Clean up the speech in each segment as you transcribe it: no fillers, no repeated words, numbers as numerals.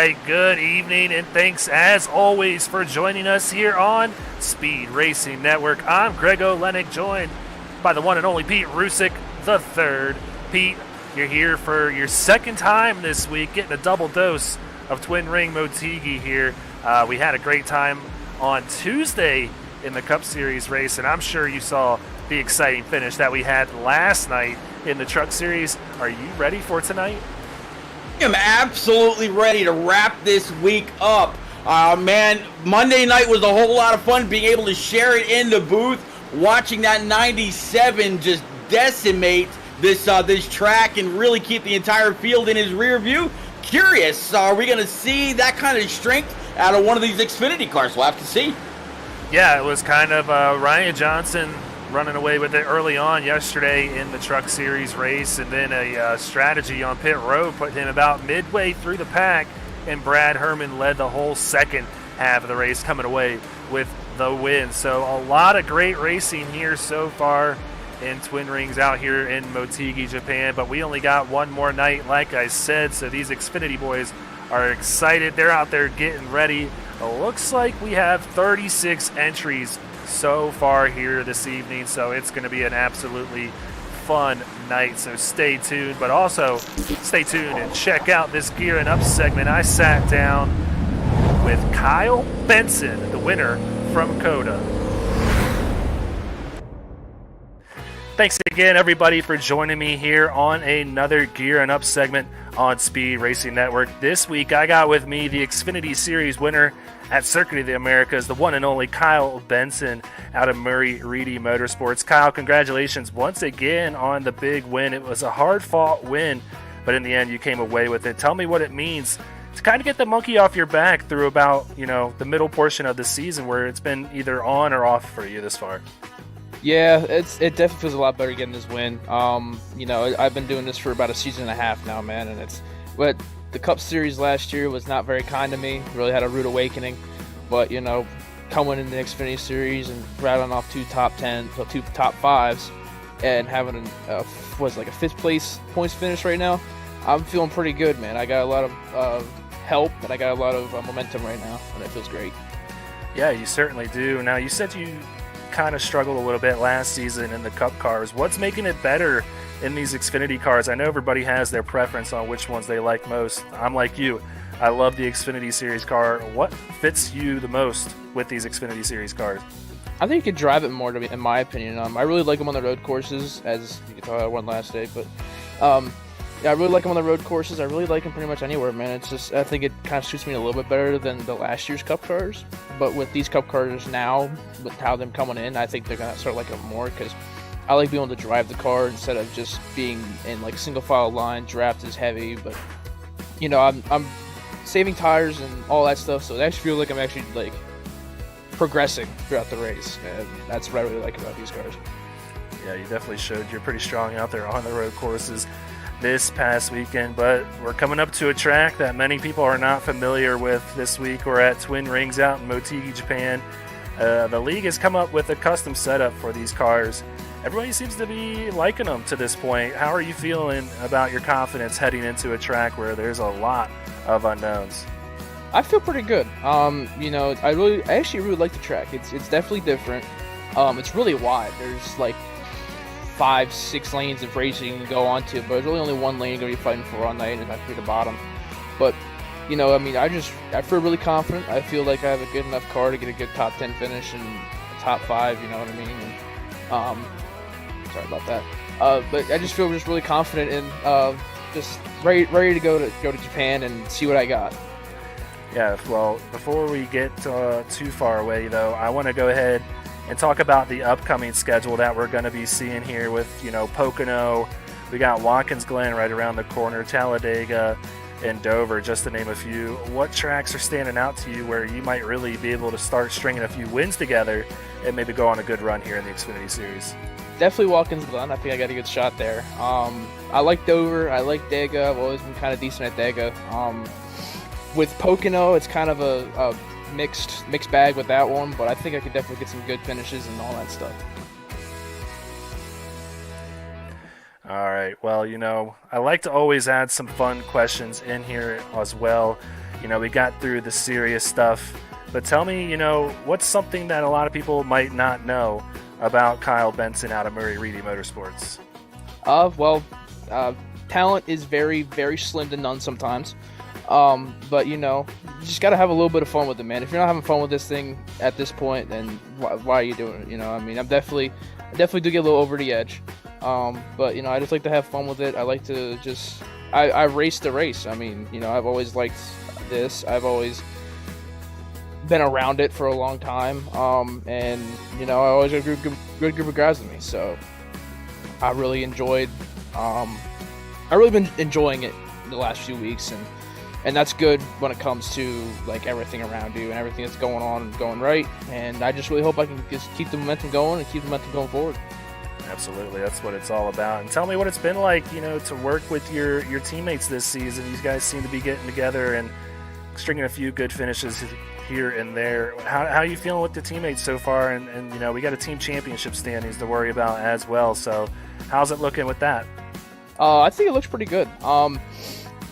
right, good evening, and thanks as always for joining us here on Speed Racing Network. I'm Greg Olenek, joined by the one and only Pete Rusick the third. Pete, you're here for your second time this week, getting a double dose of Twin Ring Motegi here. We had a great time on Tuesday in the Cup Series race, and I'm sure you saw the exciting finish that we had last night in the Truck Series. Are you ready for tonight? I am absolutely ready to wrap this week up. Man, Monday night was a whole lot of fun being able to share it in the booth, watching that 97 just decimate this track and really keep the entire field in his rear view. Curious, are we going to see that kind of strength out of one of these Xfinity cars? We'll have to see. Yeah, it was kind of Ryan Johnson running away with it early on yesterday in the Truck Series race, and then a strategy on pit road put him about midway through the pack, and Brad Herman led the whole second half of the race, coming away with the win. So a lot of great racing here so far in Twin Rings out here in Motegi, Japan, but we only got one more night, like I said, so these Xfinity boys are excited. They're out there getting ready. It looks like we have 36 entries so far here this evening, so it's going to be an absolutely fun night. So stay tuned, but also stay tuned and check out this Gearing Up segment. I sat down with Kyle Benson, the winner from Coda. Thanks again, everybody, for joining me here on another Gearing Up segment on Speed Racing Network. This week, I got with me the Xfinity Series winner at Circuit of the Americas, the one and only Kyle Benson out of Murray Reedy Motorsports. Kyle, congratulations once again on the big win. It was a hard-fought win, but in the end, you came away with it. Tell me what it means to kind of get the monkey off your back through about, the middle portion of the season where it's been either on or off for you this far. Yeah, it definitely feels a lot better getting this win. I've been doing this for about a season and a half now, man, and but the Cup Series last year was not very kind to me. Really had a rude awakening, but coming in the Xfinity Series and rattling off two top 5s, and having a fifth place points finish right now, I'm feeling pretty good, man. I got a lot of help, and I got a lot of momentum right now, and it feels great. Yeah, you certainly do. Now, you said you kind of struggled a little bit last season in the Cup cars. What's making it better in these Xfinity cars? I know everybody has their preference on which ones they like most. I'm like you. I love the Xfinity Series car. What fits you the most with these Xfinity Series cars? I think you could drive it more, in my opinion. I really like them on the road courses, as you could tell I won last day. But I really like them on the road courses. I really like them pretty much anywhere, man. It's just, I think it kind of suits me a little bit better than the last year's Cup cars. But with these Cup cars now, with how them coming in, I think they're going to start liking them more, because I like being able to drive the car instead of just being in single file line. Draft is heavy, but I'm saving tires and all that stuff, so I actually feel like I'm actually progressing throughout the race, and that's what I really like about these cars. Yeah, you definitely showed you're pretty strong out there on the road courses this past weekend, but we're coming up to a track that many people are not familiar with this week. We're at Twin Rings out in Motegi, Japan. The league has come up with a custom setup for these cars. Everybody seems to be liking them to this point. How are you feeling about your confidence heading into a track where there's a lot of unknowns? I feel pretty good. I actually really like the track. It's definitely different. It's really wide. There's 5-6 lanes of racing you can go onto, but there's really only one lane you're going to be fighting for all night, and that's be the bottom. But, I feel really confident. I feel like I have a good enough car to get a good top 10 finish and a top 5, you know what I mean? And, sorry about that. But I just feel really confident and just ready to go to Japan and see what I got. Yeah, well, before we get too far away, though, I want to go ahead and talk about the upcoming schedule that we're going to be seeing here with, Pocono. We got Watkins Glen right around the corner, Talladega, and Dover, just to name a few. What tracks are standing out to you where you might really be able to start stringing a few wins together and maybe go on a good run here in the Xfinity Series? Definitely Watkins Glen. I think I got a good shot there. I like Dover. I like Dega. I've always been kind of decent at Dega. With Pocono, it's kind of a mixed bag with that one, but I think I could definitely get some good finishes and all that stuff. All right. Well, I like to always add some fun questions in here as well. we got through the serious stuff, but tell me, what's something that a lot of people might not know about Kyle Benson out of Murray Reedy Motorsports? Talent is very, very slim to none sometimes. But you just got to have a little bit of fun with it, man. If you're not having fun with this thing at this point, then why are you doing it? I mean, I definitely do get a little over the edge. But I just like to have fun with it. I like to I race the race. I mean, I've always liked this. I've always been around it for a long time. And I always have a good group of guys with me. So I really enjoyed. I really been enjoying it the last few weeks, and that's good when it comes to like everything around you and everything that's going on and going right. And I just really hope I can just keep the momentum going and keep the momentum going forward. Absolutely, that's what it's all about. And tell me what it's been like, to work with your teammates this season. You guys seem to be getting together and stringing a few good finishes here and there. How are you feeling with the teammates so far? And we got a team championship standings to worry about as well. So how's it looking with that? I think it looks pretty good.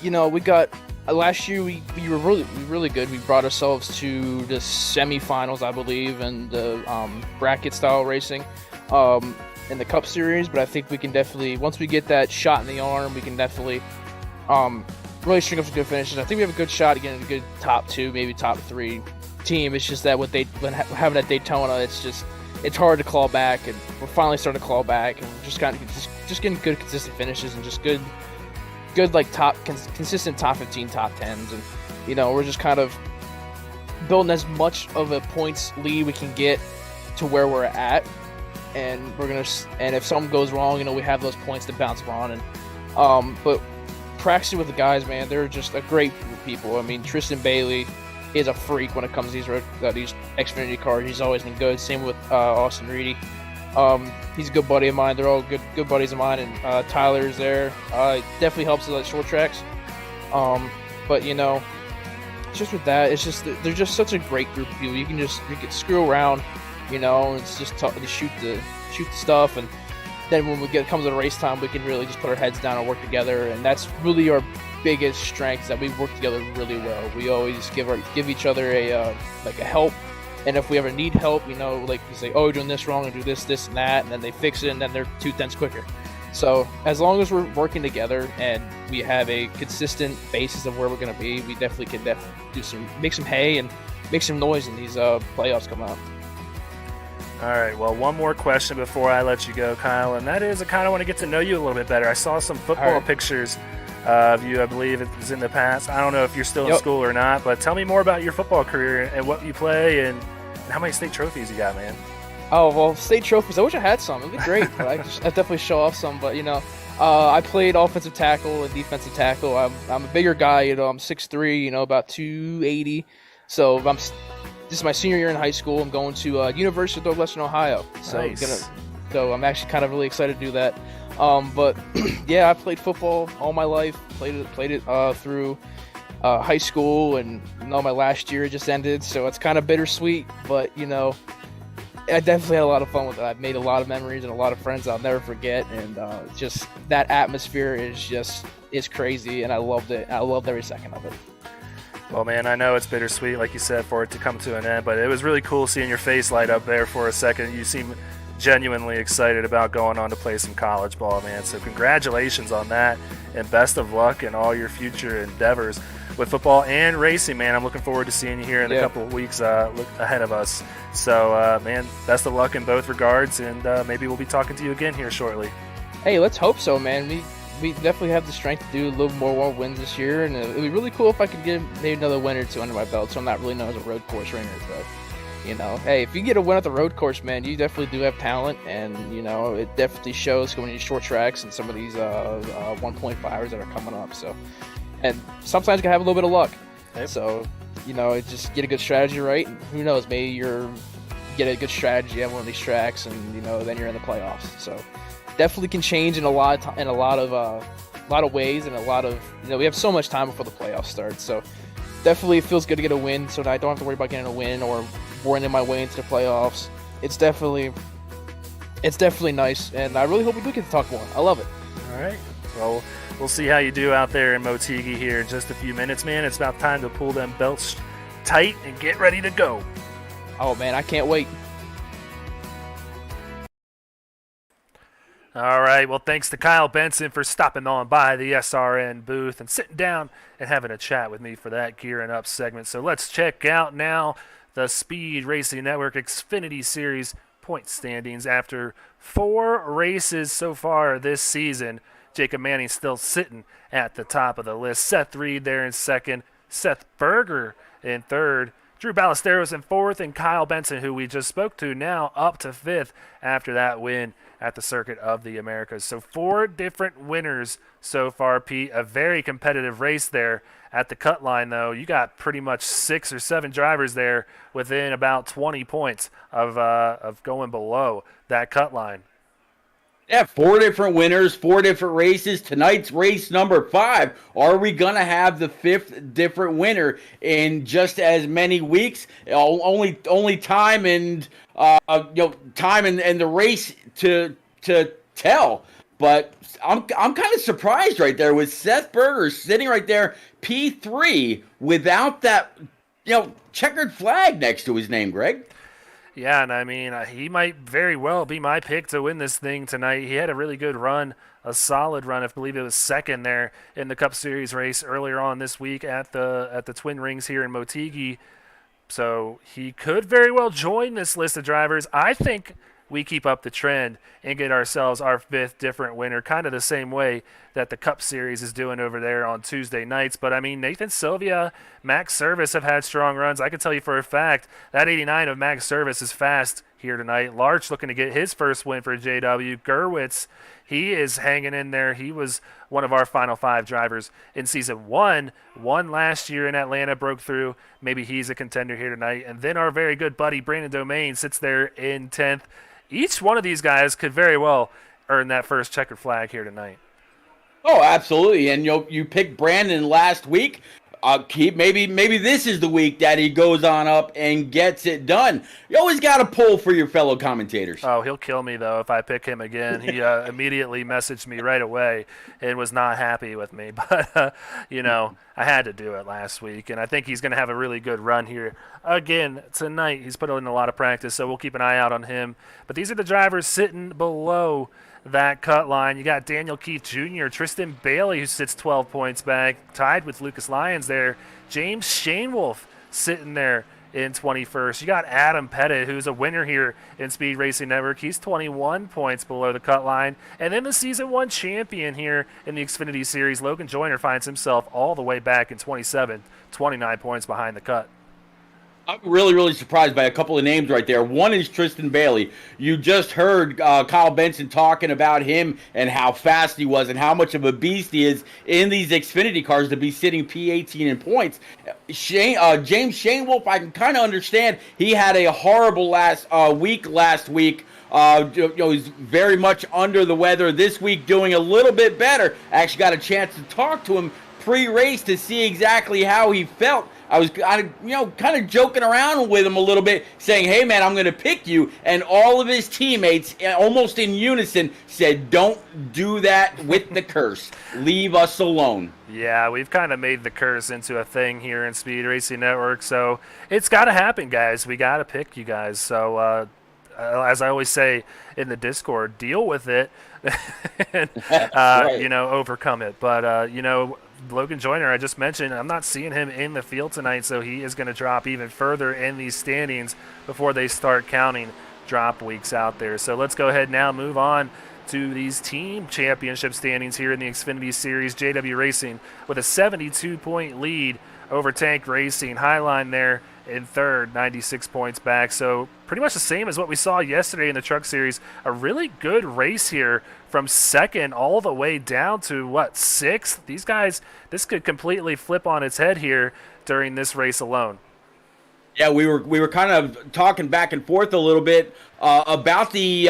We got last year we were really good. We brought ourselves to the semifinals, I believe, and the bracket style racing in the Cup Series. But I think we can definitely, once we get that shot in the arm, we can definitely really string up some good finishes. I think we have a good shot at getting a good top 2, maybe top 3 team. It's just that when having that Daytona, it's hard to claw back, and we're finally starting to claw back, and we're just getting good consistent finishes and just good like consistent top 15, top 10s, and we're just kind of building as much of a points lead we can get to where we're at, and and if something goes wrong, we have those points to bounce on. And but practicing with the guys, man, they're just a great group of people. I mean, Tristan Bailey is a freak when it comes to these Xfinity cars. He's always been good. Same with Austin Reedy. He's a good buddy of mine. They're all good buddies of mine. And Tyler's there. Definitely helps with short tracks. But just with that, it's just they're just such a great group of people. You can screw around, and it's just to shoot the stuff. And then when comes to race time, we can really just put our heads down and work together. And that's really our biggest strengths, that we work together really well. We always give each other a help, and if we ever need help, like we say, oh, you're doing this wrong, and do this and that, and then they fix it, and then they're 2/10 quicker. So as long as we're working together and we have a consistent basis of where we're going to be, we definitely can make some hay and make some noise in these playoffs come out. All right, well, one more question before I let you go, Kyle, and that is I kind of want to get to know you a little bit better. I saw some football pictures of you, I believe it was in the past. I don't know if you're still in school or not, but tell me more about your football career and what you play and how many state trophies you got, man. Oh, well, state trophies. I wish I had some. It would be great, but I definitely show off some. But, I played offensive tackle and defensive tackle. I'm a bigger guy, I'm 6'3", about 280. So this is my senior year in high school. I'm going to University of Northwestern Ohio. So nice. So I'm actually kind of really excited to do that. But yeah, I played football all my life. Played it through high school, and my last year just ended, so it's kind of bittersweet. But I definitely had a lot of fun with it. I've made a lot of memories and a lot of friends I'll never forget, and just that atmosphere is crazy, and I loved it. I loved every second of it. Well, man, I know it's bittersweet, like you said, for it to come to an end, but it was really cool seeing your face light up there for a second. You seem genuinely excited about going on to play some college ball, man. So congratulations on that, and best of luck in all your future endeavors with football and racing, man. I'm looking forward to seeing you here in a couple of weeks ahead of us. So, man, best of luck in both regards, and maybe we'll be talking to you again here shortly. Hey, let's hope so, man. We definitely have the strength to do a little more wins this year, and it would be really cool if I could get maybe another win or two under my belt, so I'm not really known as a road course ringer, but hey, if you get a win at the road course, man, you definitely do have talent, and it definitely shows going to these short tracks and some of these 1.5s that are coming up. So, and sometimes you can have a little bit of luck. Yep. So, just get a good strategy right, and who knows, maybe you get a good strategy at one of these tracks, and then you're in the playoffs. So, definitely can change in a lot of ways, and a lot of we have so much time before the playoffs start. So, definitely it feels good to get a win, so that I don't have to worry about getting a win or worrying my way into the playoffs. It's definitely nice, and I really hope we do get to talk more. I love it. All right. Well, we'll see how you do out there in Motegi here in just a few minutes, man. It's about time to pull them belts tight and get ready to go. Oh, man, I can't wait. All right, well, thanks to Kyle Benson for stopping on by the SRN booth and sitting down and having a chat with me for that Gearing Up segment. So let's check out now the Speed Racing Network Xfinity Series point standings. After 4 races so far this season, Jacob Manning still sitting at the top of the list. Seth Reed there in second, Seth Berger in third, Drew Ballesteros in fourth, and Kyle Benson, who we just spoke to, now up to fifth after that win at the Circuit of the Americas. So 4 different winners so far, Pete. A very competitive race there at the cut line, though. You got pretty much 6 or 7 drivers there within about 20 points of going below that cut line. Yeah, 4 different winners, 4 different races. Tonight's race number 5. Are we going to have the 5th different winner in just as many weeks? Only time and time and the race to tell. But I'm kind of surprised right there with Seth Berger sitting right there, P3, without that checkered flag next to his name, Greg. Yeah, and I mean, he might very well be my pick to win this thing tonight. He had a really good run, a solid run. I believe it was second there in the Cup Series race earlier on this week at the Twin Rings here in Motegi. So he could very well join this list of drivers. I think we keep up the trend and get ourselves our 5th different winner, kind of the same way that the Cup Series is doing over there on Tuesday nights. But, I mean, Nathan Sylvia, Max Service have had strong runs. I can tell you for a fact that 89 of Max Service is fast here tonight. Larch looking to get his first win for JW. Gerwitz, he is hanging in there. He was one of our Final 5 drivers in Season 1. Won last year in Atlanta, broke through. Maybe he's a contender here tonight. And then our very good buddy Brandon Domain sits there in 10th. Each one of these guys could very well earn that first checkered flag here tonight. Oh, absolutely. And you picked Brandon last week. Maybe this is the week that he goes on up and gets it done. You always got to pull for your fellow commentators. Oh, he'll kill me, though, if I pick him again. He immediately messaged me right away and was not happy with me. But, I had to do it last week, and I think he's going to have a really good run here again tonight. He's put in a lot of practice, so we'll keep an eye out on him. But these are the drivers sitting below that cut line. You got Daniel Keith Jr., Tristan Bailey, who sits 12 points back, tied with Lucas Lyons there. James Shanewolf sitting there in 21st. You got Adam Pettit, who's a winner here in Speed Racing Network. He's 21 points below the cut line. And then the Season 1 champion here in the Xfinity Series, Logan Joyner, finds himself all the way back in 27, 29 points behind the cut. I'm really, really surprised by a couple of names right there. One is Tristan Bailey. You just heard Kyle Benson talking about him and how fast he was and how much of a beast he is in these Xfinity cars to be sitting P18 in points. James Shanewolf, I can kind of understand. He had a horrible last week. He's very much under the weather. This week doing a little bit better. I actually got a chance to talk to him pre-race to see exactly how he felt. I was kind of joking around with him a little bit, saying, hey, man, I'm going to pick you. And all of his teammates, almost in unison, said, don't do that with the curse. Leave us alone. Yeah, we've kind of made the curse into a thing here in Speed Racing Network. So it's got to happen, guys. We got to pick you guys. So as I always say in the Discord, deal with it and, right. overcome it. But, Logan Joyner, I just mentioned, I'm not seeing him in the field tonight, so he is going to drop even further in these standings before they start counting drop weeks out there. So let's go ahead now, move on to these team championship standings here in the Xfinity Series. JW Racing with a 72-point lead over Tank Racing. Highline there in third, 96 points back. So pretty much the same as what we saw yesterday in the Truck Series. A really good race here from second all the way down to, sixth? These guys, this could completely flip on its head here during this race alone. Yeah, we were kind of talking back and forth a little bit about the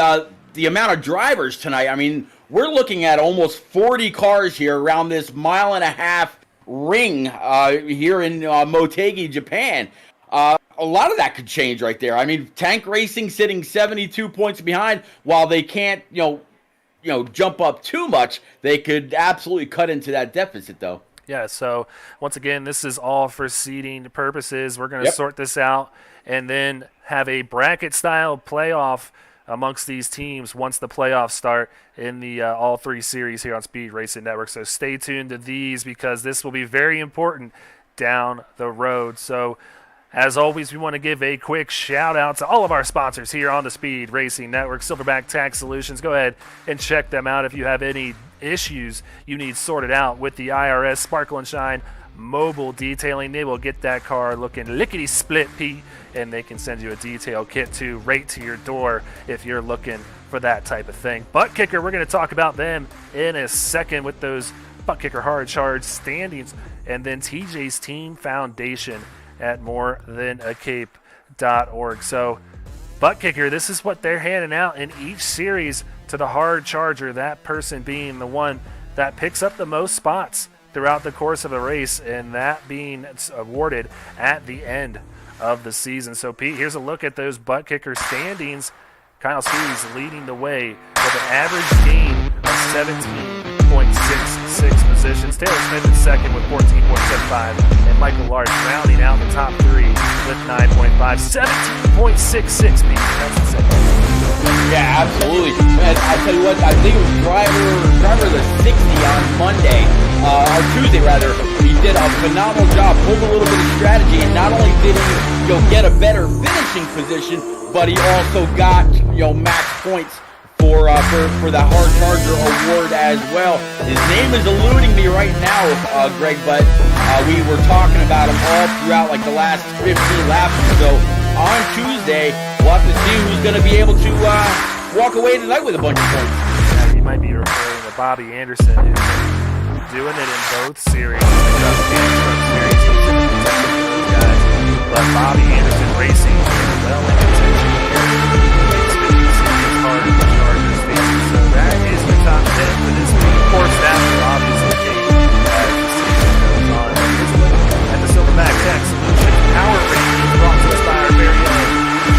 amount of drivers tonight. I mean, we're looking at almost 40 cars here around this mile-and-a-half ring here in Motegi, Japan. A lot of that could change right there. I mean, Tank Racing sitting 72 points behind while they can't, jump up too much, they could absolutely cut into that deficit, though. Yeah, so once again, this is all for seeding purposes. We're going to sort this out and then have a bracket-style playoff amongst these teams once the playoffs start in the all three series here on Speed Racing Network. So stay tuned to these because this will be very important down the road. So as always, we want to give a quick shout-out to all of our sponsors here on the Speed Racing Network. Silverback Tax Solutions, go ahead and check them out if you have any issues you need sorted out with the IRS. Sparkle and Shine Mobile Detailing. They will get that car looking lickety-split, Pete, and they can send you a detail kit too right to your door if you're looking for that type of thing. Butt Kicker, we're going to talk about them in a second with those Butt Kicker Hard Charge standings, and then TJ's Team Foundation at morethanAcape.org. So Butt Kicker, this is what they're handing out in each series to the hard charger, that person being the one that picks up the most spots throughout the course of a race, and that being awarded at the end of the season. So, Pete, here's a look at those Butt Kicker standings. Kyle Spees leading the way with an average gain of 17.66 positions. Taylor Smith in second with 14.75, and Michael Large rounding out the top three with 9.5. 17.66, Pete. That's insane. Yeah, absolutely. And I tell you what, I think it was driver of the 60 on Monday, or Tuesday rather. He did a phenomenal job, pulled a little bit of strategy, and not only did he get a better finishing position, but he also got max points for the Hard Charger Award as well. His name is eluding me right now, Greg, but we were talking about him all throughout like the last 15 laps or so. On Tuesday, we'll have to see who's going to be able to walk away tonight with a bunch of points. Yeah, you might be referring to Bobby Anderson, who's been doing it in both series. But Bobby Anderson Racing well in contention here. Hard in the Chargers season. So that is the top 10 for this week. Of course, that will obviously change as the season goes on. Here's a look at the Silverback Tax Solutions Power Rating brought to us by our very own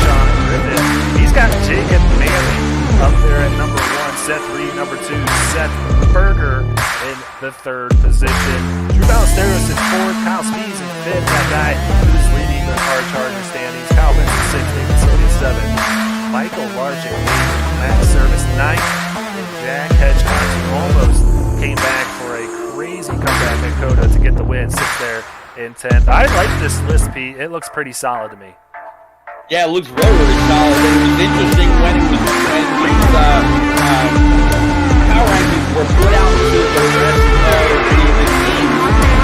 Sean Griffin. He's got Jacob Manley up there at number 1, Seth Reed number 2, Seth Berger in the third position. Drew Ballesteros in fourth, Kyle Spees in fifth, that guy who's leading the Hard Charger standings. Kyle Benson sixth, David Sylvia seventh, Michael Large in eighth, Matt Service ninth, and Jack Hedgehog almost came back for a crazy comeback at Coda to get the win, sixth there in 10th. I like this list, Pete. It looks pretty solid to me. Yeah, it looks really, really solid. It was interesting when these power rankings were put out to the rest of the team,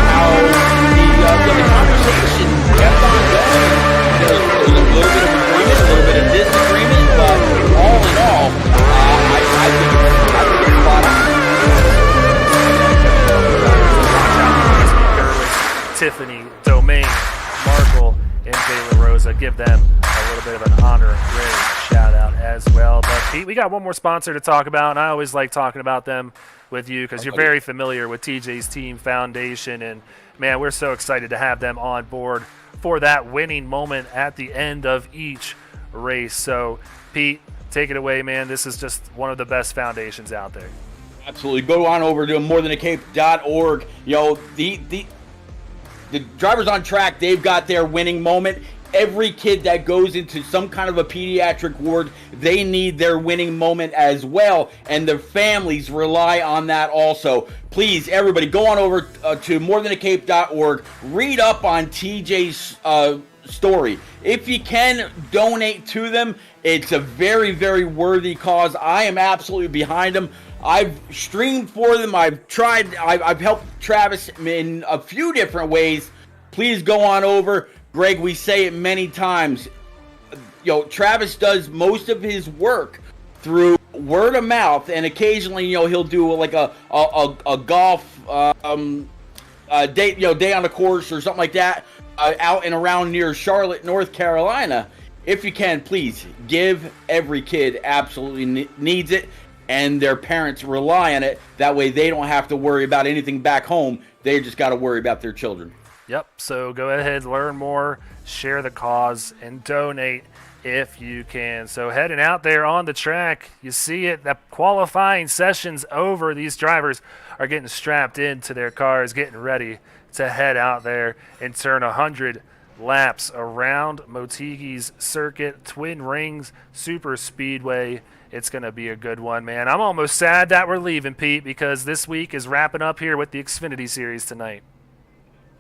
how the conversation kept on going. There was a little bit of agreement, a little bit of disagreement, but all in all, I think it's spot on. Tiffany, Domain, Markle, and Jayla Rosa. Give them a little bit of an honorary shout out as well. But Pete, we got one more sponsor to talk about, and I always like talking about them with you because you're very familiar with TJ's Team Foundation, and man, we're so excited to have them on board for that winning moment at the end of each race. So Pete, take it away, man. This is just one of the best foundations out there. Absolutely. Go on over to morethanAcape.org. The drivers on track, they've got their winning moment. Every kid that goes into some kind of a pediatric ward, they need their winning moment as well, and their families rely on that also. Please, everybody, go on over to morethanAcape.org. Read up on TJ's story. If you can, donate to them. It's a very, very worthy cause. I am absolutely behind them. I've streamed for them. I've helped Travis in a few different ways. Please go on over. Greg, we say it many times. Travis does most of his work through word of mouth, and occasionally, he'll do like a golf day, day on the course or something like that, out and around near Charlotte, North Carolina. If you can, please give. Every kid absolutely needs it, and their parents rely on it. That way they don't have to worry about anything back home. They just got to worry about their children. Yep, so go ahead, learn more, share the cause, and donate if you can. So heading out there on the track, you see it. The qualifying session's over. These drivers are getting strapped into their cars, getting ready to head out there and turn 100 laps around Motegi's circuit, Twin Rings Super Speedway. It's going to be a good one, man. I'm almost sad that we're leaving, Pete, because this week is wrapping up here with the Xfinity Series tonight.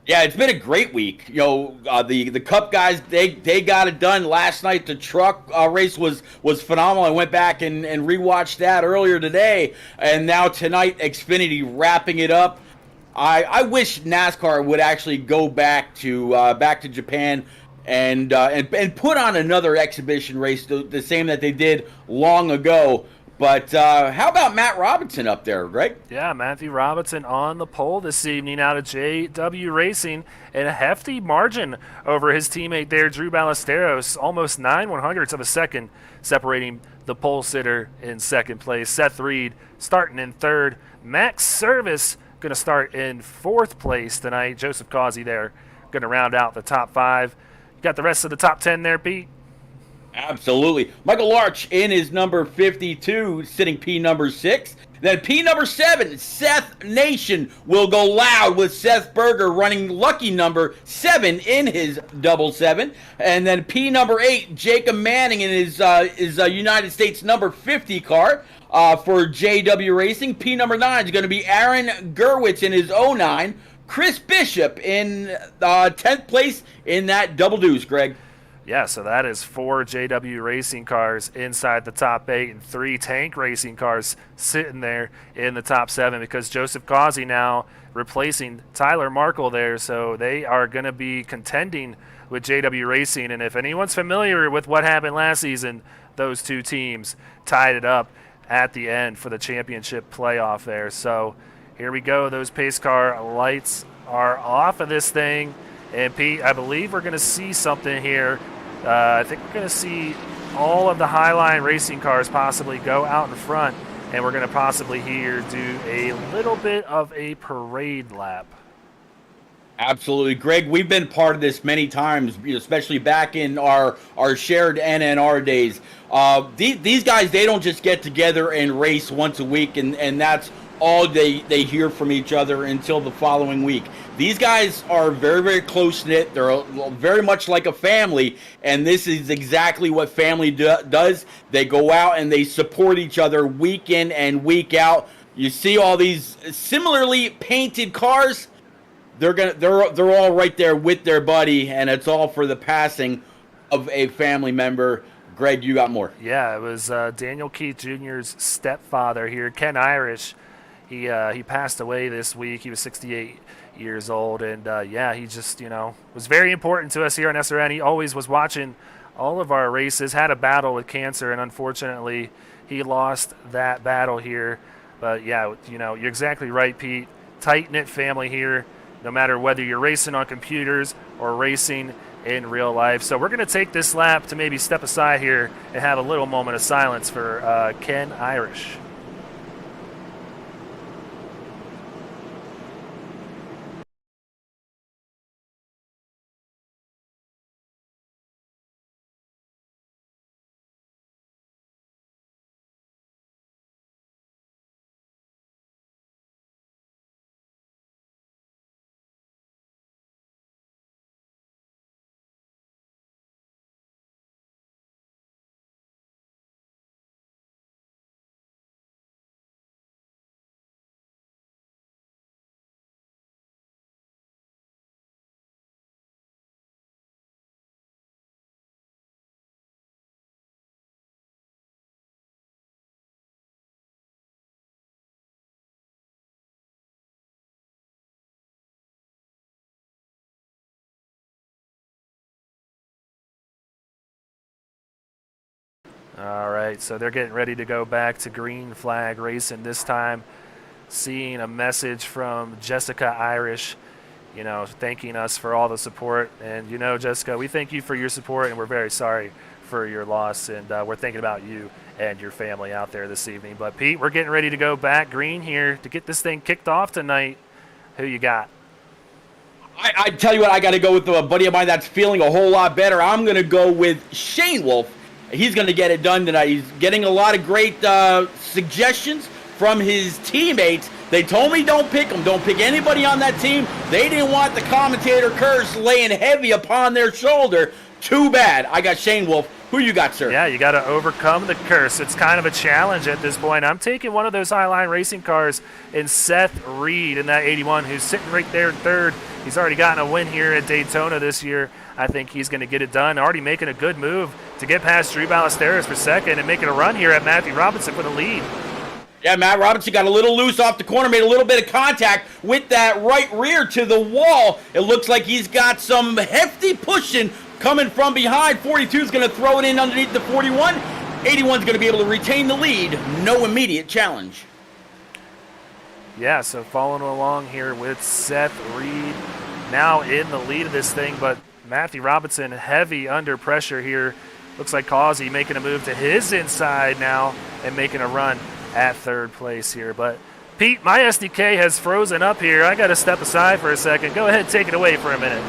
Yeah, it's been a great week. The Cup guys, they got it done last night. The truck race was phenomenal. I went back and rewatched that earlier today, and now tonight Xfinity wrapping it up. I wish NASCAR would actually go back to Japan and put on another exhibition race, the same that they did long ago. But how about Matt Robinson up there, Greg? Yeah, Matthew Robinson on the pole this evening out of JW Racing, and a hefty margin over his teammate there, Drew Ballesteros, almost 9/100ths of a second, separating the pole sitter in second place. Seth Reed starting in third. Max Service going to start in fourth place tonight. Joseph Causey there going to round out the top 5. You got the rest of the top 10 there, Pete? Absolutely. Michael Larch in his number 52, sitting P number 6. Then P number 7, Seth Nation will go loud with Seth Berger running lucky number 7 in his double 7. And then P number 8, Jacob Manning in his United States number 50 car for JW Racing. P number 9 is going to be Aaron Gerwitz in his 09. Chris Bishop in 10th place in that double deuce, Greg. Yeah, so that is 4 JW Racing cars inside the top 8 and 3 Tank Racing cars sitting there in the top 7 because Joseph Causey now replacing Tyler Markle there. So they are going to be contending with JW Racing. And if anyone's familiar with what happened last season, those two teams tied it up at the end for the championship playoff there. So here we go. Those pace car lights are off of this thing. And Pete, I believe we're going to see something here. I think we're going to see all of the Highline racing cars possibly go out in front, and we're going to possibly here do a little bit of a parade lap. Absolutely. Greg, we've been part of this many times, especially back in our shared NNR days. These guys, they don't just get together and race once a week, and that's all they hear from each other until the following week. These guys are very, very close-knit. They're very much like a family, and this is exactly what family does. They go out and they support each other week in and week out. You see all these similarly painted cars. They're all right there with their buddy, and it's all for the passing of a family member. Greg, you got more. Yeah, it was Daniel Keith Jr.'s stepfather here, Ken Irish. He passed away this week. He was 68 years old, and he just was very important to us here on SRN. He always was watching all of our races. Had a battle with cancer, and unfortunately, he lost that battle here. But yeah, you're exactly right, Pete. Tight-knit family here, no matter whether you're racing on computers or racing in real life. So we're going to take this lap to maybe step aside here and have a little moment of silence for Ken Irish. All right, so they're getting ready to go back to green flag racing this time. Seeing a message from Jessica Irish, thanking us for all the support. And, Jessica, we thank you for your support, and we're very sorry for your loss. And we're thinking about you and your family out there this evening. But, Pete, we're getting ready to go back green here to get this thing kicked off tonight. Who you got? I tell you what, I got to go with a buddy of mine that's feeling a whole lot better. I'm going to go with Shane Wolf. He's going to get it done tonight. He's getting a lot of great suggestions from his teammates. They told me don't pick him. Don't pick anybody on that team. They didn't want the commentator curse laying heavy upon their shoulder. Too bad. I got Shane Wolf. Who you got, sir? Yeah, you got to overcome the curse. It's kind of a challenge at this point. I'm taking one of those Highline racing cars in Seth Reed in that 81, who's sitting right there in third. He's already gotten a win here at Daytona this year. I think he's going to get it done. Already making a good move to get past Drew Ballesteros for second and making a run here at Matthew Robinson for the lead. Yeah, Matt Robinson got a little loose off the corner, made a little bit of contact with that right rear to the wall. It looks like he's got some hefty pushing coming from behind. 42 is going to throw it in underneath the 41. 81 is going to be able to retain the lead. No immediate challenge. Yeah, so following along here with Seth Reed now in the lead of this thing, but Matthew Robinson heavy under pressure here. Looks like Causey making a move to his inside now and making a run at third place here. But Pete, my SDK has frozen up here. I got to step aside for a second. Go ahead, take it away for a minute.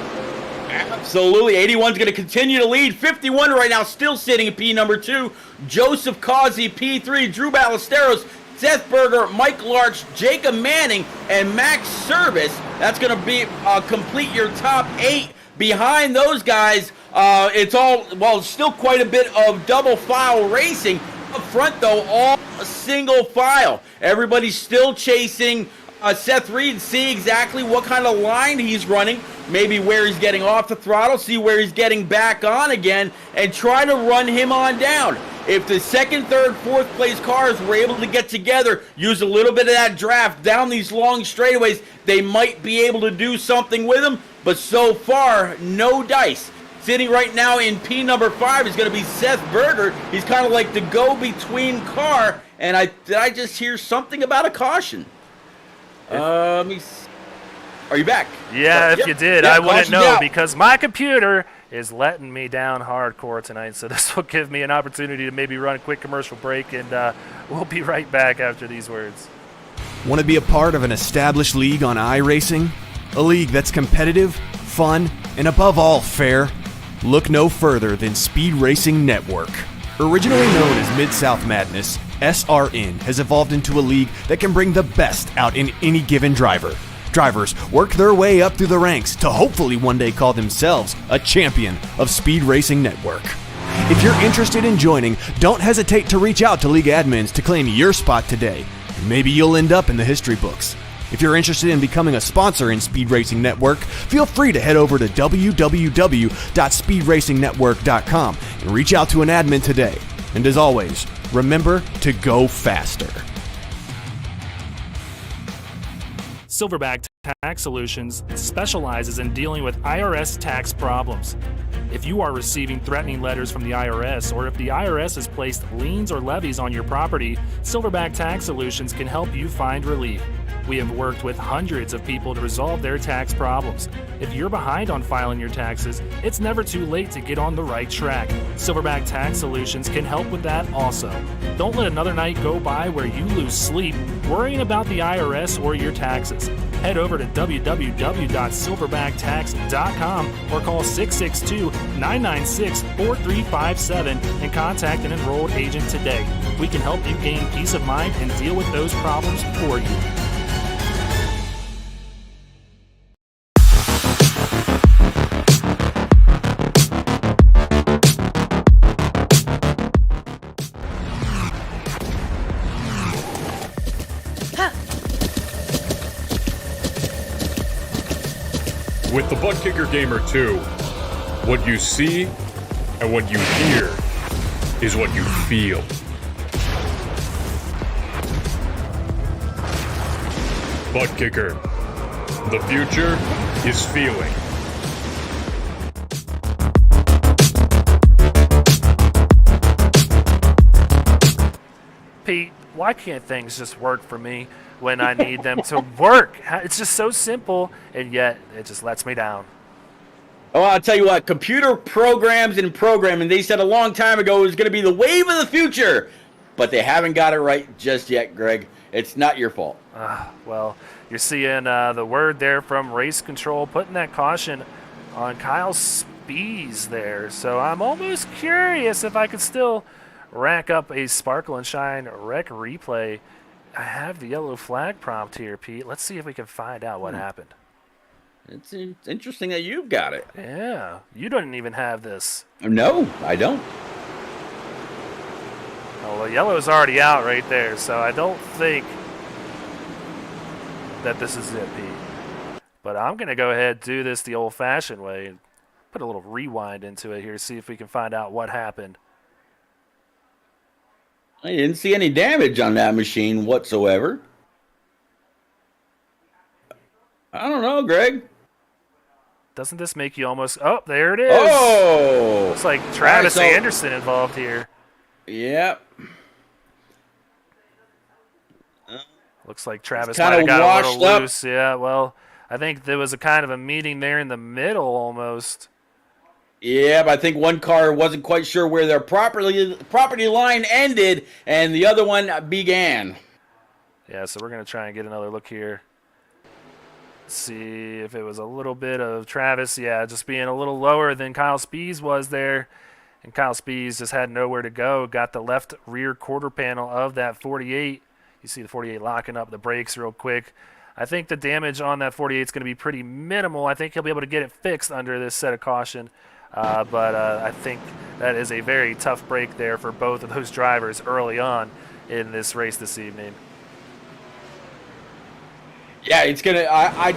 Absolutely. 81's going to continue to lead. 51 right now still sitting at P number 2. Joseph Causey, P3. Drew Ballesteros, Seth Berger, Mike Larch, Jacob Manning, and Max Service. That's going to be complete your top 8. Behind those guys, it's all, well, still quite a bit of double file racing. Up front, though, all single file. Everybody's still chasing Seth Reed, see exactly what kind of line he's running, maybe where he's getting off the throttle, see where he's getting back on again, and try to run him on down. If the second, third, fourth place cars were able to get together, use a little bit of that draft down these long straightaways, they might be able to do something with him, but so far, no dice. Sitting right now in P number 5 is going to be Seth Berger. He's kind of like the go-between car, and did I just hear something about a caution? Are you back? Yeah, if you did, I wouldn't know because my computer is letting me down hardcore tonight. So this will give me an opportunity to maybe run a quick commercial break, and we'll be right back after these words. Want to be a part of an established league on iRacing? A league that's competitive, fun, and above all fair? Look no further than Speed Racing Network. Originally known as Mid-South Madness, SRN has evolved into a league that can bring the best out in any given driver. Drivers work their way up through the ranks to hopefully one day call themselves a champion of Speed Racing Network. If you're interested in joining, don't hesitate to reach out to league admins to claim your spot today. Maybe you'll end up in the history books. If you're interested in becoming a sponsor in Speed Racing Network, feel free to head over to www.speedracingnetwork.com and reach out to an admin today. And as always, remember to go faster. Silverback Tax Solutions specializes in dealing with IRS tax problems. If you are receiving threatening letters from the IRS, or if the IRS has placed liens or levies on your property, Silverback Tax Solutions can help you find relief. We have worked with hundreds of people to resolve their tax problems. If you're behind on filing your taxes, it's never too late to get on the right track. Silverback Tax Solutions can help with that also. Don't let another night go by where you lose sleep worrying about the IRS or your taxes. Head over to www.silverbacktacks.com or call 662-996-4357 and contact an enrolled agent today. We can help you gain peace of mind and deal with those problems for you. With the Butt Kicker Gamer 2, what you see and what you hear is what you feel. Butt Kicker. The future is feeling. Pete, why can't things just work for me when I need them to work? It's just so simple, and yet it just lets me down. Oh, I'll tell you what, computer programs and programming, they said a long time ago it was going to be the wave of the future, but they haven't got it right just yet, Greg. It's not your fault. Well, you're seeing the word there from race control putting that caution on Kyle Spees there. So I'm almost curious if I could still rack up a Sparkle and Shine rec replay. I have the yellow flag prompt here, Pete. Let's see if we can find out what happened. It's interesting that you've got it. Yeah, you don't even have this. No, I don't. Oh, well, yellow's already out right there, so I don't think that this is it, Pete. But I'm going to go ahead and do this the old-fashioned way and put a little rewind into it here, see if we can find out what happened. I didn't see any damage on that machine whatsoever. I don't know, Greg. Doesn't this make you almost... Oh, there it is. Oh! Looks like Travis All right, so- Anderson involved here. Yep. Looks like Travis kinda might have got a washed little up. loose. Yeah, well, I think there was a kind of a meeting there in the middle almost. Yeah, but I think one car wasn't quite sure where their property line ended, and the other one began. Yeah, so we're going to try and get another look here. See if it was a little bit of Travis, yeah, just being a little lower than Kyle Spees was there. And Kyle Spees just had nowhere to go. Got the left rear quarter panel of that 48. You see the 48 locking up the brakes real quick. I think the damage on that 48 is going to be pretty minimal. I think he'll be able to get it fixed under this set of caution. But I think that is a very tough break there for both of those drivers early on in this race this evening. Yeah, it's going to...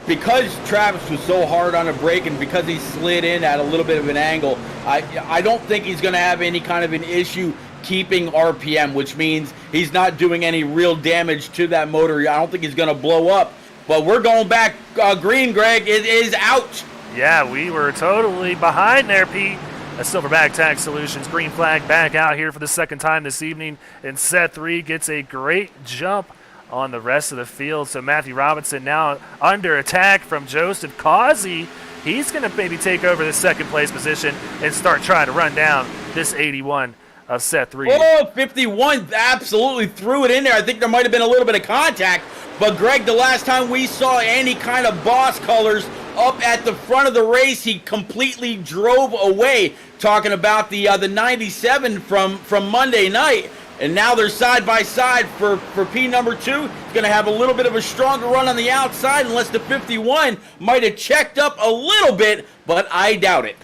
Because Travis was so hard on the brake and because he slid in at a little bit of an angle, I don't think he's going to have any kind of an issue keeping RPM, which means he's not doing any real damage to that motor. I don't think he's going to blow up. But we're going back green, Greg. It is out. Yeah, we were totally behind there, Pete. A Silverback Tax Solutions green flag back out here for the second time this evening. And Seth Reed gets a great jump on the rest of the field. So Matthew Robinson now under attack from Joseph Causey. He's going to maybe take over the second place position and start trying to run down this 81 of Seth Reed. Oh, 51 absolutely threw it in there. I think there might have been a little bit of contact. But, Greg, the last time we saw any kind of boss colors up at the front of the race, he completely drove away. Talking about the 97 from Monday night. And now they're side by side for P number 2. He's going to have a little bit of a stronger run on the outside unless the 51 might have checked up a little bit, but I doubt it.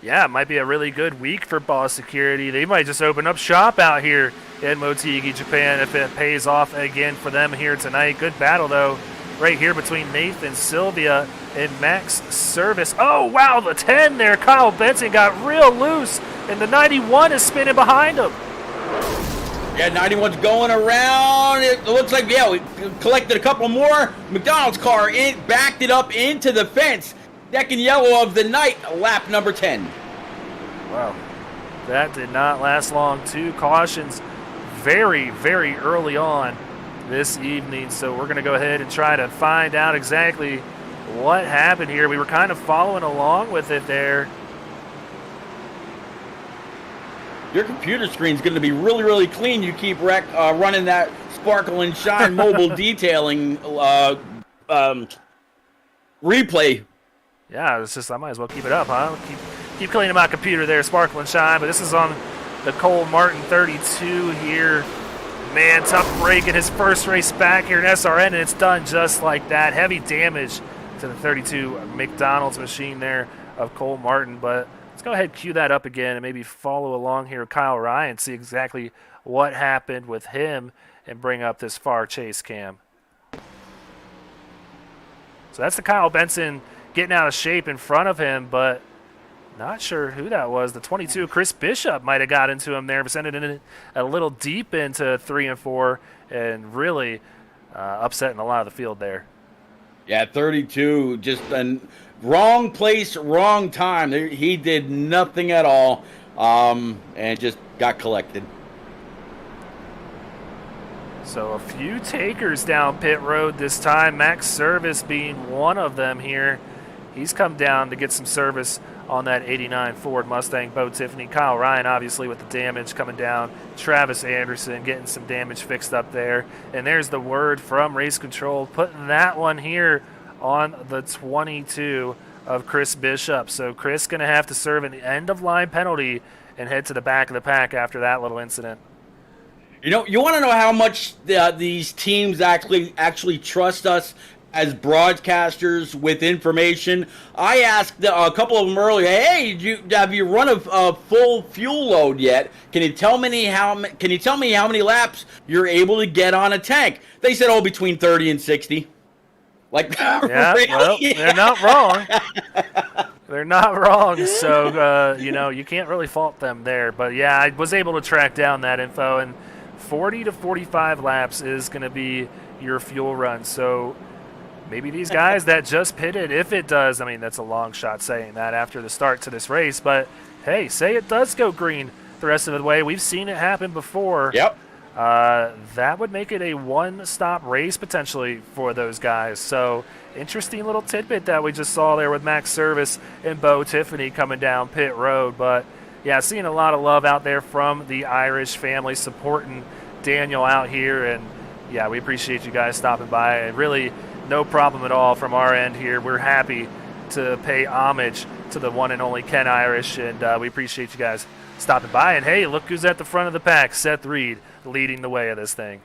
Yeah, it might be a really good week for Boss Security. They might just open up shop out here in Motegi, Japan if it pays off again for them here tonight. Good battle, though, right here between Nathan Sylvia and Max Service. Oh, wow, the 10 there. Kyle Benson got real loose, and the 91 is spinning behind him. Yeah, 91's going around. It looks like, yeah, we collected a couple more. McDonald's car backed it up into the fence. Second yellow of the night, lap number 10. Wow, that did not last long. 2 cautions very, very early on this evening. So we're going to go ahead and try to find out exactly what happened here. We were kind of following along with it there. Your computer screen's going to be really, really clean. You keep running that Sparkle and Shine mobile detailing replay. Yeah, it's just I might as well keep it up, huh? Keep cleaning my computer there, Sparkle and Shine. But this is on the Cole Martin 32 here. Man, tough break in his first race back here in SRN, and it's done just like that. Heavy damage to the 32 McDonald's machine there of Cole Martin, but let's go ahead and cue that up again and maybe follow along here with Kyle Ryan, see exactly what happened with him, and bring up this far chase cam. So that's the Kyle Benson getting out of shape in front of him, but not sure who that was. The 22, Chris Bishop, might have got into him there, but sent it in a little deep into 3 and 4 and really upsetting a lot of the field there. Yeah, 32, just a wrong place, wrong time. He did nothing at all and just got collected. So a few takers down pit road this time, Max Service being one of them here. He's come down to get some service on that 89 Ford Mustang. Bo Tiffany, Kyle Ryan obviously with the damage coming down, Travis Anderson getting some damage fixed up there, and there's the word from Race Control putting that one here on the 22 of Chris Bishop. So Chris going to have to serve an end-of-line penalty and head to the back of the pack after that little incident. You know, you want to know how much these teams actually trust us as broadcasters with information. I asked a couple of them earlier, hey, have you run a full fuel load yet? Can you tell me how many laps you're able to get on a tank? They said, oh, between 30 and 60. Like, yeah, really? Well, they're not wrong. They're not wrong. So, you can't really fault them there. But, yeah, I was able to track down that info, and 40 to 45 laps is going to be your fuel run. So maybe these guys that just pitted, if it does, I mean, that's a long shot saying that after the start to this race. But, hey, say it does go green the rest of the way. We've seen it happen before. Yep. That would make it a one-stop race potentially for those guys. So interesting little tidbit that we just saw there with Max Service and Bo Tiffany coming down pit road. But, yeah, seeing a lot of love out there from the Irish family supporting Daniel out here. And, yeah, we appreciate you guys stopping by. And really no problem at all from our end here. We're happy to pay homage to the one and only Ken Irish, and we appreciate you guys stopping by. And, hey, look who's at the front of the pack, Seth Reed, leading the way of this thing.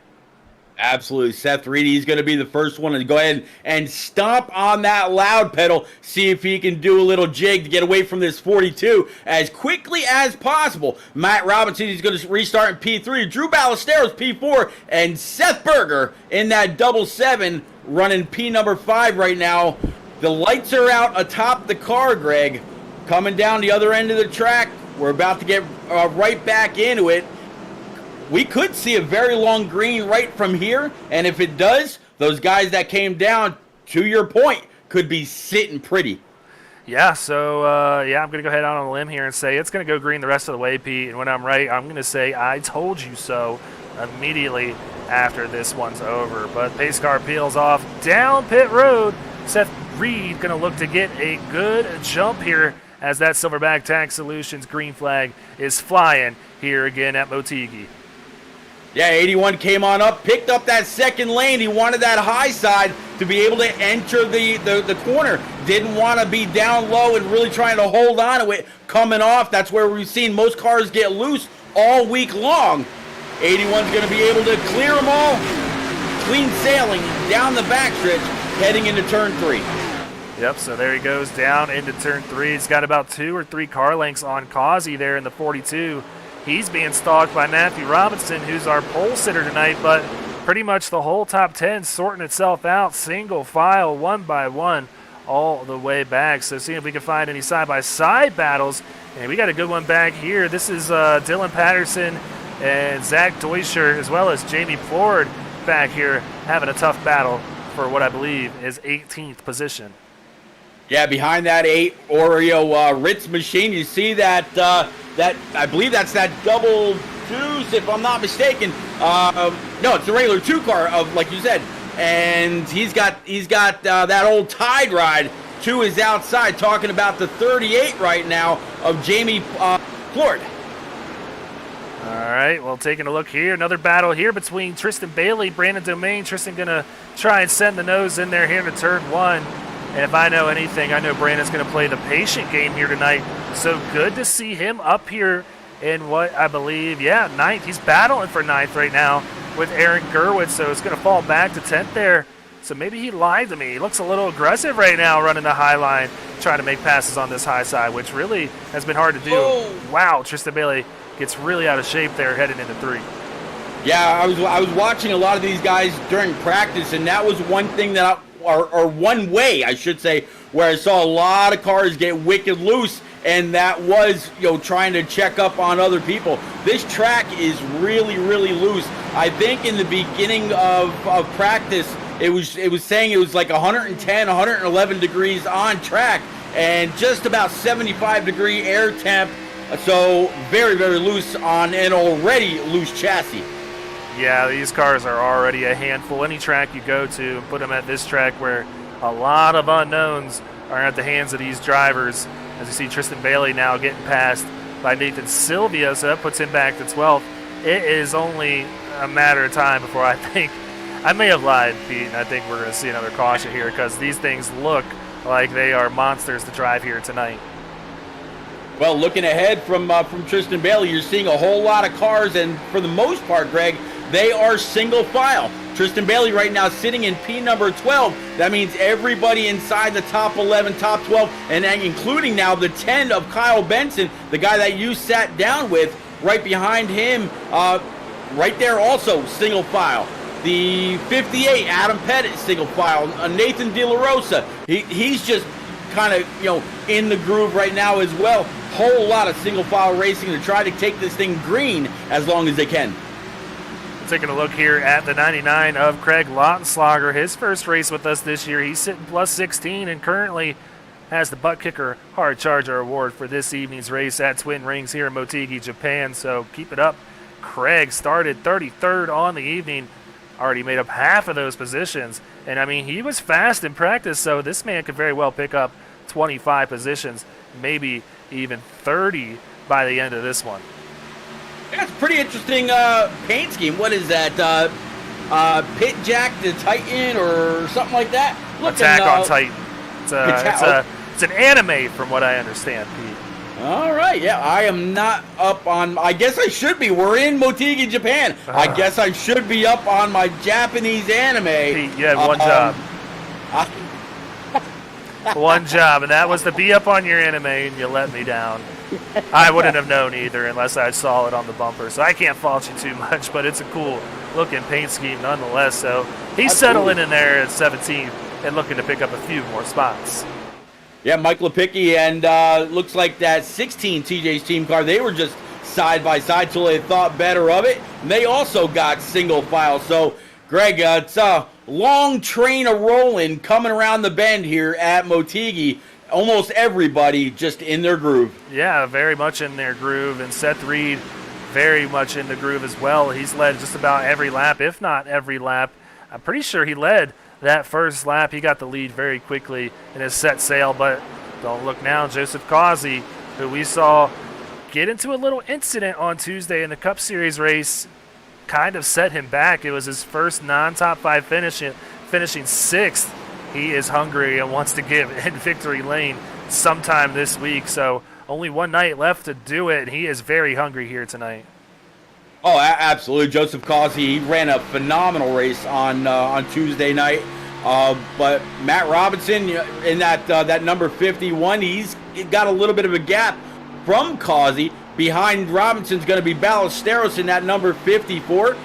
Absolutely. Seth Reed, he's going to be the first one to go ahead and stomp on that loud pedal, see if he can do a little jig to get away from this 42 as quickly as possible. Matt Robinson, he's going to restart in P3. Drew Ballesteros, P4, and Seth Berger in that double 7 running P number 5 right now. The lights are out atop the car, Greg. Coming down the other end of the track, we're about to get right back into it. We could see a very long green right from here, and if it does, those guys that came down, to your point, could be sitting pretty. Yeah, so, I'm going to go ahead out on a limb here and say it's going to go green the rest of the way, Pete, and when I'm right, I'm going to say I told you so immediately after this one's over. But pace car peels off down pit road. Seth Reed going to look to get a good jump here as that Silverback Tax Solutions green flag is flying here again at Motegi. Yeah, 81 came on up, picked up that second lane. He wanted that high side to be able to enter the corner. Didn't want to be down low and really trying to hold on to it coming off. That's where we've seen most cars get loose all week long. 81's going to be able to clear them all. Clean sailing down the backstretch, heading into turn 3. Yep, so there he goes down into turn 3. He's got about 2 or 3 car lengths on Causey there in the 42. He's being stalked by Matthew Robinson, who's our pole sitter tonight, but pretty much the whole top 10 sorting itself out, single file, one by one, all the way back. So seeing if we can find any side-by-side battles. And we got a good one back here. This is Dylan Patterson and Zach Deutscher, as well as Jamie Ford back here, having a tough battle for what I believe is 18th position. Yeah, behind that 8 Oreo Ritz machine, you see that I believe that's that double deuce, if I'm not mistaken. No, it's the regular 2 car, of like you said, and he's got that old Tide Ride to his outside. Talking about the 38 right now of Jamie Ford. All right, well, taking a look here, another battle here between Tristan Bailey, Brandon Domain. Tristan gonna try and send the nose in there here to turn 1. And if I know anything, I know Brandon's going to play the patient game here tonight. So good to see him up here in what I believe, 9th. He's battling for 9th right now with Aaron Gerwitz, so it's going to fall back to 10th there. So maybe he lied to me. He looks a little aggressive right now running the high line, trying to make passes on this high side, which really has been hard to do. Oh. Wow, Tristan Bailey gets really out of shape there heading into 3. Yeah, I was watching a lot of these guys during practice, and that was one thing that or one way, I should say, where I saw a lot of cars get wicked loose, and that was, trying to check up on other people. This track is really, really loose. I think in the beginning of practice, it was saying it was like 110, 111 degrees on track, and just about 75-degree air temp. So very, very loose on an already loose chassis. Yeah, these cars are already a handful. Any track you go to and put them at this track where a lot of unknowns are at the hands of these drivers, As you see, Tristan Bailey now getting passed by Nathan Sylvia, so that puts him back to 12th. It is only a matter of time before I think I may have lied, Pete, and I think we're going to see another caution here because these things look like they are monsters to drive here tonight. Well, looking ahead from Tristan Bailey, you're seeing a whole lot of cars, and for the most part, Greg, they are single file. Tristan Bailey right now sitting in P number 12. That means everybody inside the top 11, top 12, and including now the 10 of Kyle Benson, the guy that you sat down with, right behind him, right there also single file. The 58, Adam Pettit, single file. Nathan De La Rosa, he's just kind of, in the groove right now as well. Whole lot of single file racing to try to take this thing green as long as they can. Taking a look here at the 99 of Craig Lautenschlager, his first race with us this year. He's sitting plus 16 and currently has the Butt Kicker Hard Charger Award for this evening's race at Twin Rings here in Motegi, Japan. So keep it up. Craig started 33rd on the evening, already made up half of those positions. And, I mean, he was fast in practice, so this man could very well pick up 25 positions, maybe even 30 by the end of this one. That's a pretty interesting paint scheme. What is that? Pit Jack the Titan or something like that? Attack on Titan. It's an anime from what I understand, Pete. All right, yeah, I am not up on, I guess I should be. We're in Motegi, Japan. I guess I should be up on my Japanese anime. Pete, you had one job. One job, and that was to be up on your anime, and you let me down. I wouldn't have known either unless I saw it on the bumper, so I can't fault you too much, but it's a cool-looking paint scheme nonetheless. So he's settling in there at 17 and looking to pick up a few more spots. Yeah, Mike Lepicki and looks like that 16 TJ's team car, they were just side by side till they thought better of it. And they also got single file. So, Greg, it's a long train a rolling coming around the bend here at Motegi. Almost everybody just in their groove. Yeah, very much in their groove. And Seth Reed very much in the groove as well. He's led just about every lap, if not every lap. I'm pretty sure he led that first lap. He got the lead very quickly in his set sail. But don't look now, Joseph Causey, who we saw get into a little incident on Tuesday in the Cup Series race, kind of set him back. It was his first non-top 5 finishing 6th. He is hungry and wants to give in victory lane sometime this week. So only one night left to do it. He is very hungry here tonight. Oh, absolutely. Joseph Causey, he ran a phenomenal race on Tuesday night. But Matt Robinson in that number 51, he's got a little bit of a gap from Causey. Behind Robinson's going to be Ballesteros in that number 54.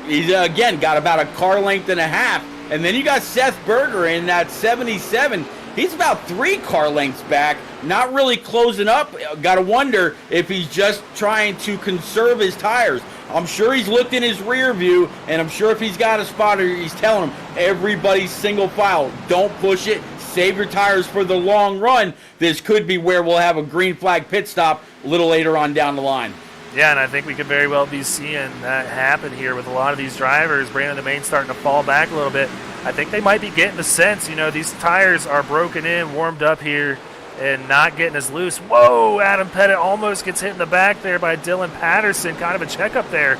He's, again, got about a car length and a half. And then you got Seth Berger in that 77. He's about 3 car lengths back, not really closing up. Got to wonder if he's just trying to conserve his tires. I'm sure he's looked in his rear view, and I'm sure if he's got a spotter, he's telling him, everybody's single file. Don't push it. Save your tires for the long run. This could be where we'll have a green flag pit stop a little later on down the line. Yeah, and I think we could very well be seeing that happen here with a lot of these drivers. Brandon DeMaine starting to fall back a little bit. I think they might be getting the sense, these tires are broken in, warmed up here, and not getting as loose. Whoa, Adam Pettit almost gets hit in the back there by Dylan Patterson. Kind of a checkup there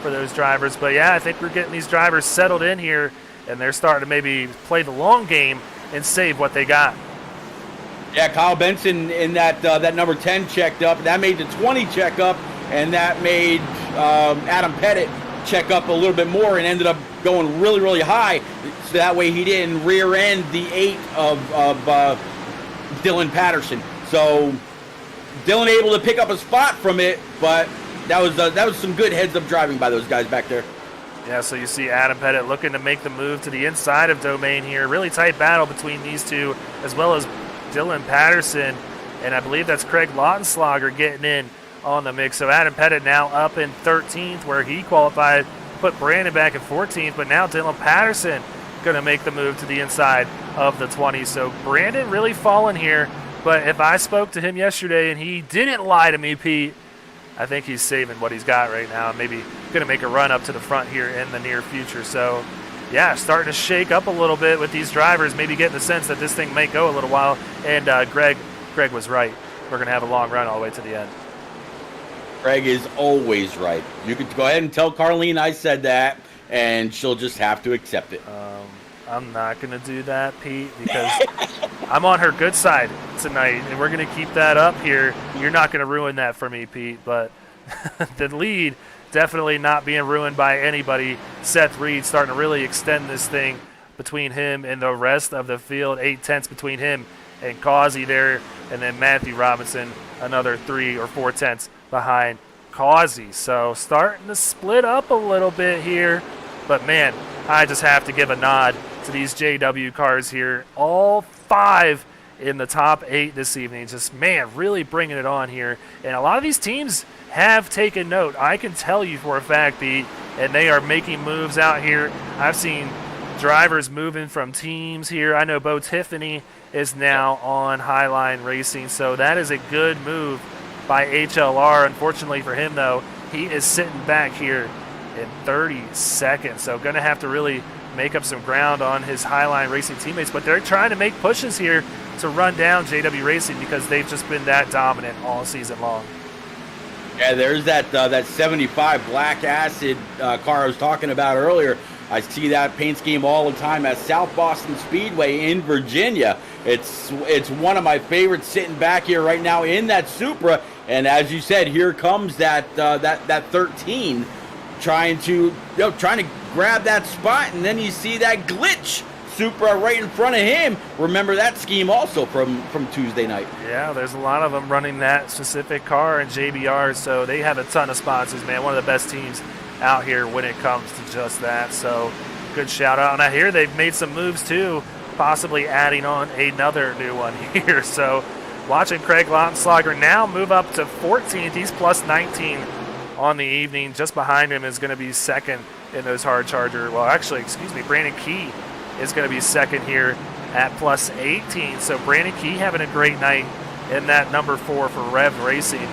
for those drivers. But, yeah, I think we're getting these drivers settled in here, and they're starting to maybe play the long game and save what they got. Yeah, Kyle Benson in that number 10 checked up. That made the 20 check up, and that made Adam Pettit check up a little bit more and ended up going really, really high. So that way he didn't rear end the 8 of Dylan Patterson. So Dylan able to pick up a spot from it, but that was some good heads-up driving by those guys back there. Yeah, so you see Adam Pettit looking to make the move to the inside of Domain here. Really tight battle between these two, as well as Dylan Patterson, and I believe that's Craig Lautenschlager getting in on the mix. So Adam Pettit now up in 13th, where he qualified, put Brandon back in 14th, but now Dylan Patterson going to make the move to the inside of the 20. So Brandon really falling here, but if I spoke to him yesterday and he didn't lie to me, Pete, I think he's saving what he's got right now and maybe going to make a run up to the front here in the near future. So, yeah, starting to shake up a little bit with these drivers, maybe getting the sense that this thing may go a little while. And, Greg, Greg was right. We're going to have a long run all the way to the end. Greg is always right. You could go ahead and tell Carlene I said that, and she'll just have to accept it. I'm not going to do that, Pete, because I'm on her good side tonight, and we're going to keep that up here. You're not going to ruin that for me, Pete, but the lead definitely not being ruined by anybody. Seth Reed starting to really extend this thing between him and the rest of the field. 8/10 between him and Causey there, and then Matthew Robinson another 3 or 4/10 behind Causey. So starting to split up a little bit here, but man, I just have to give a nod to these JW cars here. All 5 in the top 8 this evening. Just, man, really bringing it on here. And a lot of these teams have taken note. I can tell you for a fact, Pete, and they are making moves out here. I've seen drivers moving from teams here. I know Bo Tiffany is now on Highline Racing, so that is a good move by HLR. Unfortunately for him, though, he is sitting back here in 32nd, so going to have to really make up some ground on his Highline Racing teammates, but they're trying to make pushes here to run down JW Racing because they've just been that dominant all season long. Yeah, there's that 75 Black Acid car I was talking about earlier. I see that paint scheme all the time at South Boston Speedway in Virginia. It's one of my favorites sitting back here right now in that Supra. And as you said, here comes that 13 trying to grab that spot, and then you see that glitch Supra right in front of him. Remember that scheme also from Tuesday night. Yeah, there's a lot of them running that specific car in JBR, so they have a ton of sponsors, man. One of the best teams out here when it comes to just that. So good shout out. And I hear they've made some moves too, possibly adding on another new one here. So watching Craig Lautenschlager now move up to 14th. He's plus 19 on the evening. Just behind him is going to be second in those hard charger. Well, actually, excuse me, Brandon Key is going to be second here at plus 18. So Brandon Key having a great night in that number 4 for Rev Racing.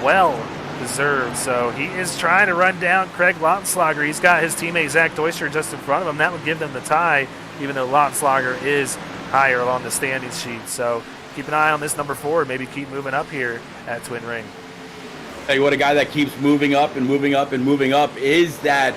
Well deserved. So he is trying to run down Craig Lautenschlager. He's got his teammate Zach Deutscher just in front of him. That would give them the tie, even though Lautenschlager is higher on the standing sheet. So keep an eye on this number 4. Maybe keep moving up here at Twin Ring. Tell you what, a guy that keeps moving up and moving up and moving up is that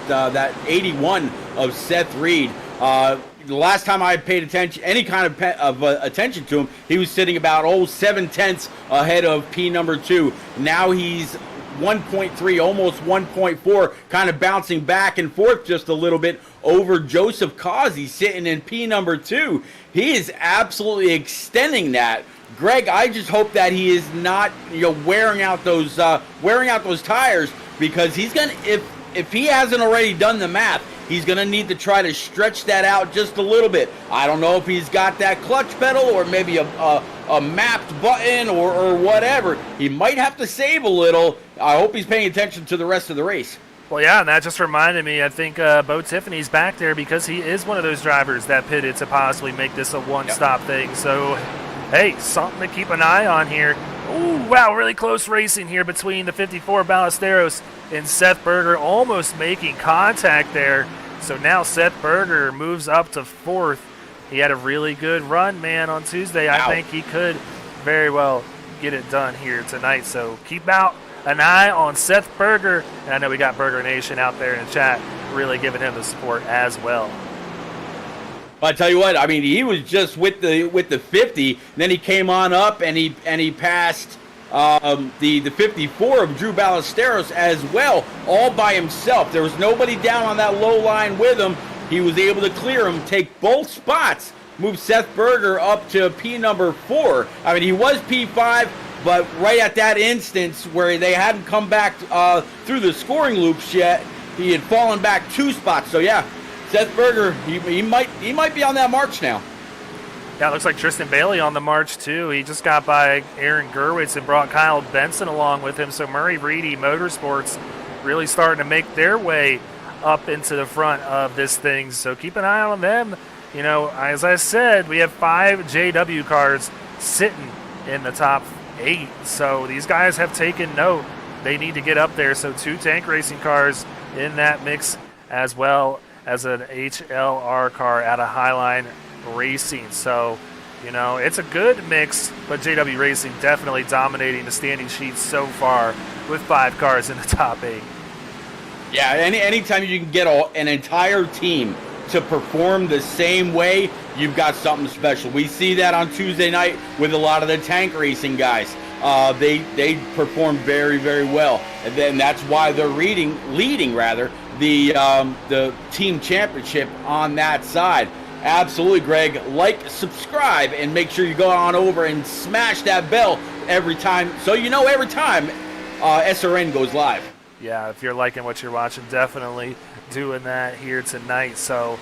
81 of Seth Reed. The last time I paid attention, any kind of attention to him, he was sitting about 7/10 ahead of P number 2. Now he's 1.3, almost 1.4, kind of bouncing back and forth just a little bit over Joseph Causey sitting in P number 2. He is absolutely extending that. Greg, I just hope that he is not, wearing out those tires, because he's gonna, if he hasn't already done the math, he's gonna need to try to stretch that out just a little bit. I don't know if he's got that clutch pedal or maybe a mapped button or whatever. He might have to save a little. I hope he's paying attention to the rest of the race. Well, yeah, and that just reminded me, I think Bo Tiffany's back there because he is one of those drivers that pitted to possibly make this a one-stop thing. So, hey, something to keep an eye on here. Ooh, wow, really close racing here between the 54 Ballesteros and Seth Berger, almost making contact there. So now Seth Berger moves up to 4th. He had a really good run, man, on Tuesday. I think he could very well get it done here tonight. So keep out an eye on Seth Berger. And I know we got Berger Nation out there in the chat really giving him the support as well. I tell you what, I mean, he was just with the 50, then he came on up and he passed the 54 of Drew Ballesteros as well, all by himself. There was nobody down on that low line with him. He was able to clear him, take both spots, move Seth Berger up to P number 4. I mean, he was P5, but right at that instance where they hadn't come back through the scoring loops yet, he had fallen back 2 spots. So yeah, Seth Berger, he might be on that march now. Yeah, it looks like Tristan Bailey on the march too. He just got by Aaron Gerwitz and brought Kyle Benson along with him. So Murray Reedy Motorsports really starting to make their way up into the front of this thing. So keep an eye on them. As I said, we have 5 JW cars sitting in the top 8. So these guys have taken note. They need to get up there. So 2 tank racing cars in that mix, as well as an HLR car out of Highline Racing. So You know, it's a good mix, but JW Racing definitely dominating the standing sheets so far with 5 cars in the top 8. Yeah, anytime you can get an entire team to perform the same way, you've got something special. We see that on Tuesday night with a lot of the tank racing guys. They perform very, very well, and then that's why they're leading the team championship on that side. Absolutely, Greg. Like, subscribe, and make sure you go on over and smash that bell every time, so you know every time SRN goes live. Yeah, if you're liking what you're watching, definitely doing that here tonight. So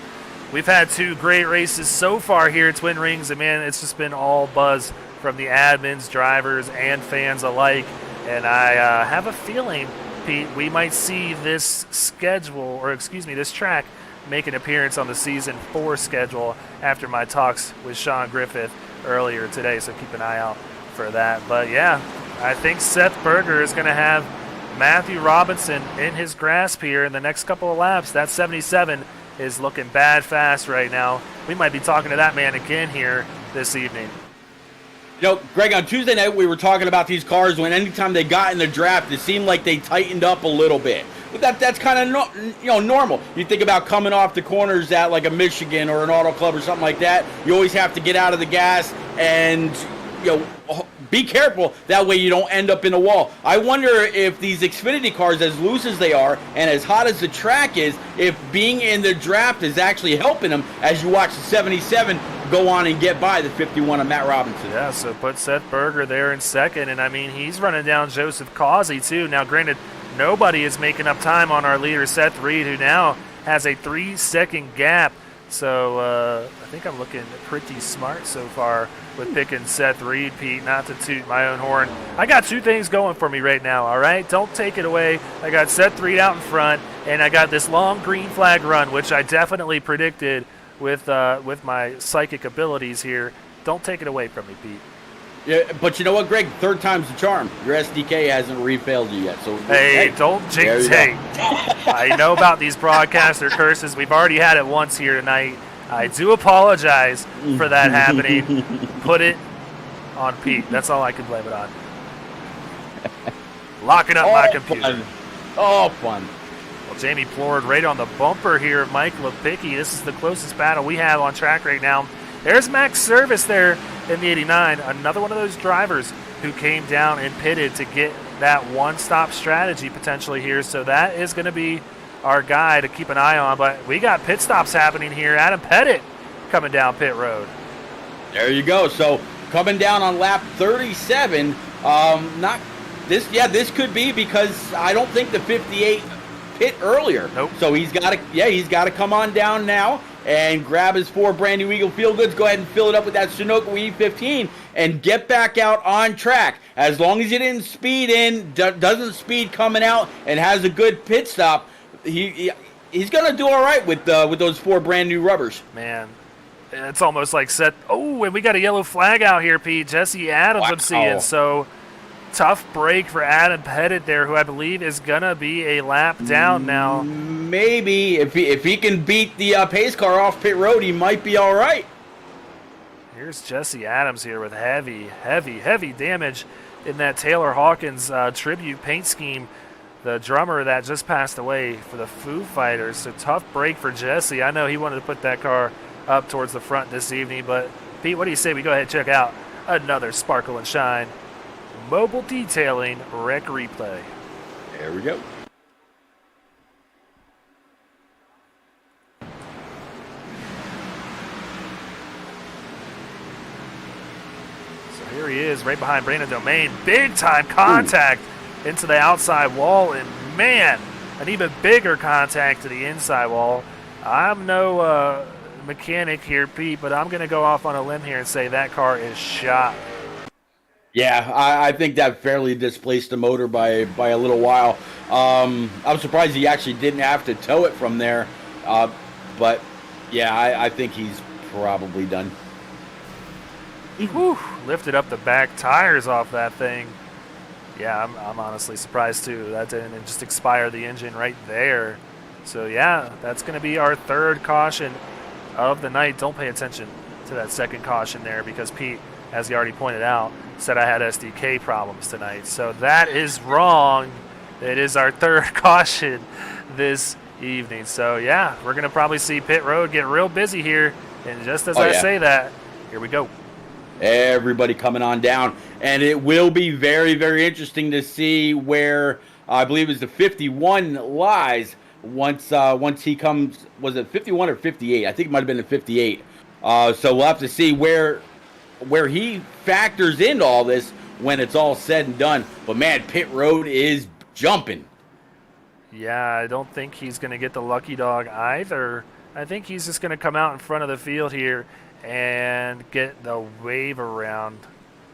we've had 2 great races so far here at Twin Rings, and man, it's just been all buzz from the admins, drivers, and fans alike. And I have a feeling, Pete, we might see this this track make an appearance on the Season 4 schedule after my talks with Sean Griffith earlier today, so keep an eye out for that. But yeah, I think Seth Berger is going to have Matthew Robinson in his grasp here in the next couple of laps. That 77 is looking bad fast right now. We might be talking to that man again here this evening. You know, Greg, on Tuesday night we were talking about these cars when anytime they got in the draft, it seemed like they tightened up a little bit. But that's kind of normal. You think about coming off the corners at like a Michigan or an Auto Club or something like that. You always have to get out of the gas and be careful. That way you don't end up in a wall. I wonder if these Xfinity cars, as loose as they are and as hot as the track is, if being in the draft is actually helping them as you watch the 77 go on and get by the 51 of Matt Robinson. Yeah, so put Seth Berger there in second, and I mean, he's running down Joseph Causey too. Now, granted, nobody is making up time on our leader, Seth Reed, who now has a 3-second gap. So I think I'm looking pretty smart so far with picking Seth Reed, Pete, not to toot my own horn. I got 2 things going for me right now, all right? Don't take it away. I got Seth Reed out in front, and I got this long green flag run, which I definitely predicted with my psychic abilities here. Don't take it away from me, Pete. Yeah, but you know what, Greg? 3rd time's the charm. Your SDK hasn't refailed you yet. So hey, don't jinx. Hey, I know about these broadcaster curses. We've already had it once here tonight. I do apologize for that happening. Put it on Pete. That's all I can blame it on. Locking up my computer. Fun. Oh, fun. Well, Jamie Plord right on the bumper here of Mike Lipicki. This is the closest battle we have on track right now. There's Max Service there in the 89, another one of those drivers who came down and pitted to get that one-stop strategy potentially here. So that is going to be our guy to keep an eye on. But we got pit stops happening here. Adam Pettit coming down pit road. There you go. So coming down on lap 37, this could be because I don't think the 58 pit earlier. Nope. So he's got to come on down now and grab his 4 brand new Eagle Feel Goods. Go ahead and fill it up with that Sunoco E15 and get back out on track. As long as he didn't speed in, doesn't speed coming out, and has a good pit stop, he's going to do all right with those 4 brand new rubbers. Man, it's almost like Seth. Oh, and we got a yellow flag out here, Pete. Jesse Adams, I'm seeing. So tough break for Adam Pettit there, who I believe is going to be a lap down now. Maybe. If he can beat the pace car off pit road, he might be all right. Here's Jesse Adams here with heavy damage in that Taylor Hawkins tribute paint scheme, the drummer that just passed away for the Foo Fighters. So tough break for Jesse. I know he wanted to put that car up towards the front this evening, but Pete, what do you say we go ahead and check out another Sparkle and Shine Mobile Detailing Rec Replay. There we go. So here he is right behind Brandon Domain. Big time contact into the outside wall, and man, an even bigger contact to the inside wall. I'm no mechanic here, Pete, but I'm going to go off on a limb here and say that car is shot. Yeah, I think that fairly displaced the motor by a little while. I'm surprised he actually didn't have to tow it from there. But, yeah, I think he's probably done. Whew, lifted up the back tires off that thing. Yeah, I'm honestly surprised, too. That didn't just expire the engine right there. So, yeah, that's going to be our 3rd caution of the night. Don't pay attention to that second caution there because Pete, as he already pointed out, said I had SDK problems tonight. So that is wrong. It is our third caution this evening. So, yeah, we're going to probably see pit road get real busy here. And just as I say that, here we go. Everybody coming on down. And it will be very, very interesting to see where I believe it was the 51 lies once he comes. Was it 51 or 58? I think it might have been the 58. So we'll have to see where he factors into all this when it's all said and done. But, man, pit road is jumping. Yeah, I don't think he's going to get the lucky dog either. I think he's just going to come out in front of the field here and get the wave around.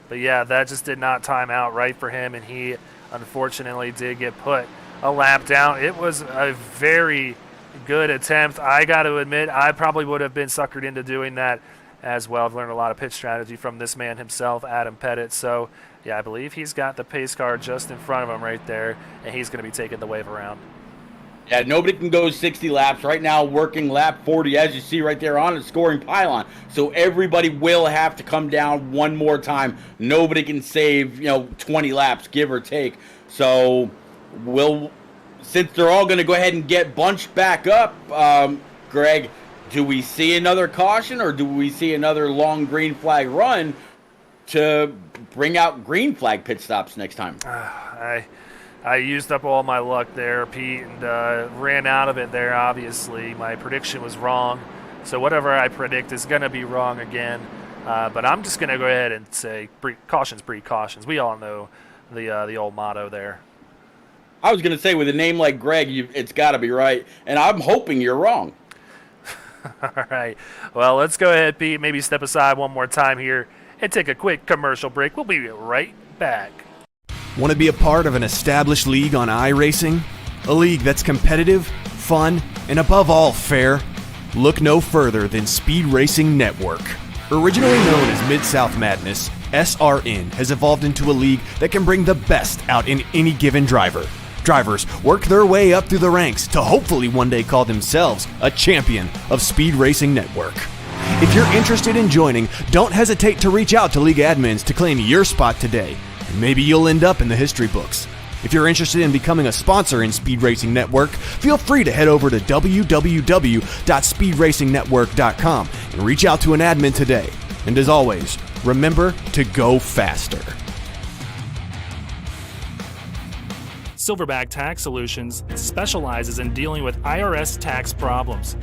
But, yeah, that just did not time out right for him, and he unfortunately did get put a lap down. It was a very good attempt. I got to admit, I probably would have been suckered into doing that as well. I've learned a lot of pitch strategy from this man himself, Adam Pettit. So, yeah, I believe he's got the pace car just in front of him right there, and he's going to be taking the wave around. Yeah, nobody can go 60 laps. Right now, working lap 40, as you see right there on the scoring pylon. So everybody will have to come down one more time. Nobody can save, 20 laps, give or take. So since they're all going to go ahead and get bunched back up, Greg, do we see another caution or do we see another long green flag run to bring out green flag pit stops next time? I used up all my luck there, Pete, and ran out of it there, obviously. My prediction was wrong. So whatever I predict is going to be wrong again. But I'm just going to go ahead and say cautions breed cautions. We all know the old motto there. I was going to say, with a name like Greg, it's got to be right. And I'm hoping you're wrong. All right. Well, let's go ahead, Pete. Maybe step aside one more time here and take a quick commercial break. We'll be right back. Want to be a part of an established league on iRacing? A league that's competitive, fun, and above all fair? Look no further than Speed Racing Network. Originally known as Mid-South Madness, SRN has evolved into a league that can bring the best out in any given driver. Drivers work their way up through the ranks to hopefully one day call themselves a champion of Speed Racing Network. If you're interested in joining, don't hesitate to reach out to league admins to claim your spot today, and maybe you'll end up in the history books. If you're interested in becoming a sponsor in Speed Racing Network, feel free to head over to www.speedracingnetwork.com and reach out to an admin today. And as always, remember to go faster. Silverback Tax Solutions specializes in dealing with IRS tax problems.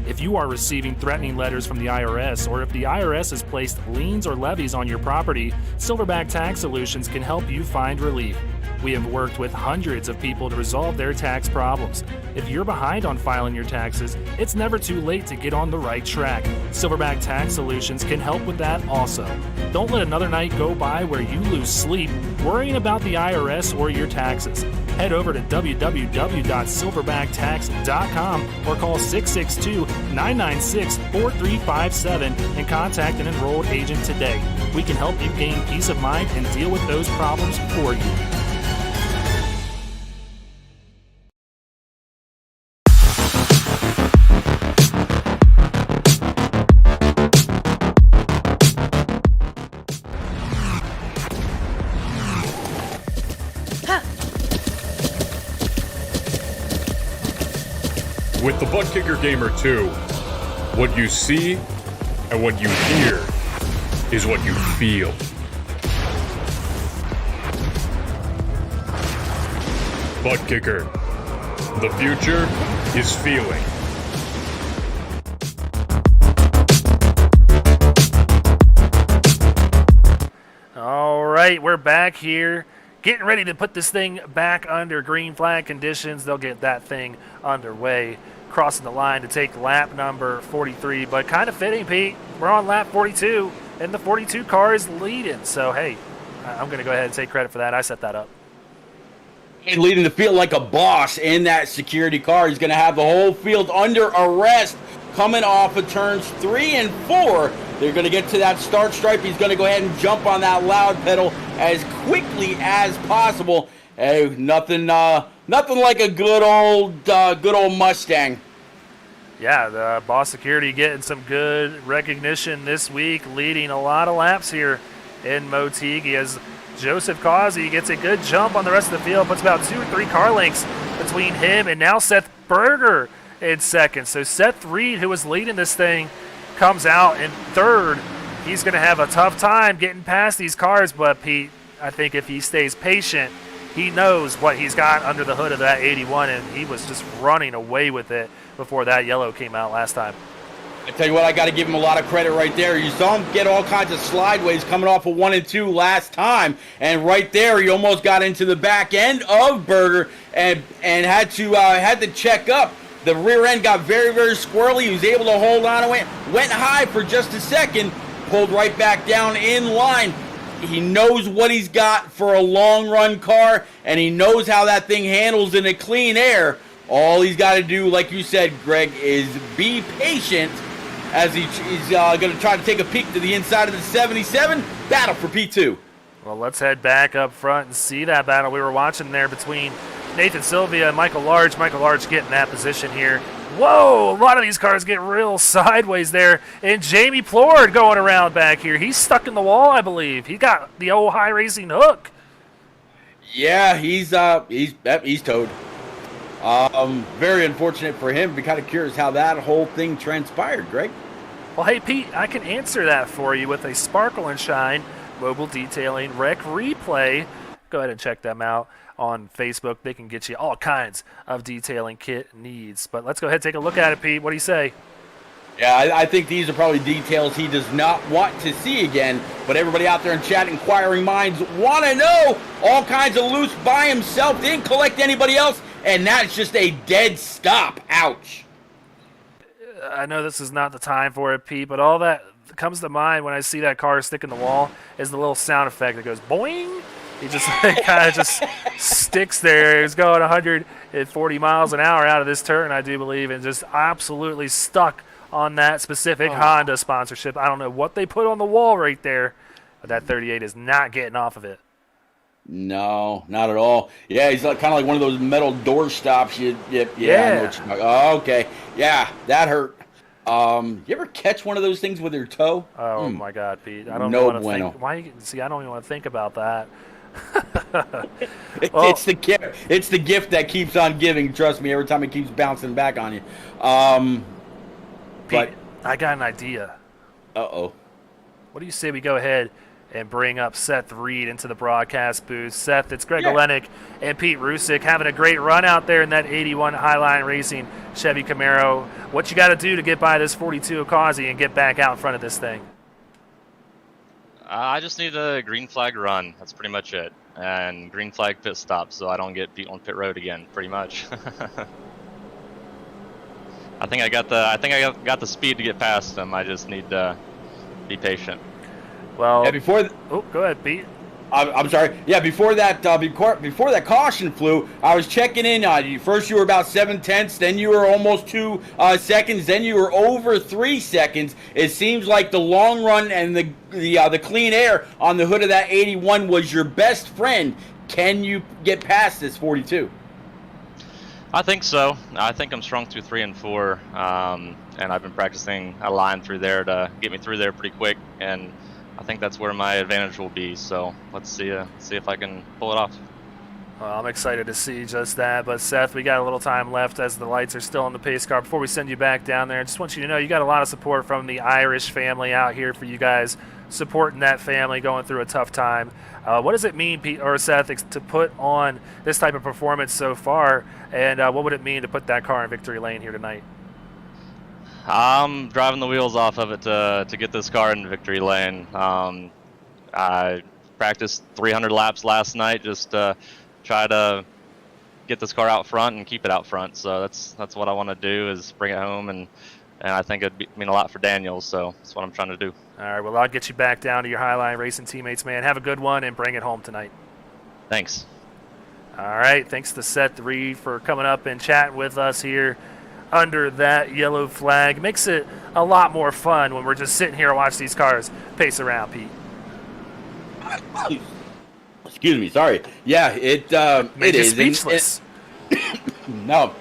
If you are receiving threatening letters from the IRS, or if the IRS has placed liens or levies on your property, Silverback Tax Solutions can help you find relief. We have worked with hundreds of people to resolve their tax problems. If you're behind on filing your taxes, it's never too late to get on the right track. Silverback Tax Solutions can help with that also. Don't let another night go by where you lose sleep worrying about the IRS or your taxes. Head over to www.silverbacktacks.com or call 662-996-4357 and contact an enrolled agent today. We can help you gain peace of mind and deal with those problems for you. With the Butt Kicker Gamer 2, what you see and what you hear is what you feel. Butt Kicker. The future is feeling. All right, we're back here. Getting ready to put this thing back under green flag conditions. They'll get that thing underway. Crossing the line to take lap number 43. But kind of fitting, Pete. We're on lap 42, and the 42 car is leading. So, hey, I'm going to go ahead and take credit for that. I set that up. And leading the field like a boss in that security car. He's going to have the whole field under arrest coming off of turns 3 and 4. They're going to get to that start stripe. He's going to go ahead and jump on that loud pedal as quickly as possible. Hey, nothing like a good old Mustang. Yeah, the Boss Security getting some good recognition this week, leading a lot of laps here in Motegi as Joseph Causey gets a good jump on the rest of the field, puts about 2 or 3 car lengths between him and now Seth Berger in second. So Seth Reed, who was leading this thing, comes out in third. He's going to have a tough time getting past these cars, but Pete, I think if he stays patient, he knows what he's got under the hood of that 81, and he was just running away with it before that yellow came out last time. I tell you what, I got to give him a lot of credit right there. You saw him get all kinds of slideways coming off of 1 and 2 last time, and right there he almost got into the back end of Berger and had to check up. The rear end got very, very squirrely. He was able to hold on to it, went high for just a second, pulled right back down in line. He knows what he's got for a long run car, and he knows how that thing handles in a clean air. All he's got to do, like you said, Greg, is be patient as he's going to try to take a peek to the inside of the 77. Battle for P2. Well, let's head back up front and see that battle we were watching there between Nathan Sylvia and Michael Large. Michael Large getting that position here. Whoa, a lot of these cars get real sideways there. And Jamie Plord going around back here. He's stuck in the wall, I believe. He got the old high racing hook. Yeah, he's towed. Very unfortunate for him. Be kind of curious how that whole thing transpired, Greg. Well, hey, Pete, I can answer that for you with a Sparkle and Shine mobile detailing rec replay. Go ahead and check them out on Facebook. They can get you all kinds of detailing kit needs. But let's go ahead and take a look at it, Pete. What do you say? Yeah, I think these are probably details he does not want to see again. But everybody out there in chat, inquiring minds, want to know. All kinds of loose by himself. Didn't collect anybody else. And that's just a dead stop. Ouch. I know this is not the time for it, Pete, but all that comes to mind when I see that car stick in the wall is the little sound effect that goes boing. He just kind of just sticks there. He was going 140 miles an hour out of this turn, I do believe, and just absolutely stuck on that specific Honda sponsorship. I don't know what they put on the wall right there, but that 38 is not getting off of it. No, not at all. Yeah, he's like, kind of like one of those metal door stops. Yeah. I know what you're talking about. Oh, okay. Yeah, that hurt. You ever catch one of those things with your toe? Oh my God, Pete! I don't No want to bueno. think. Why? See, I don't even want to think about that. It's the gift. It's the gift that keeps on giving. Trust me. Every time it keeps bouncing back on you. Pete, I got an idea. Uh-oh. What do you say we go ahead and bring up Seth Reed into the broadcast booth? Seth, it's Greg Olenek and Pete Rusick having a great run out there in that 81 Highline Racing Chevy Camaro. What you got to do to get by this 42 Causey and get back out in front of this thing? I just need a green flag run. That's pretty much it. And green flag pit stop so I don't get beat on pit road again, pretty much. I think I got the speed to get past them. I just need to be patient. Well, Yeah, go ahead, Pete. I'm sorry. Yeah, before that caution flew, I was checking in on you. First, you were about 7/10, then you were almost 2 seconds, then you were over 3 seconds. It seems like the long run and the clean air on the hood of that 81 was your best friend. Can you get past this 42? I think so. I think I'm strong through 3 and 4, and I've been practicing a line through there to get me through there pretty quick, and I think that's where my advantage will be. So let's see if I can pull it off. Well, I'm excited to see just that. But Seth, we got a little time left as the lights are still on the pace car. Before we send you back down there, I just want you to know you got a lot of support from the Irish family out here for you guys, supporting that family going through a tough time. What does it mean, Pete or Seth, to put on this type of performance so far? And what would it mean to put that car in victory lane here tonight? I'm driving the wheels off of it to get this car in victory lane. I practiced 300 laps last night just to try to get this car out front and keep it out front. So that's what I want to do, is bring it home, and I think it'd mean a lot for Daniel. So that's what I'm trying to do. All right, well, I'll get you back down to your Highline Racing teammates, man. Have a good one and bring it home tonight. Thanks. All right, thanks to Seth Reed for coming up and chatting with us here under that yellow flag. Makes it a lot more fun when we're just sitting here and watch these cars pace around, Pete. Excuse me, sorry. Yeah, it Made you is. speechless. No.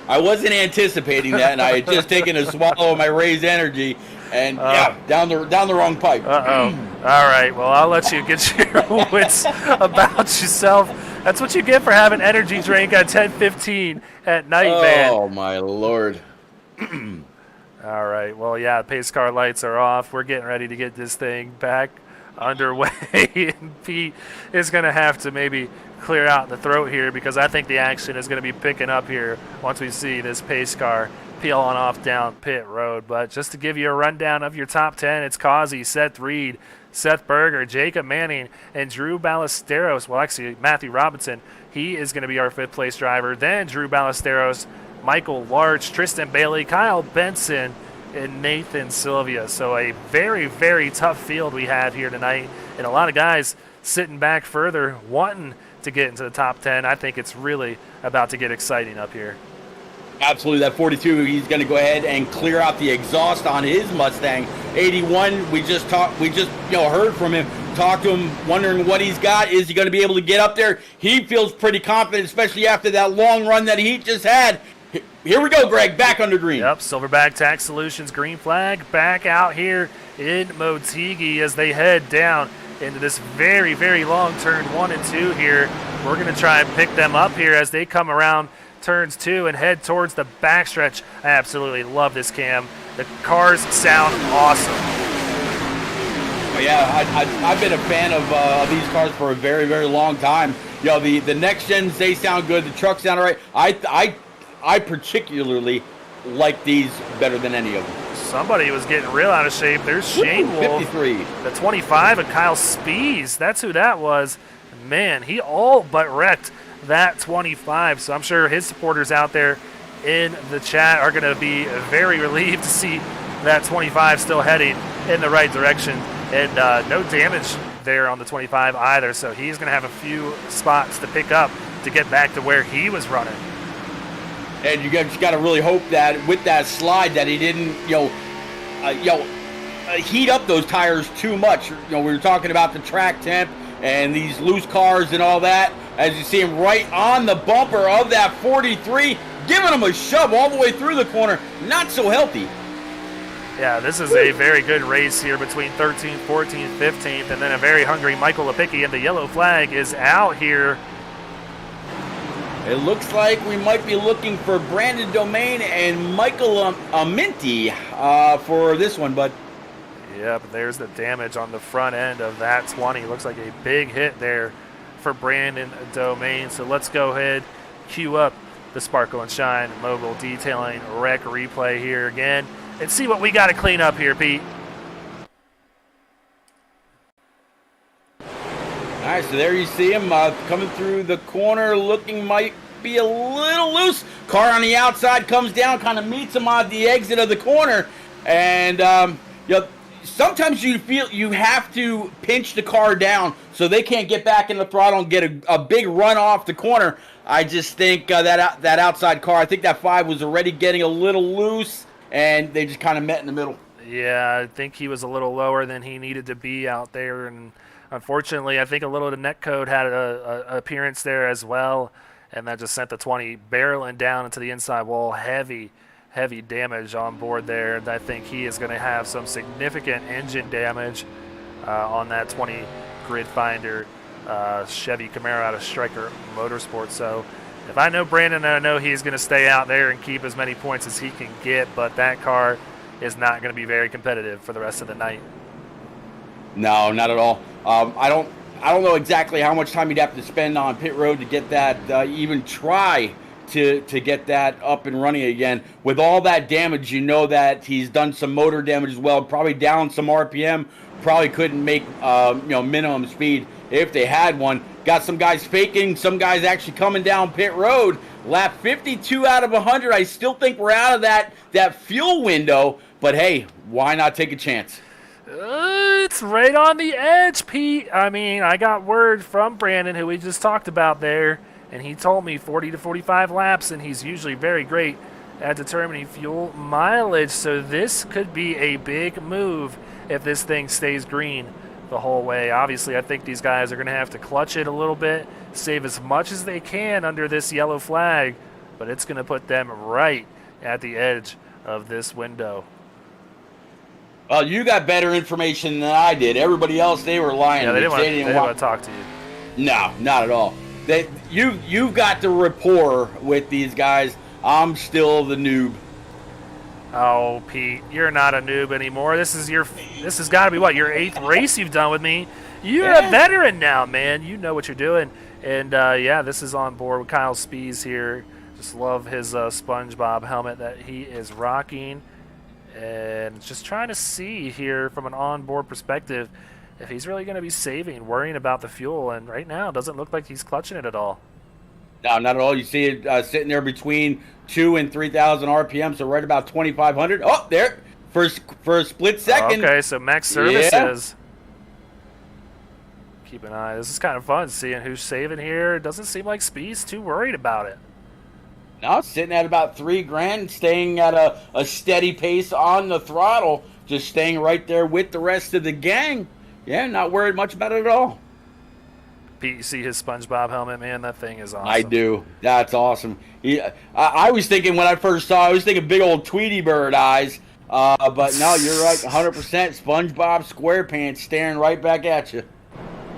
I wasn't anticipating that, and I had just taken a swallow of my Raise Energy, and down the wrong pipe. Uh-oh. All right, well, I'll let you get your wits about yourself. That's what you get for having energy drink at 10:15 at night, man. Oh, my Lord. All right, well, yeah, pace car lights are off. We're getting ready to get this thing back underway, and Pete is going to have to maybe clear out the throat here because I think the action is going to be picking up here once we see this pace car peeling off down pit road. But just to give you a rundown of your top 10, it's Causey, Seth Reed, Seth Berger, Jacob Manning, and Drew Ballesteros. Well, actually, Matthew Robinson, he is going to be our fifth place driver. Then Drew Ballesteros, Michael Larch, Tristan Bailey, Kyle Benson, and Nathan Sylvia. So a very, very tough field we have here tonight, and a lot of guys sitting back further wanting to get into the top 10. I think it's really about to get exciting up here. Absolutely, that 42, he's going to go ahead and clear out the exhaust on his Mustang. 81, we just heard from him, talked to him, wondering what he's got. Is he going to be able to get up there? He feels pretty confident, especially after that long run that he just had. Here we go, Greg, back under green. Yep, Silverback Tax Solutions green flag back out here in Motegi as they head down into this very, very long turn 1 and 2 here. We're going to try and pick them up here as they come around turns 2 and head towards the backstretch. I absolutely love this cam. The cars sound awesome. Yeah, I've been a fan of these cars for a very, very long time. You know, the next gens, they sound good. The trucks sound all right. I particularly like these better than any of them. Somebody was getting real out of shape. There's Shane Wolf, 53. the 25, and Kyle Spees. That's who that was. Man, he all but wrecked that 25. So I'm sure his supporters out there in the chat are going to be very relieved to see that 25 still heading in the right direction. And no damage there on the 25 either. So he's going to have a few spots to pick up to get back to where he was running. And you just got to really hope that with that slide that he didn't, heat up those tires too much. You know, we were talking about the track temp and these loose cars and all that. As you see him right on the bumper of that 43, giving him a shove all the way through the corner. Not so healthy. Yeah, this is a very good race here between 13th, 14th, 15th, and then a very hungry Michael Lepicki, and the yellow flag is out here. It looks like we might be looking for Brandon Domain and Michael Aminti for this one, but yep, there's the damage on the front end of that 20. Looks like a big hit there for Brandon Domain. So let's go ahead, cue up the Sparkle and Shine Mobile Detailing Rec replay here again and see what we got to clean up here, Pete. All right, so there you see him coming through the corner, looking might be a little loose. Car on the outside comes down, kind of meets him on the exit of the corner. And, sometimes you feel you have to pinch the car down so they can't get back in the throttle and get a big run off the corner. I just think that outside car, I think that 5 was already getting a little loose, and they just kind of met in the middle. Yeah, I think he was a little lower than he needed to be out there, and unfortunately, I think a little of the net code had a appearance there as well, and that just sent the 20 barreling down into the inside wall. Heavy damage on board there, and I think he is going to have some significant engine damage on that 20 grid finder Chevy Camaro out of Stryker Motorsports. So if I know Brandon, I know he's going to stay out there and keep as many points as he can get, but that car is not going to be very competitive for the rest of the night. No, not at all. I don't know exactly how much time you'd have to spend on pit road to get that, even try to get that up and running again. With all that damage, you know that he's done some motor damage as well, probably down some RPM, probably couldn't make minimum speed if they had one. Got some guys faking, some guys actually coming down pit road. Lap 52 out of 100. I still think we're out of that fuel window, but hey, why not take a chance? It's right on the edge, Pete. I mean, I got word from Brandon, who we just talked about there, and he told me 40 to 45 laps, and he's usually very great at determining fuel mileage. So this could be a big move if this thing stays green the whole way. Obviously, I think these guys are going to have to clutch it a little bit, save as much as they can under this yellow flag. but it's going to put them right at the edge of this window. Well, you got better information than I did. Everybody else, they were lying. Yeah, they to me. didn't want to talk to you. No, not at all. You got the rapport with these guys. I'm still the noob. Oh, Pete, you're not a noob anymore. This has got to be your 8th race you've done with me. You're a veteran now, man. You know what you're doing. And this is on board with Kyle Spees here. Just love his SpongeBob helmet that he is rocking. And just trying to see here from an onboard perspective if he's really going to be saving, worrying about the fuel. And right now, it doesn't look like he's clutching it at all. No, not at all. You see it sitting there between 2,000 and 3,000 RPM, so right about 2,500. Oh, there. For a split second. Okay, so Max Services. Yeah. Keep an eye. This is kind of fun seeing who's saving here. It doesn't seem like Speed's too worried about it. No, sitting at about $3,000, staying at a steady pace on the throttle, just staying right there with the rest of the gang. Yeah, not worried much about it at all. Pete, you see his SpongeBob helmet, man? That thing is awesome. I do. That's awesome. I was thinking when I first saw it, I was thinking big old Tweety Bird eyes. But no, you're right, 100%. SpongeBob SquarePants staring right back at you.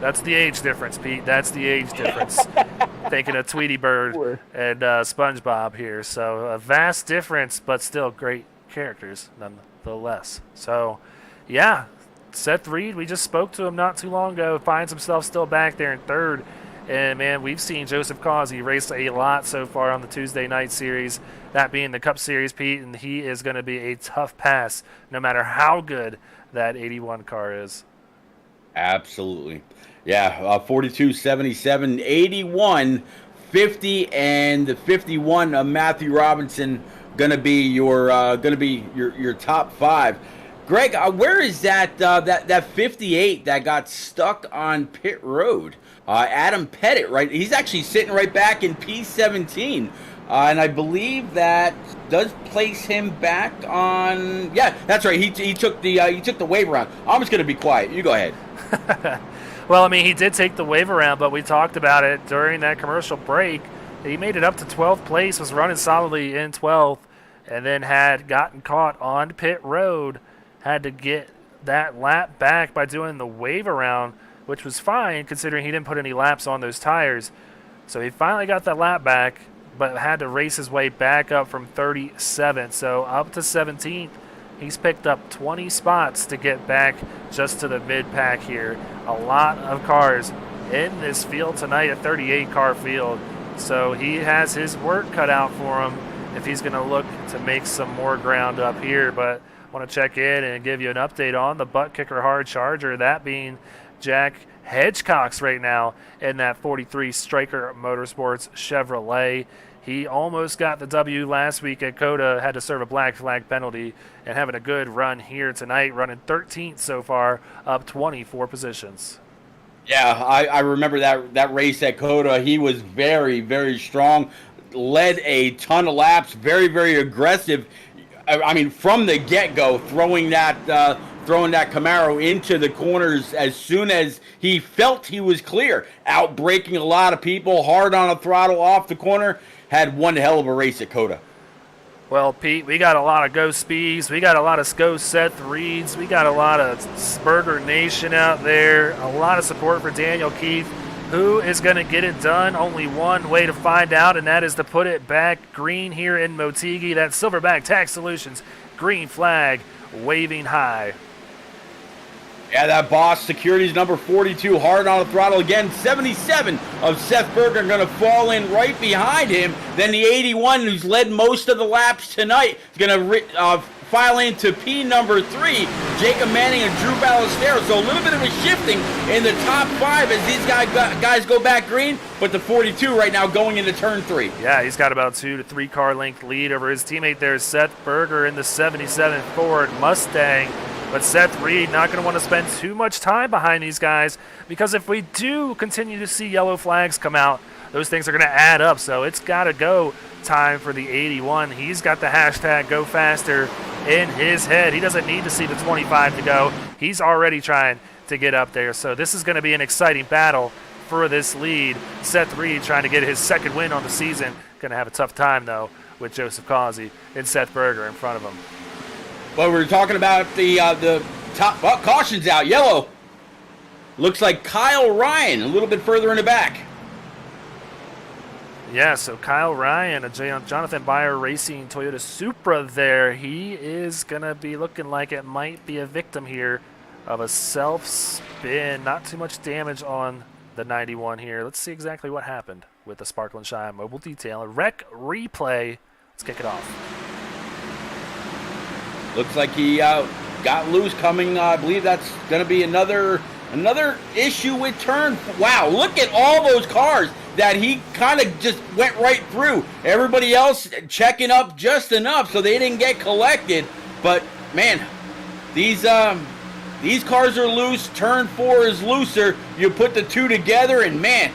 That's the age difference, Pete. That's the age difference. Thinking of Tweety Bird and SpongeBob here. So a vast difference, but still great characters nonetheless. So, yeah, Seth Reed, we just spoke to him not too long ago, finds himself still back there in 3rd. And, man, we've seen Joseph Causey race a lot so far on the Tuesday night series, that being the Cup Series, Pete, and he is going to be a tough pass no matter how good that 81 car is. Absolutely. Yeah, 42, 77, 81, 50, and the 51 of Matthew Robinson going to be your top 5. Greg, where is that 58 that got stuck on pit road? Adam Pettit, right? He's actually sitting right back in P17. And I believe that does place him back on. Yeah, that's right. He took the wave around. I'm just going to be quiet. You go ahead. Well, I mean, he did take the wave around, but we talked about it during that commercial break. He made it up to 12th place, was running solidly in 12th, and then had gotten caught on pit road. Had to get that lap back by doing the wave around, which was fine considering he didn't put any laps on those tires. So he finally got that lap back, but had to race his way back up from 37th. So up to 17th, he's picked up 20 spots to get back just to the mid-pack here. A lot of cars in this field tonight, a 38-car field. So he has his work cut out for him if he's going to look to make some more ground up here. But I want to check in and give you an update on the butt kicker hard charger, that being Jack Hedgecox right now in that 43 Striker Motorsports Chevrolet. He almost got the W last week at COTA, had to serve a black flag penalty, and having a good run here tonight, running 13th so far, up 24 positions. Yeah, I remember that race at COTA. He was very, very strong, led a ton of laps, very, very aggressive. I mean, from the get-go, throwing that Camaro into the corners as soon as he felt he was clear, out braking a lot of people, hard on the throttle off the corner. Had one hell of a race at COTA. Well, Pete, we got a lot of Go Speeds. We got a lot of Go Seth Reeds. We got a lot of Spurger Nation out there. A lot of support for Daniel Keith. Who is going to get it done? Only one way to find out, and that is to put it back green here in Motegi. That's Silverback Tax Solutions. Green flag waving high. Yeah, that Boss Securities number 42, hard on the throttle again. 77 of Seth Berger going to fall in right behind him. Then the 81, who's led most of the laps tonight, is going to file into P number 3, Jacob Manning and Drew Ballesteros. So a little bit of a shifting in the top 5 as these guys go back green. But the 42 right now going into turn 3. Yeah, he's got about 2 to 3 car length lead over his teammate there, Seth Berger, in the 77 Ford Mustang. But Seth Reed not going to want to spend too much time behind these guys, because if we do continue to see yellow flags come out, those things are going to add up. So it's got to go time for the 81. He's got the hashtag Go Faster in his head. He doesn't need to see the 25 to go. He's already trying to get up there. So this is going to be an exciting battle for this lead. Seth Reed trying to get his second win on the season. Going to have a tough time, though, with Joseph Causey and Seth Berger in front of him. Well, we were talking about the top cautions out. Yellow. Looks like Kyle Ryan a little bit further in the back. Yeah, so Kyle Ryan, a Jonathan Byer Racing Toyota Supra there. He is going to be looking like it might be a victim here of a self-spin. Not too much damage on the 91 here. Let's see exactly what happened with the Sparkle and Shine mobile detail. A wreck replay. Let's kick it off. Looks like he got loose coming. I believe that's going to be another issue with turn. Wow, look at all those cars that he kind of just went right through. Everybody else checking up just enough so they didn't get collected. But man, these cars are loose. Turn 4 is looser. You put the two together, and man,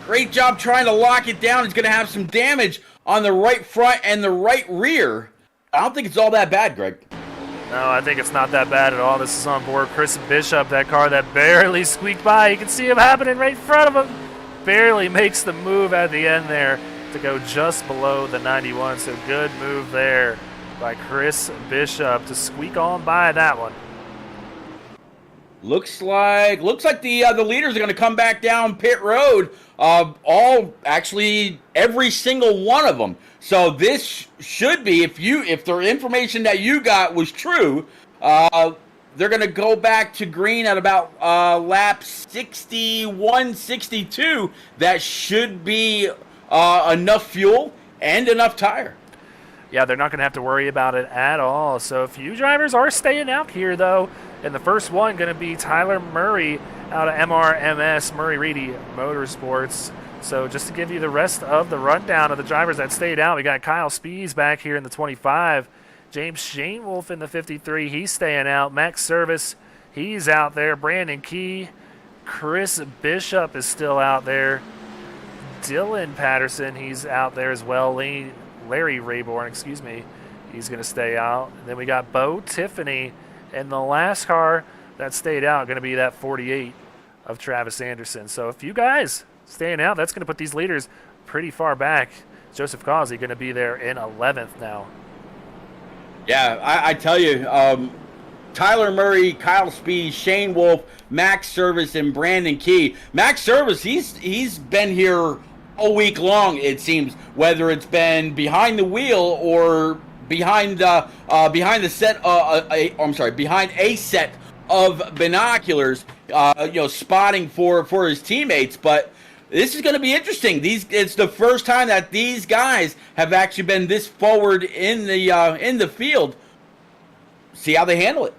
great job trying to lock it down. It's going to have some damage on the right front and the right rear. I don't think it's all that bad, Greg. No, I think it's not that bad at all. This is on board Chris Bishop, that car that barely squeaked by. You can see him happening right in front of him. Barely makes the move at the end there to go just below the 91. So good move there by Chris Bishop to squeak on by that one. Looks like the leaders are going to come back down pit road. Every single one of them. So this should be, if the information that you got was true, they're going to go back to green at about lap 61, 62. That should be enough fuel and enough tire. Yeah, they're not going to have to worry about it at all. So a few drivers are staying out here, though. And the first one going to be Tyler Murray out of MRMS, Murray Reedy Motorsports. So just to give you the rest of the rundown of the drivers that stayed out, we got Kyle Spees back here in the 25. James Shanewolf in the 53, he's staying out. Max Service, he's out there. Brandon Key, Chris Bishop is still out there. Dylan Patterson, he's out there as well. Larry Rayborn, he's going to stay out. And then we got Bo Tiffany, and the last car that stayed out going to be that 48 of Travis Anderson. So a few guys staying out. That's going to put these leaders pretty far back. Joseph Causey going to be there in 11th now. Yeah, I tell you, Tyler Murray, Kyle Speed, Shane Wolf, Max Service, and Brandon Key. Max Service, he's been here all week long, it seems, whether it's been behind the wheel or behind a set of binoculars, spotting for his teammates. But this is going to be interesting. It's the first time that these guys have actually been this forward in the field. See how they handle it.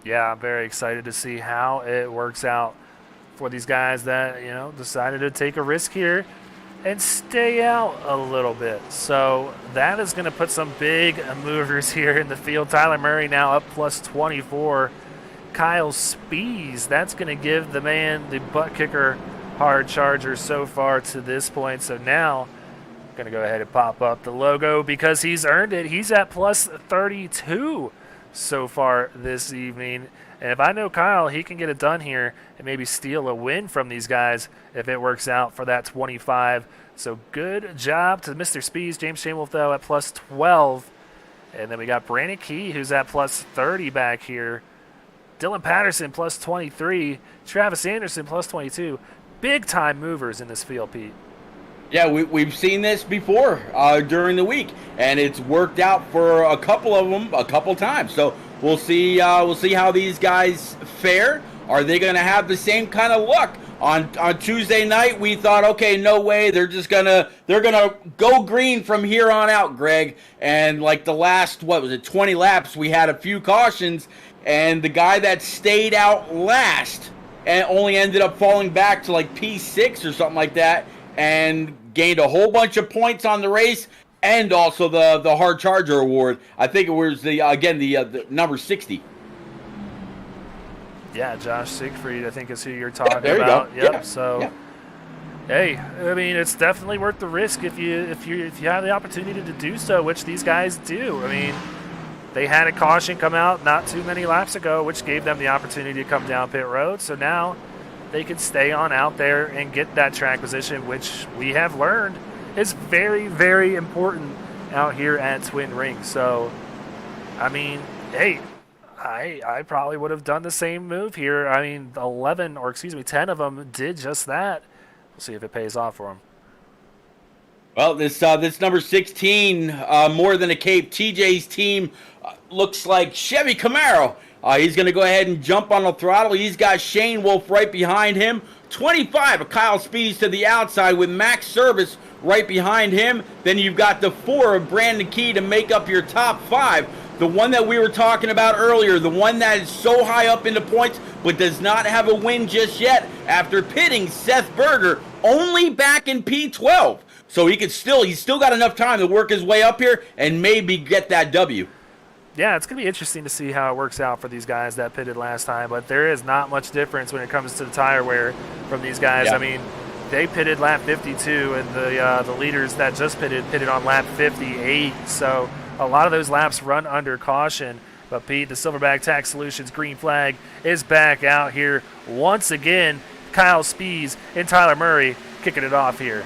Yeah, I'm very excited to see how it works out for these guys that decided to take a risk here and stay out a little bit. So that is going to put some big movers here in the field. Tyler Murray now up plus 24. Kyle Spees, that's going to give the man the butt kicker hard charger so far to this point. So now I'm going to go ahead and pop up the logo because he's earned it. He's at plus 32 so far this evening. And if I know Kyle, he can get it done here and maybe steal a win from these guys if it works out for that 25. So good job to Mr. Spees. James Shanewolf, though, at plus 12. And then we got Brandon Key, who's at plus 30 back here. Dylan Patterson, plus 23. Travis Anderson, plus 22. Big-time movers in this field, Pete. Yeah, we've seen this before during the week, and it's worked out for a couple of them a couple times. So we'll see how these guys fare. Are they going to have the same kind of luck? On Tuesday night, we thought, okay, no way, they're gonna go green from here on out, Greg. And like the last 20 laps, we had a few cautions, and the guy that stayed out last and only ended up falling back to like P6 or something like that, and gained a whole bunch of points on the race, and also the hard charger award. I think it was the number 60. Yeah, Josh Siegfried, I think is who you're talking there about. You go. Yep. Yeah. So, yeah. Hey, I mean, it's definitely worth the risk if you have the opportunity to do so, which these guys do. I mean, they had a caution come out not too many laps ago, which gave them the opportunity to come down pit road. So now they could stay on out there and get that track position, which we have learned is very, very important out here at Twin Rings. So, I mean, hey, I probably would have done the same move here. I mean, 10 of them did just that. We'll see if it pays off for them. Well, this number 16, more than a cape. TJ's team looks like Chevy Camaro. He's going to go ahead and jump on the throttle. He's got Shane Wolf right behind him. 25 of Kyle Speeds to the outside with Max Service right behind him. Then you've got the 4 of Brandon Key to make up your top 5. The one that we were talking about earlier, the one that is so high up in the points but does not have a win just yet after pitting Seth Berger only back in P12. So he's still got enough time to work his way up here and maybe get that W. Yeah, it's going to be interesting to see how it works out for these guys that pitted last time, but there is not much difference when it comes to the tire wear from these guys. Yeah. I mean, they pitted lap 52, and the leaders that just pitted on lap 58, so a lot of those laps run under caution. But Pete, the Silverback Tax Solutions green flag is back out here once again. Kyle Spees and Tyler Murray kicking it off here.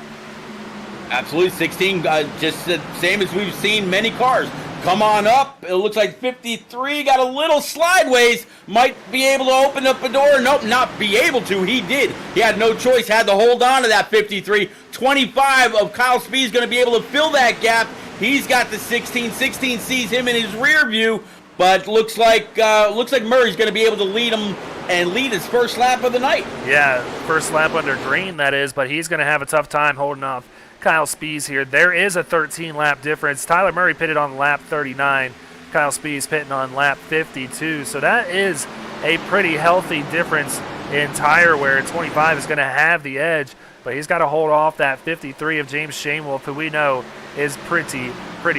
Absolutely, 16, just the same as we've seen many cars. Come on up. It looks like 53 got a little slideways. Might be able to open up a door. Nope, not be able to. He did. He had no choice. Had to hold on to that 53. 25 of Kyle Speed is going to be able to fill that gap. He's got the 16. 16 sees him in his rear view, but looks like Murray's going to be able to lead him and lead his first lap of the night. Yeah, first lap under green, that is, but he's going to have a tough time holding off Kyle Spees here. There is a 13-lap difference. Tyler Murray pitted on lap 39. Kyle Spees pitting on lap 52. So that is a pretty healthy difference in tire wear. 25 is going to have the edge, but he's got to hold off that 53 of James Shanewolf, who we know is pretty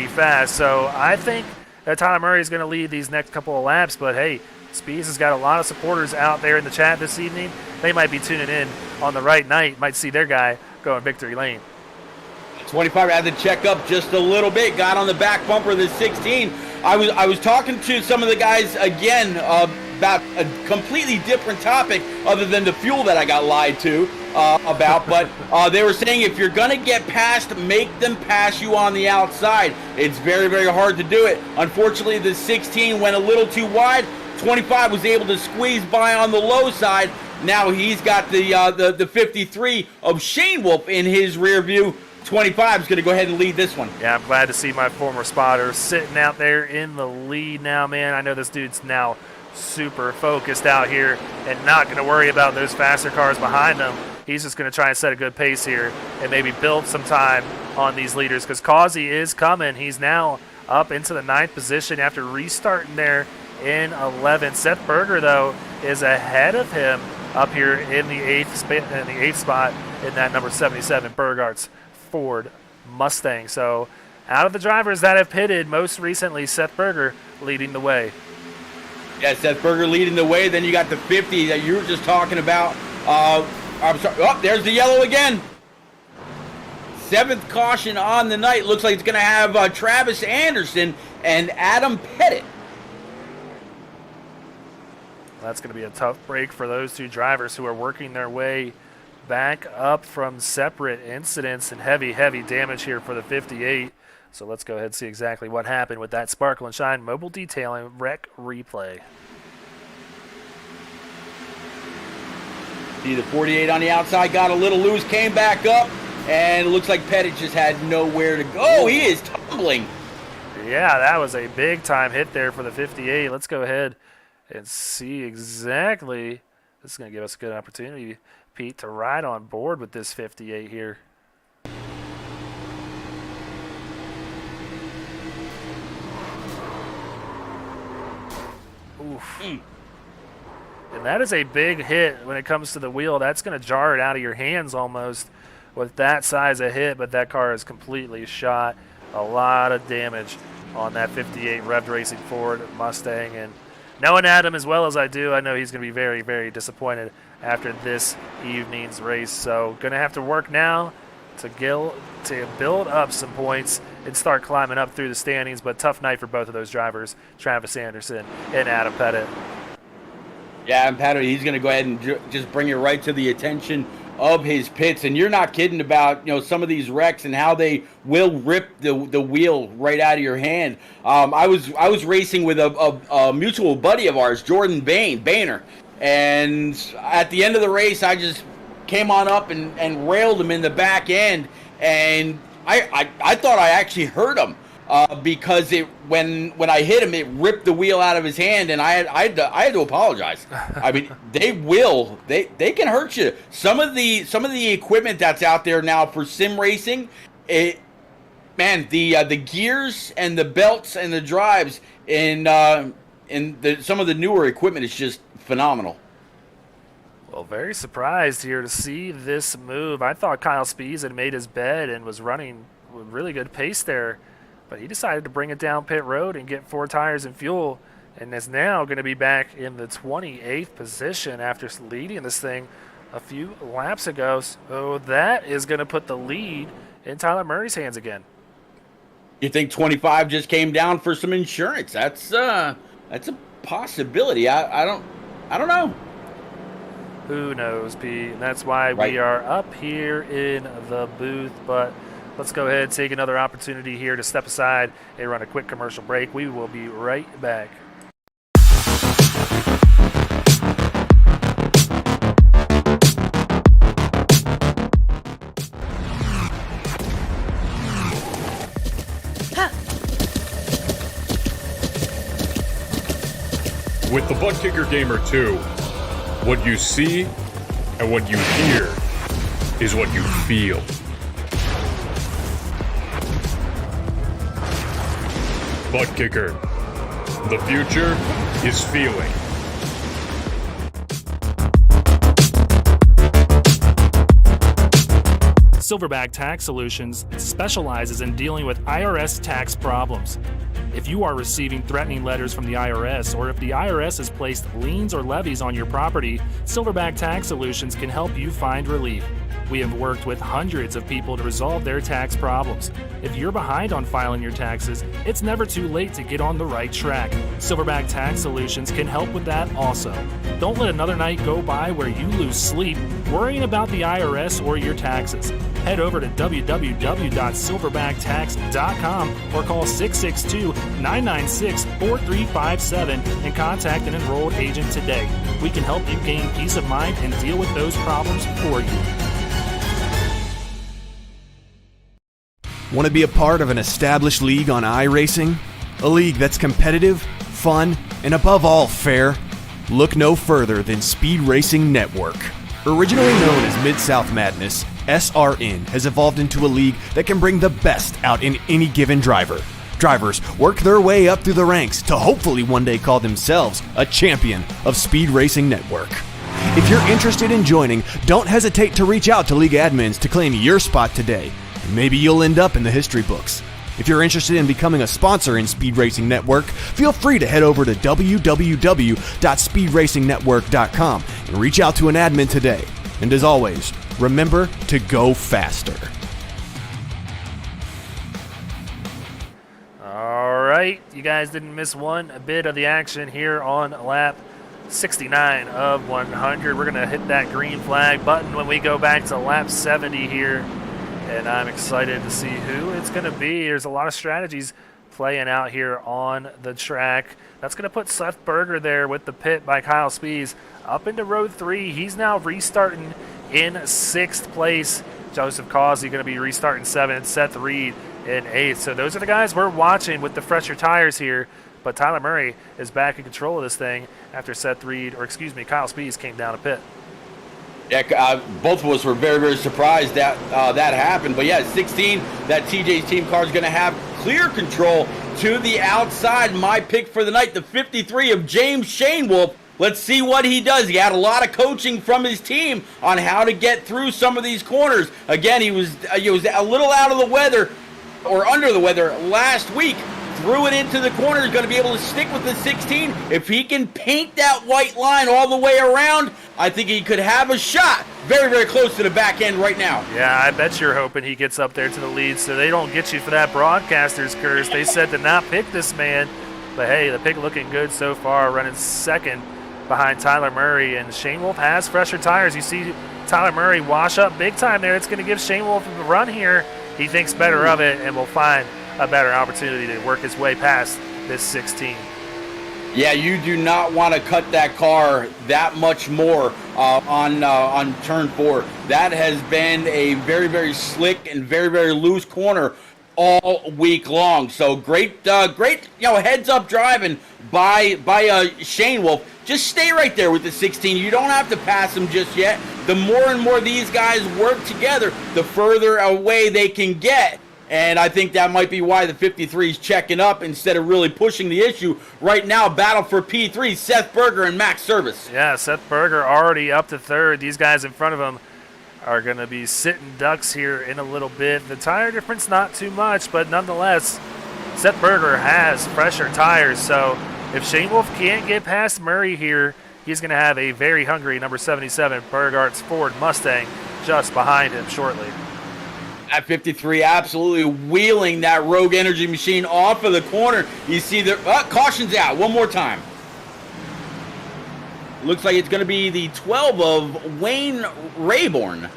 fast. So I think that Tyler Murray is going to lead these next couple of laps, but hey, Spees has got a lot of supporters out there in the chat this evening. They might be tuning in on the right night, might see their guy going victory lane. 25 had to check up just a little bit, got on the back bumper of the 16. I was talking to some of the guys again about a completely different topic other than the fuel that I got lied to about, but they were saying if you're going to get passed, make them pass you on the outside. It's very, very hard to do it. Unfortunately, the 16 went a little too wide. 25 was able to squeeze by on the low side. Now he's got the 53 of Shane Wolf in his rear view. 25 is going to go ahead and lead this one. Yeah, I'm glad to see my former spotter sitting out there in the lead now, man. I know this dude's now super focused out here and not going to worry about those faster cars behind him. He's just going to try and set a good pace here and maybe build some time on these leaders because Causey is coming. He's now up into the 9th position after restarting there in 11th. Seth Berger, though, is ahead of him up here in the 8th spot in that number 77 Burgart's Ford Mustang. So out of the drivers that have pitted most recently, Seth Berger leading the way. Yeah, Seth Berger leading the way. Then you got the 50 that you were just talking about. I'm sorry. Oh, there's the yellow again. 7th caution on the night. Looks like it's going to have Travis Anderson and Adam Pettit. That's going to be a tough break for those two drivers who are working their way back up from separate incidents and heavy damage here for the 58. So let's go ahead and see exactly what happened with that Sparkle and Shine mobile detailing wreck replay. See the 48 on the outside got a little loose, came back up, and it looks like Pettit just had nowhere to go. He is tumbling. Yeah, that was a big time hit there for the 58. Let's go ahead and see exactly. This is going to give us a good opportunity, Pete, to ride on board with this 58 here. Oof. And that is a big hit when it comes to the wheel. That's going to jar it out of your hands almost with that size of hit, but that car is completely shot. A lot of damage on that 58 Revved Racing Ford Mustang. And knowing Adam as well as I do, I know he's going to be very, very disappointed after this evening's race. So going to have to work now to build up some points and start climbing up through the standings. But tough night for both of those drivers, Travis Anderson and Adam Pettit. Yeah, and Pat, he's going to go ahead and just bring it right to the attention of his pits. And you're not kidding about, some of these wrecks and how they will rip the wheel right out of your hand. I was racing with a mutual buddy of ours, Jordan Boehner, and at the end of the race, I just came on up and railed him in the back end, and I thought I actually hurt him. Because when I hit him, it ripped the wheel out of his hand, and I had to apologize. I mean, they can hurt you. Some of the equipment that's out there now for sim racing, the gears and the belts and the drives in some of the newer equipment is just phenomenal. Well, very surprised here to see this move. I thought Kyle Spees had made his bed and was running with really good pace there. But he decided to bring it down pit road and get 4 tires and fuel, and is now going to be back in the 28th position after leading this thing a few laps ago. So that is going to put the lead in Tyler Murray's hands again. You think 25 just came down for some insurance? That's a possibility. I don't know. Who knows, Pete? And that's why we are up here in the booth, but let's go ahead and take another opportunity here to step aside and run a quick commercial break. We will be right back. With the Butt Kicker Gamer 2, what you see and what you hear is what you feel. Butt Kicker. The future is feeling. Silverback Tax Solutions specializes in dealing with IRS tax problems. If you are receiving threatening letters from the IRS, or if the IRS has placed liens or levies on your property, Silverback Tax Solutions can help you find relief. We have worked with hundreds of people to resolve their tax problems. If you're behind on filing your taxes, it's never too late to get on the right track. Silverback Tax Solutions can help with that also. Don't let another night go by where you lose sleep worrying about the IRS or your taxes. Head over to www.silverbacktx.com or call 662-996-4357 and contact an enrolled agent today. We can help you gain peace of mind and deal with those problems for you. Want to be a part of an established league on iRacing? A league that's competitive, fun, and above all fair? Look no further than Speed Racing Network. Originally known as Mid-South Madness, SRN has evolved into a league that can bring the best out in any given driver. Drivers work their way up through the ranks to hopefully one day call themselves a champion of Speed Racing Network. If you're interested in joining, don't hesitate to reach out to league admins to claim your spot today. Maybe you'll end up in the history books. If you're interested in becoming a sponsor in Speed Racing Network, feel free to head over to www.speedracingnetwork.com and reach out to an admin today. And as always, remember to go faster. All right, you guys didn't miss one bit of the action here on lap 69 of 100. We're going to hit that green flag button when we go back to lap 70 here. And I'm excited to see who it's going to be. There's a lot of strategies playing out here on the track. That's going to put Seth Berger there with the pit by Kyle Spees up into row 3. He's now restarting in 6th place. Joseph Causey going to be restarting 7th. Seth Reed in 8th. So those are the guys we're watching with the fresher tires here. But Tyler Murray is back in control of this thing after Kyle Spees came down a pit. Yeah, both of us were very, very surprised that that happened. But yeah, 16, that TJ's team car is going to have clear control to the outside. My pick for the night, the 53 of James Shanewoolf. Let's see what he does. He had a lot of coaching from his team on how to get through some of these corners. Again, he was a little out of the weather or under the weather last week. Threw it into the corner. He's going to be able to stick with the 16. If he can paint that white line all the way around, I think he could have a shot. Very, very close to the back end right now. Yeah, I bet you're hoping he gets up there to the lead so they don't get you for that broadcaster's curse. They said to not pick this man. But, hey, the pick looking good so far, running second behind Tyler Murray, and Shane Wolf has fresher tires. You see Tyler Murray wash up big time there. It's going to give Shane Wolf a run here. He thinks better of it and will find a better opportunity to work his way past this 16. Yeah, you do not want to cut that car that much more on turn 4. That has been a very, very slick and very, very loose corner all week long. So great, heads up driving by Shane Wolf. Just stay right there with the 16. You don't have to pass him just yet. The more and more these guys work together, the further away they can get. And I think that might be why the 53 is checking up instead of really pushing the issue. Right now, battle for P3, Seth Berger and Max Service. Yeah, Seth Berger already up to third. These guys in front of him are going to be sitting ducks here in a little bit. The tire difference, not too much, but nonetheless, Seth Berger has fresher tires. So if Shane Wolf can't get past Murray here, he's going to have a very hungry number 77 Bergart's Ford Mustang just behind him shortly. At 53, absolutely wheeling that Rogue Energy machine off of the corner. You see the caution's out one more time. Looks like it's going to be the 12 of Wayne Rayborn.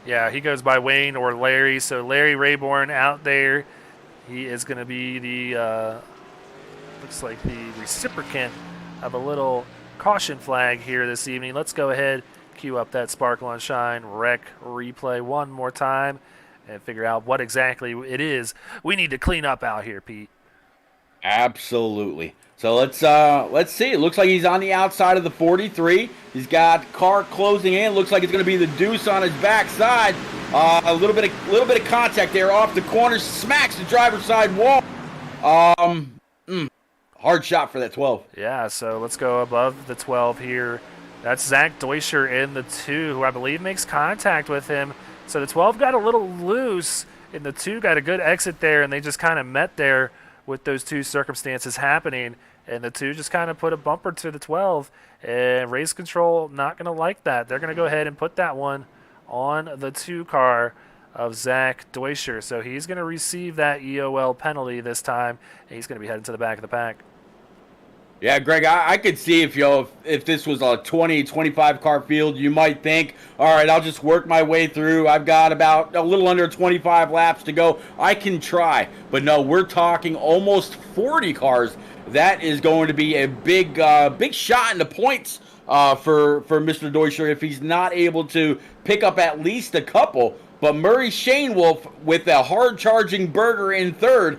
Yeah, he goes by Wayne or Larry. So Larry Rayborn out there. He is going to be the, looks like the reciprocant of a little caution flag here this evening. Let's go ahead, cue up that Sparkle and Shine wreck replay one more time and figure out what exactly it is we need to clean up out here, Pete. Absolutely. So let's see. It looks like he's on the outside of the 43. He's got car closing in. Looks like it's going to be the deuce on his backside. A little bit of contact there off the corner. Smacks the driver's side wall. Hard shot for that 12. Yeah. So let's go above the 12 here. That's Zach Deuscher in the 2, who I believe makes contact with him. So the 12 got a little loose, and the 2 got a good exit there, and they just kind of met there with those two circumstances happening. And the 2 just kind of put a bumper to the 12, and Race Control not going to like that. They're going to go ahead and put that one on the 2 car of Zach Deuscher. So he's going to receive that EOL penalty this time, and he's going to be heading to the back of the pack. Yeah, Greg, I could see if this was a 20, 25 car field, you might think, all right, I'll just work my way through. I've got about a little under 25 laps to go. I can try. But no, we're talking almost 40 cars. That is going to be a big shot in the points for Mr. Deuscher if he's not able to pick up at least a couple. But Murray Shane Wolf with a hard-charging Berger in third,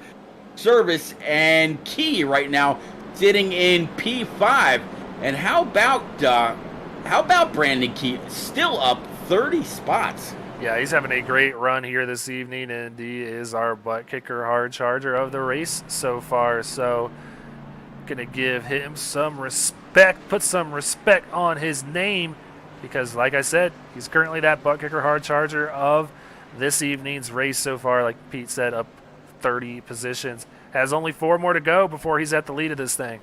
Service and Key right now sitting in P5. And how about Brandon Key still up 30 spots? Yeah, he's having a great run here this evening, and he is our butt kicker hard charger of the race so far. So gonna give him some respect, put some respect on his name, because like I said, he's currently that butt kicker hard charger of this evening's race so far. Like Pete said, up 30 positions. Has only 4 more to go before he's at the lead of this thing.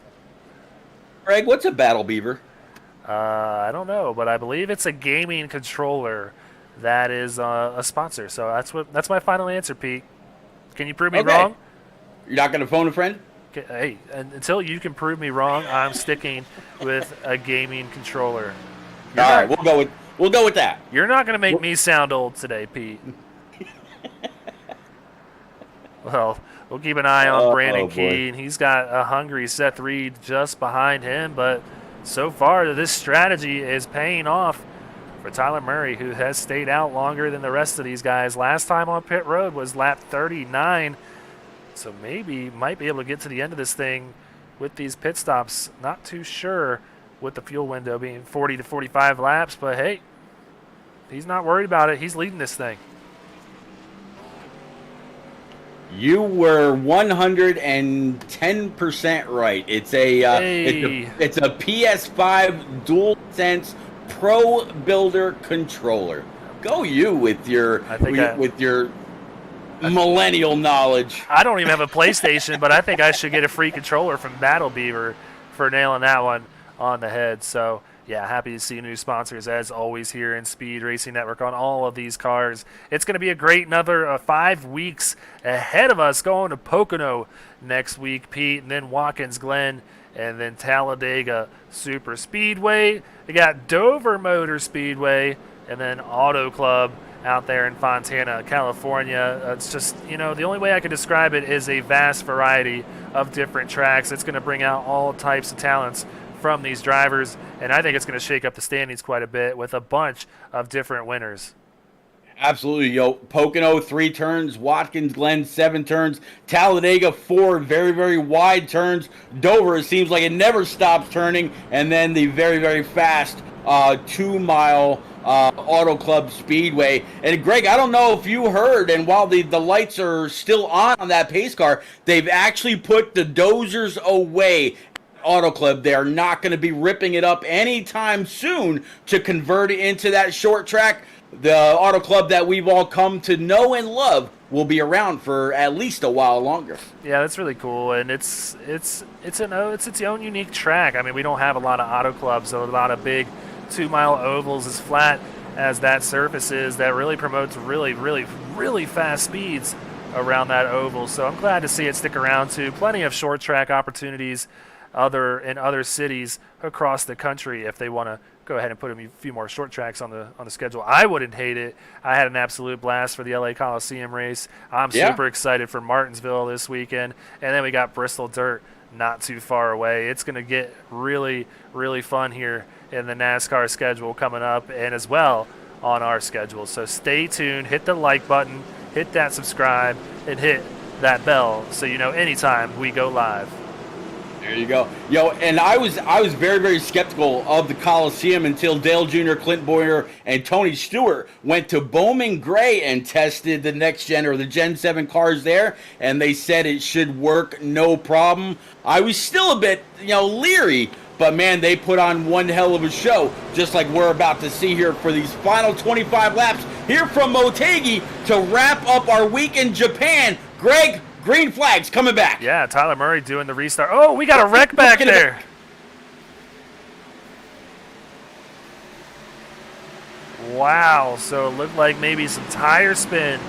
Greg, what's a Battle Beaver? I don't know, but I believe it's a gaming controller that is a sponsor. So that's my final answer, Pete. Can you prove me wrong? You're not going to phone a friend? Hey, until you can prove me wrong, I'm sticking with a gaming controller. All right, we'll go with that. You're not going to make me sound old today, Pete. Well, we'll keep an eye on Brandon Key, and he's got a hungry Seth Reed just behind him. But so far, this strategy is paying off for Tyler Murray, who has stayed out longer than the rest of these guys. Last time on pit road was lap 39. So maybe might be able to get to the end of this thing with these pit stops. Not too sure with the fuel window being 40 to 45 laps, but hey, he's not worried about it. He's leading this thing. You were 110% right. It's a PS5 DualSense Pro Builder controller. Go you with your millennial knowledge. I don't even have a PlayStation, but I think I should get a free controller from Battle Beaver for nailing that one on the head. So, yeah, happy to see new sponsors as always here in Speed Racing Network on all of these cars. It's going to be a great another 5 weeks ahead of us, going to Pocono next week, Pete, and then Watkins Glen, and then Talladega Super Speedway. We got Dover Motor Speedway, and then Auto Club out there in Fontana, California. It's just, the only way I could describe it is a vast variety of different tracks. It's going to bring out all types of talents from these drivers, and I think it's going to shake up the standings quite a bit with a bunch of different winners. Absolutely, Pocono 3 turns, Watkins Glen 7 turns, Talladega 4 very, very wide turns. Dover, it seems like it never stops turning, and then the very, very fast 2-mile Auto Club Speedway. And Greg, I don't know if you heard, and while the lights are still on that pace car, they've actually put the dozers away. Auto Club, they are not going to be ripping it up anytime soon to convert it into that short track. The Auto Club that we've all come to know and love will be around for at least a while longer. Yeah, that's really cool, and it's its own unique track. I mean, we don't have a lot of Auto Clubs, so a lot of big 2-mile ovals as flat as that surface is. That really promotes really, really, really fast speeds around that oval. So I'm glad to see it stick around too. Plenty of short track opportunities in other cities across the country if they want to go ahead and put a few more short tracks on the schedule. I wouldn't hate it. I had an absolute blast for the LA Coliseum race. I'm super excited for Martinsville this weekend, and then we got Bristol Dirt not too far away. It's going to get really, really fun here in the NASCAR schedule coming up, and as well on our schedule. So stay tuned, hit the like button, hit that subscribe, and hit that bell so you know anytime we go live. There you go. And I was very, very skeptical of the Coliseum until Dale Jr., Clint Boyer, and Tony Stewart went to Bowman Gray and tested the next gen or the Gen 7 cars there, and they said it should work no problem. I was still a bit, leery, but man, they put on one hell of a show, just like we're about to see here for these final 25 laps here from Motegi to wrap up our week in Japan. Greg, green flags coming back. Yeah, Tyler Murray doing the restart. Oh, we got a wreck back there. Wow, so it looked like maybe some tire spin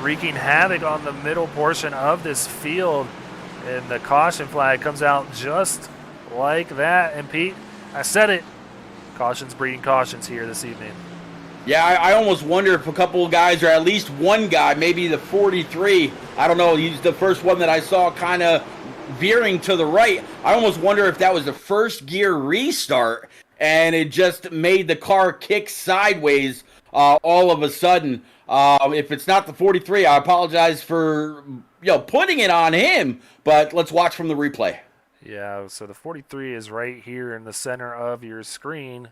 wreaking havoc on the middle portion of this field. And the caution flag comes out just like that. And Pete, I said it. Cautions breeding cautions here this evening. Yeah, I almost wonder if a couple of guys, or at least one guy, maybe the 43, I don't know, he's the first one that I saw kind of veering to the right. I almost wonder if that was the first gear restart, and it just made the car kick sideways all of a sudden. If it's not the 43, I apologize for putting it on him, but let's watch from the replay. Yeah, so the 43 is right here in the center of your screen.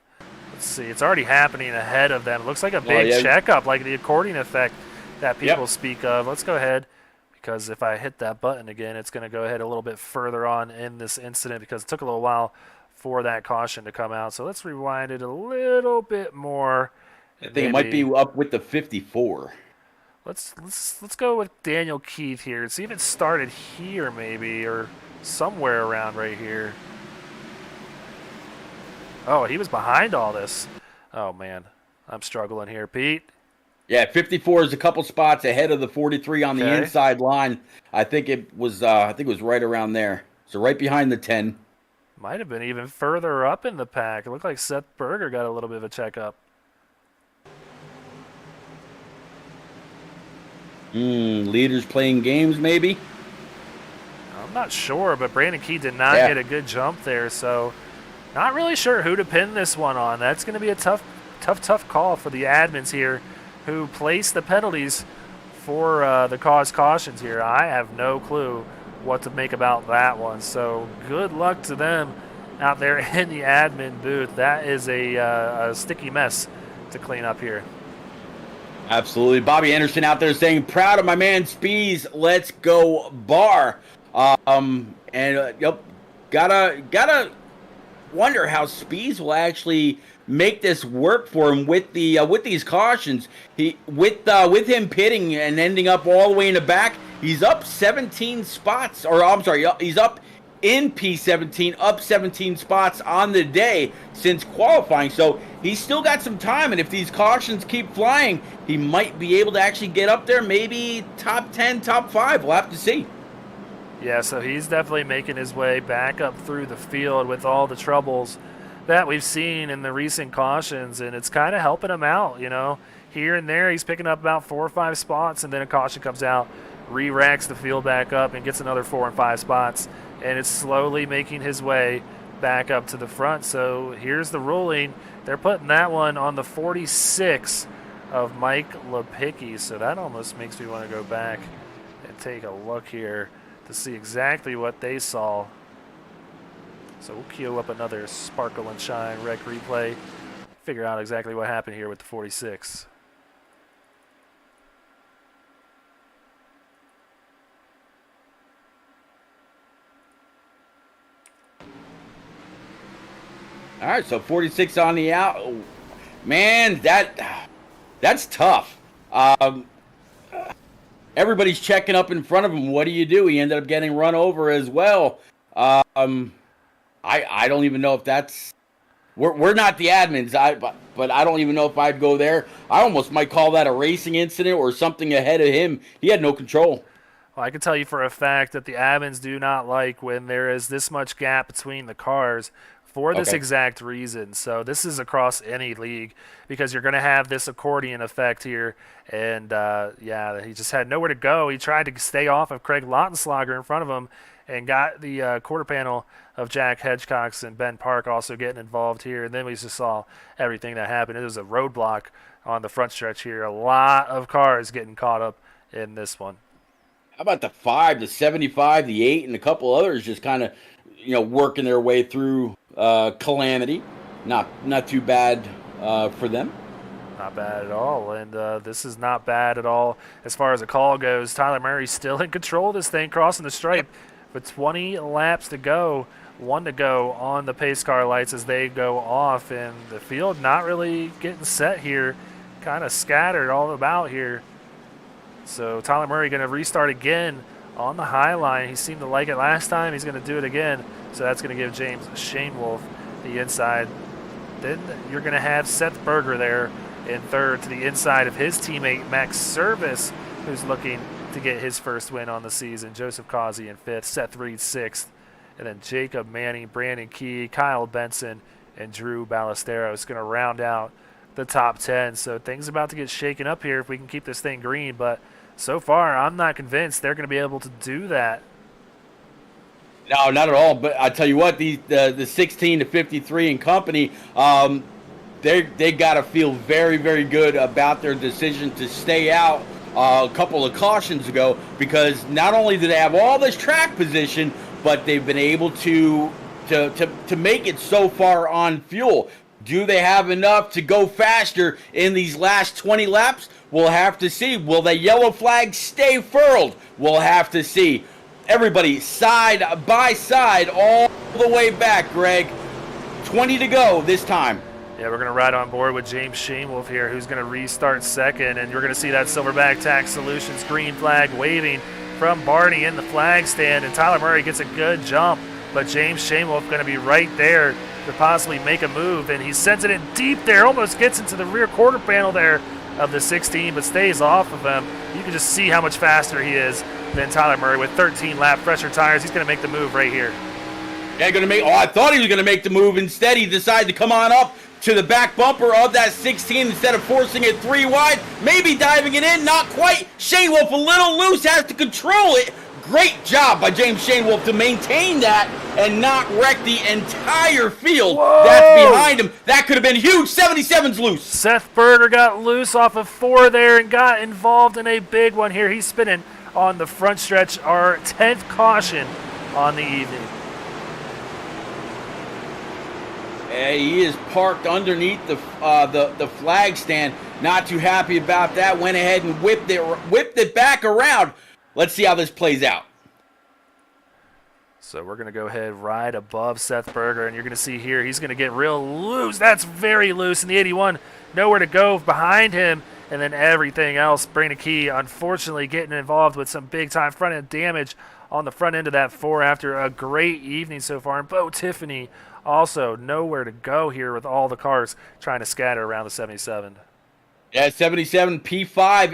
Let's see, it's already happening ahead of them. It looks like a big checkup, like the accordion effect that people speak of. Let's go ahead, because if I hit that button again, it's going to go ahead a little bit further on in this incident because it took a little while for that caution to come out. So let's rewind it a little bit more. I think it might be up with the 54. Let's go with Daniel Keith here and see if it started here maybe or somewhere around right here. Oh, he was behind all this. Oh, man. I'm struggling here, Pete. Yeah, 54 is a couple spots ahead of the 43 on the inside line. I think it was right around there. So right behind the 10. Might have been even further up in the pack. It looked like Seth Berger got a little bit of a checkup. Leaders playing games, maybe? I'm not sure, but Brandon Key did not get a good jump there, so not really sure who to pin this one on. That's going to be a tough call for the admins here who place the penalties for the cause cautions here. I have no clue what to make about that one, so good luck to them out there in the admin booth. That is a sticky mess to clean up here. Absolutely. Bobby Anderson out there saying, proud of my man Spees, let's go bar. Gotta wonder how Spees will actually make this work for him with these cautions. With him pitting and ending up all the way in the back, he's up 17 spots, or I'm sorry, he's up in P17, up 17 spots on the day since qualifying. So he's still got some time, and if these cautions keep flying, he might be able to actually get up there, maybe top 10, top 5. We'll have to see. Yeah, so he's definitely making his way back up through the field with all the troubles that we've seen in the recent cautions, and it's kind of helping him out, you know. Here and there, he's picking up about 4 or 5 spots, and then a caution comes out, re-racks the field back up, and gets another 4 and 5 spots, and it's slowly making his way back up to the front. So here's the ruling. They're putting that one on the 46 of Mike Lepicki, so that almost makes me want to go back and take a look here to see exactly what they saw. So we'll queue up another Sparkle and Shine rec replay, figure out exactly what happened here with the 46. All right, so 46 on the out. Oh, man, that's tough. Everybody's checking up in front of him. What do you do? He ended up getting run over as well. I don't even know if that's. We're not the admins, but I don't even know if I'd go there. I almost might call that a racing incident or something ahead of him. He had no control. Well, I can tell you for a fact that the admins do not like when there is this much gap between the cars for this exact reason. So this is across any league because you're going to have this accordion effect here. And, yeah, he just had nowhere to go. He tried to stay off of Craig Lautenslager in front of him and got the quarter panel of Jack Hedgecox and Ben Park also getting involved here. And then we just saw everything that happened. It was a roadblock on the front stretch here. A lot of cars getting caught up in this one. How about the 5, the 75, the 8, and a couple others just kind of, working their way through calamity. Not too bad for them. Not bad at all, and this is not bad at all as far as the call goes. Tyler Murray's still in control of this thing, crossing the stripe, with 20 laps to go, 1 to go on the pace car lights as they go off, and the field not really getting set here, kind of scattered all about here. So Tyler Murray going to restart again on the high line. He seemed to like it last time. He's going to do it again, so that's going to give James Shanewolf the inside. Then you're going to have Seth Berger there in third to the inside of his teammate Max Service, who's looking to get his first win on the season. Joseph Causey in fifth, Seth Reed sixth, and then Jacob Manning, Brandon Key, Kyle Benson, and Drew Ballesteros is going to round out the top 10. So things about to get shaken up here if we can keep this thing green, but so far I'm not convinced they're going to be able to do that. No, not at all. But I tell you what, the 16 to 53 and company, they got to feel very, very good about their decision to stay out a couple of cautions ago, because not only do they have all this track position, but they've been able to make it so far on fuel. Do they have enough to go faster in these last 20 laps? We'll have to see. Will the yellow flag stay furled? We'll have to see. Everybody side by side all the way back, Greg. 20 to go this time. Yeah, we're going to ride on board with James Shanewolf here, who's going to restart second, and you're going to see that Silverback Tax Solutions green flag waving from Barney in the flag stand, and Tyler Murray gets a good jump, but James Shanewolf going to be right there to possibly make a move, and he sends it in deep there, almost gets into the rear quarter panel there of the 16, but stays off of him. You can just see how much faster he is than Tyler Murray with 13 lap fresher tires. He's going to make the move right here. Yeah, I thought he was going to make the move. Instead, he decided to come on up to the back bumper of that 16 instead of forcing it 3 wide, maybe diving it in, not quite. Shanewolf a little loose, has to control it. Great job by James Shanewolf to maintain that and not wreck the entire field. Whoa. That's behind him. That could have been huge. 77's loose. Seth Berger got loose off of 4 there and got involved in a big one here. He's spinning on the front stretch, our 10th caution on the evening. He is parked underneath the flag stand. Not too happy about that. Went ahead and whipped it back around. Let's see how this plays out. So we're going to go ahead right above Seth Berger, and you're going to see here he's going to get real loose. That's very loose in the 81. Nowhere to go behind him, and then everything else. Brandon Key, unfortunately, getting involved with some big-time front-end damage on the front end of that 4 after a great evening so far. And Bo Tiffany also nowhere to go here with all the cars trying to scatter around the 77. Yeah, 77 P3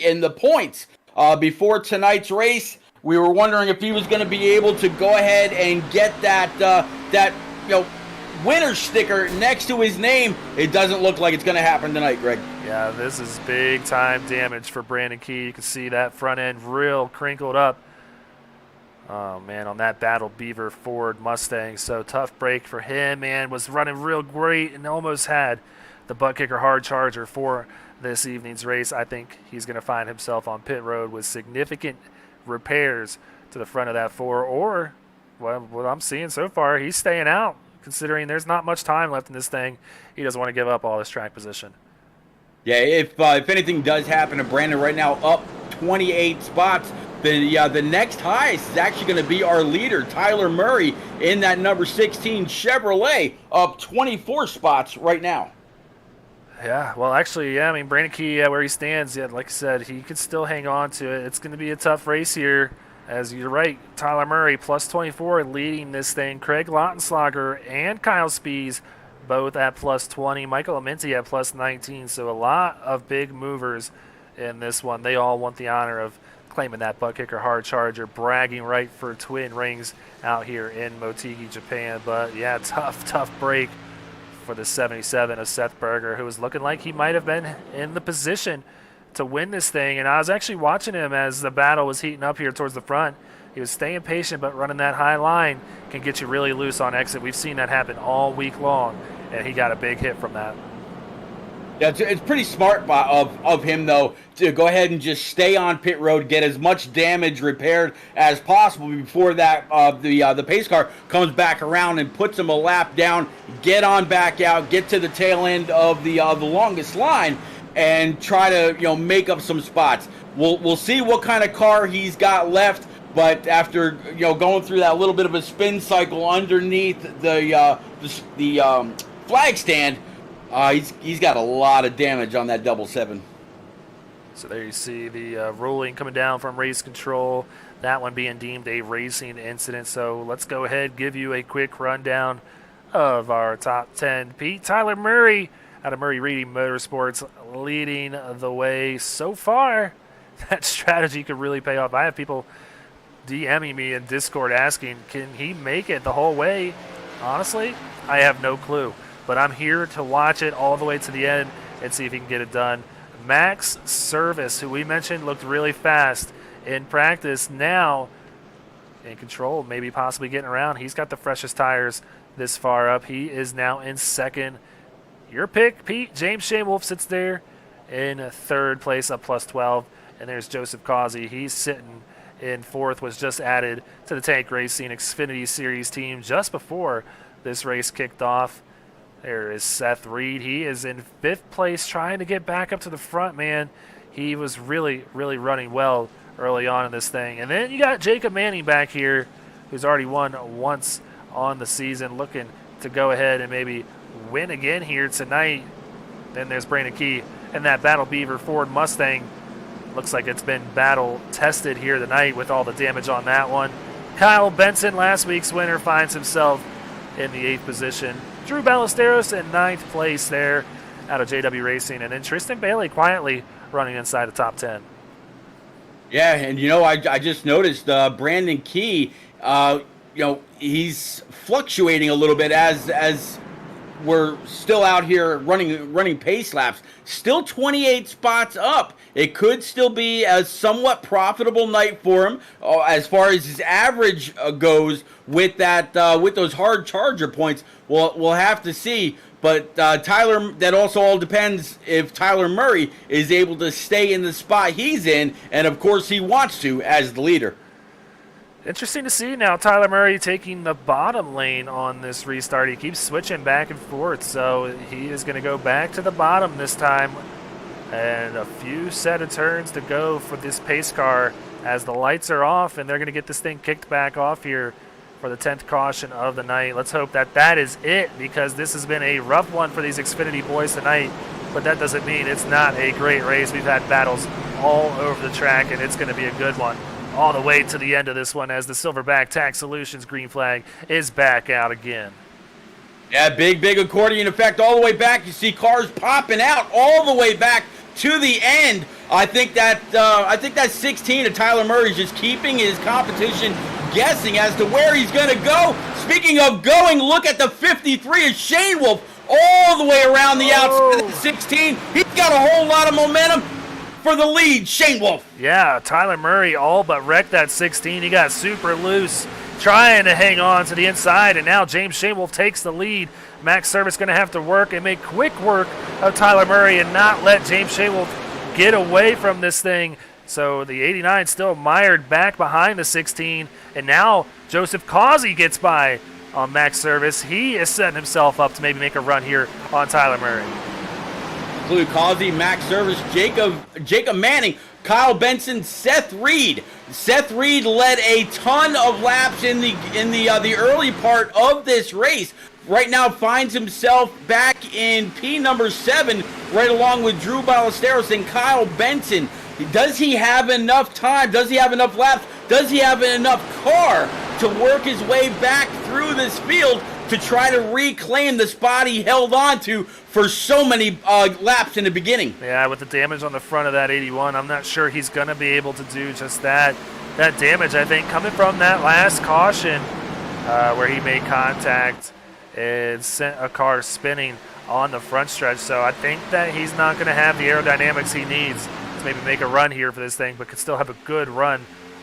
in the points. Before tonight's race, we were wondering if he was going to be able to go ahead and get that winner sticker next to his name. It doesn't look like it's going to happen tonight, Greg. Yeah, this is big time damage for Brandon Key. You can see that front end real crinkled up. Oh, man, on that Battle Beaver Ford Mustang. So tough break for him, man. Was running real great and almost had the butt kicker hard charger for this evening's race. I think he's going to find himself on pit road with significant repairs to the front of that 4. Or, well, what I'm seeing so far, he's staying out. Considering there's not much time left in this thing, he doesn't want to give up all this track position. Yeah, if anything does happen to Brandon right now, up 28 spots, the next highest is actually going to be our leader, Tyler Murray, in that number 16 Chevrolet, up 24 spots right now. Yeah, well, actually, yeah, I mean, Brandon Key, where he stands, yeah, like I said, he could still hang on to it. It's going to be a tough race here. As you're right, Tyler Murray, plus 24, leading this thing. Craig Lautenschlager and Kyle Spees, both at plus 20. Michael Amenti at plus 19. So a lot of big movers in this one. They all want the honor of claiming that butt kicker hard charger, bragging right for twin rings out here in Motegi, Japan. But, yeah, tough break for the 77 of Seth Berger, who was looking like he might have been in the position to win this thing. And I was actually watching him as the battle was heating up here towards the front. He was staying patient, but running that high line can get you really loose on exit. We've seen that happen all week long, and he got a big hit from that. Yeah, it's pretty smart of him, though, to go ahead and just stay on pit road, get as much damage repaired as possible before that the pace car comes back around and puts him a lap down, get on back out, get to the tail end of the longest line, and try to make up some spots. We'll see what kind of car he's got left, but after going through that little bit of a spin cycle underneath the flag stand, he's got a lot of damage on that 777. So there you see the ruling coming down from race control, that one being deemed a racing incident. So let's go ahead, give you a quick rundown of our top 10. Pete, Tyler Murray out of Murray Reedy Motorsports leading the way so far. That strategy could really pay off. I have people DMing me in Discord asking, can he make it the whole way? Honestly, I have no clue. But I'm here to watch it all the way to the end and see if he can get it done. Max Service, who we mentioned looked really fast in practice, now in control, maybe possibly getting around. He's got the freshest tires this far up. He is now in second. Your pick, Pete. James Shane Wolf sits there in third place, up plus 12. And there's Joseph Causey. He's sitting in fourth, was just added to the Tank Racing Xfinity Series team just before this race kicked off. There is Seth Reed. He is in fifth place, trying to get back up to the front, man. He was really, really running well early on in this thing. And then you got Jacob Manning back here, who's already won once on the season, looking to go ahead and maybe win again here tonight. Then there's Brandon Key and that Battle Beaver Ford Mustang. Looks like it's been battle tested here tonight with all the damage on that one. Kyle Benson, last week's winner, finds himself in the 8th position. Drew Ballesteros in 9th place there out of JW Racing. And then Tristan Bailey quietly running inside the top 10. Yeah, and I just noticed Brandon Key, he's fluctuating a little bit as we're still out here running pace laps. Still 28 spots up. It could still be a somewhat profitable night for him as far as his average goes with those hard charger points. We'll have to see. But Tyler, that also all depends if Tyler Murray is able to stay in the spot he's in, and of course he wants to as the leader. Interesting to see now Tyler Murray taking the bottom lane on this restart. He keeps switching back and forth, so he is going to go back to the bottom this time. And a few set of turns to go for this pace car as the lights are off, and they're going to get this thing kicked back off here for the 10th caution of the night. Let's hope that is it, because this has been a rough one for these Xfinity boys tonight, but that doesn't mean it's not a great race. We've had battles all over the track, and it's going to be a good one all the way to the end of this one as the Silverback Tax Solutions green flag is back out again. Yeah, big accordion effect all the way back. You see cars popping out all the way back to the end. I think that 16 of Tyler Murray is just keeping his competition guessing as to where he's going to go. Speaking of going, look at the 53 of Shane Wolf all the way around the outside of the 16. He's got a whole lot of momentum for the lead, Shane Wolf. Yeah, Tyler Murray all but wrecked that 16. He got super loose, trying to hang on to the inside, and now James Shane Wolf takes the lead. Max Service going to have to work and make quick work of Tyler Murray and not let James Shane Wolf get away from this thing. So the 89 still mired back behind the 16, and now Joseph Causey gets by on Max Service. He is setting himself up to maybe make a run here on Tyler Murray. Include Causey, Max Service, Jacob Manning, Kyle Benson, Seth Reed. Seth Reed led a ton of laps in the early part of this race. Right now finds himself back in P number 7, right along with Drew Ballesteros and Kyle Benson. Does he have enough time? Does he have enough laps? Does he have enough car to work his way back through this field to try to reclaim the spot he held on to for so many laps in the beginning? Yeah, with the damage on the front of that 81, I'm not sure he's going to be able to do just that. That damage, I think, coming from that last caution where he made contact and sent a car spinning on the front stretch. So I think that he's not going to have the aerodynamics he needs to maybe make a run here for this thing, but could still have a good run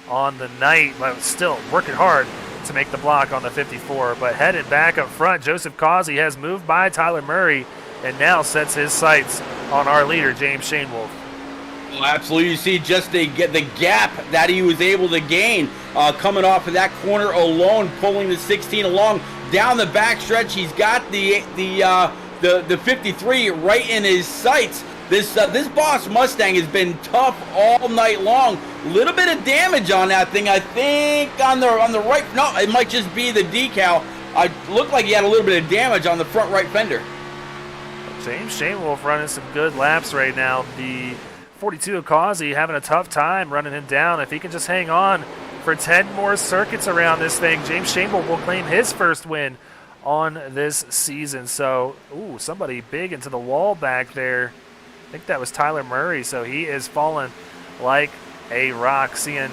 on the night, but still working hard to make the block on the 54. But headed back up front, Joseph Causey has moved by Tyler Murray and now sets his sights on our leader, James Shane Wolf. Well, absolutely. You see just the gap that he was able to gain coming off of that corner alone, pulling the 16 along down the backstretch. He's got the 53 right in his sights. This Boss Mustang has been tough all night long. A little bit of damage on that thing, I think, on the right. No, it might just be the decal. It looked like he had a little bit of damage on the front right fender. James Shane Wolf running some good laps right now. The 42 of Causey having a tough time running him down. If he can just hang on for 10 more circuits around this thing, James Shane Wolf will claim his first win on this season. So, somebody big into the wall back there. I think that was Tyler Murray, so he is falling like a rock. Seeing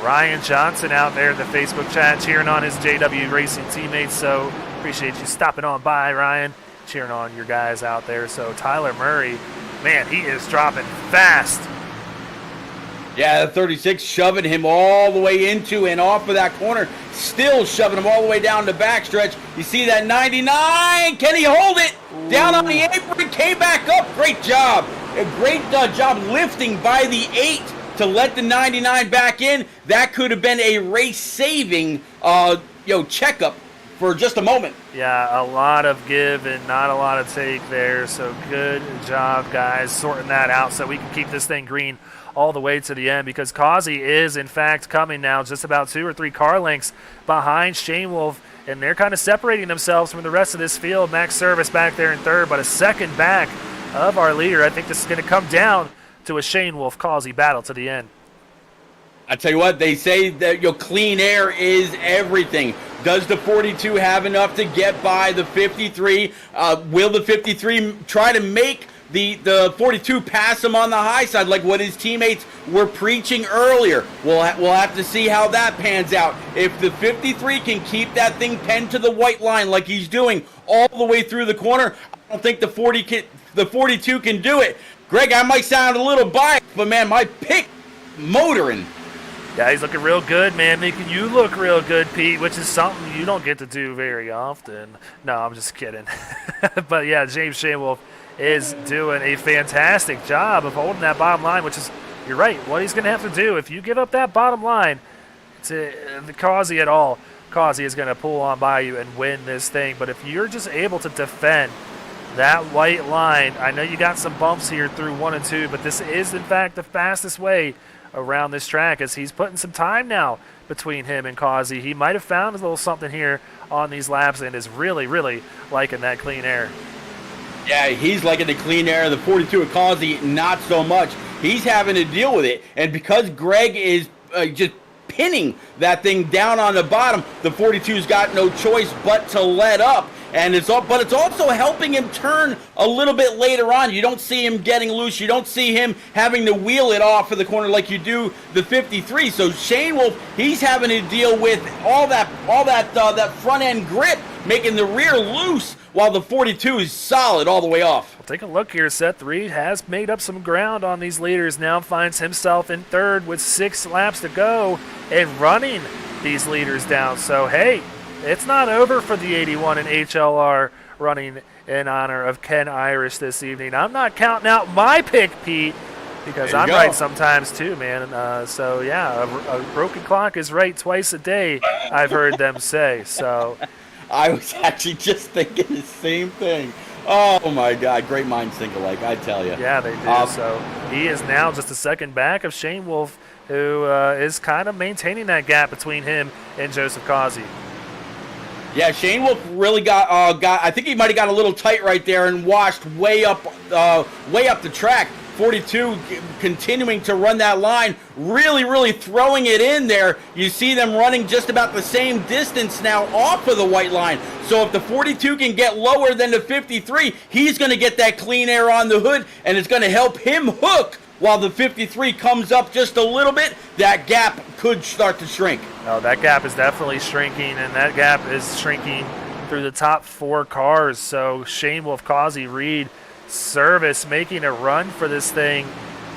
Ryan Johnson out there in the Facebook chat cheering on his JW Racing teammates, so appreciate you stopping on by, Ryan, cheering on your guys out there. So Tyler Murray, man, he is dropping fast. Yeah, the 36 shoving him all the way into and off of that corner, still shoving him all the way down the backstretch. You see that 99, can he hold it? Ooh. Down on the apron, came back up. Great job. A great job lifting by the 8 to let the 99 back in. That could have been a race-saving checkup for just a moment. Yeah, a lot of give and not a lot of take there. So good job, guys, sorting that out so we can keep this thing green all the way to the end, because Causey is, in fact, coming now just about 2 or 3 car lengths behind Shane Wolf, and they're kind of separating themselves from the rest of this field. Max Service back there in third, but a second back of our leader. I think this is going to come down to a Shane Wolf-Causey battle to the end. I tell you what, they say that clean air is everything. Does the 42 have enough to get by the 53? Will the 53 try to make the 42 pass him on the high side like what his teammates were preaching earlier? We'll have to see how that pans out. If the 53 can keep that thing penned to the white line like he's doing all the way through the corner, I don't think the 42 can do it. Greg, I might sound a little biased, but man, my pick, motoring. Yeah, he's looking real good, man, making you look real good, Pete, which is something you don't get to do very often. No, I'm just kidding. But yeah, James Shane Wolf is doing a fantastic job of holding that bottom line, which is, you're right, what he's going to have to do. If you give up that bottom line to the Causey at all, Causey is going to pull on by you and win this thing. But if you're just able to defend that white line, I know you got some bumps here through 1 and 2, but this is, in fact, the fastest way around this track, as he's putting some time now between him and Causey. He might have found a little something here on these laps and is really, really liking that clean air. Yeah, he's liking the clean air. The 42 of Causey, not so much. He's having to deal with it. And because Greg is just pinning that thing down on the bottom. The 42's got no choice but to let up. And it's also helping him turn a little bit later on. You don't see him getting loose. You don't see him having to wheel it off of the corner like you do the 53. So Shane Wolf, he's having to deal with all that front end grip, making the rear loose, while the 42 is solid all the way off. Well, take a look here. Seth Reed has made up some ground on these leaders. Now finds himself in third with 6 laps to go and running these leaders down. So hey, it's not over for the 81 and HLR running in honor of Ken Irish this evening. I'm not counting out my pick, Pete, because I'm right sometimes too, man. So, yeah, a broken clock is right twice a day, I've heard them say. So, I was actually just thinking the same thing. Oh, my God. Great minds think alike, I tell you. Yeah, they do. So he is now just a second back of Shane Wolf, who is kind of maintaining that gap between him and Joseph Causey. Yeah, Shane Wolf really got. I think he might have got a little tight right there and washed way up the track. 42 continuing to run that line, really throwing it in there. You see them running just about the same distance now off of the white line. So if the 42 can get lower than the 53, he's going to get that clean air on the hood, and it's going to help him hook. While the 53 comes up just a little bit, that gap could start to shrink. Oh, that gap is definitely shrinking, and that gap is shrinking through the top 4 cars. So Shane Wolf, Causey, Reed, Service making a run for this thing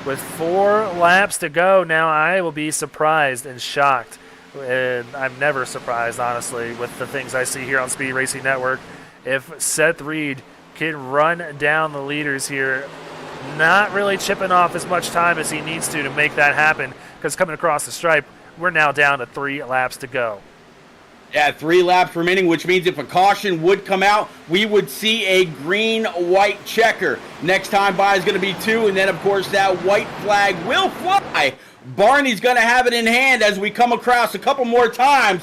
with 4 laps to go. Now I will be surprised and shocked. And I'm never surprised, honestly, with the things I see here on Speed Racing Network. If Seth Reed can run down the leaders here, not really chipping off as much time as he needs to make that happen, because coming across the stripe, we're now down to 3 laps to go. Yeah, 3 laps remaining, which means if a caution would come out, we would see a green-white checker. Next time by is going to be 2, and then, of course, that white flag will fly. Barney's going to have it in hand as we come across a couple more times.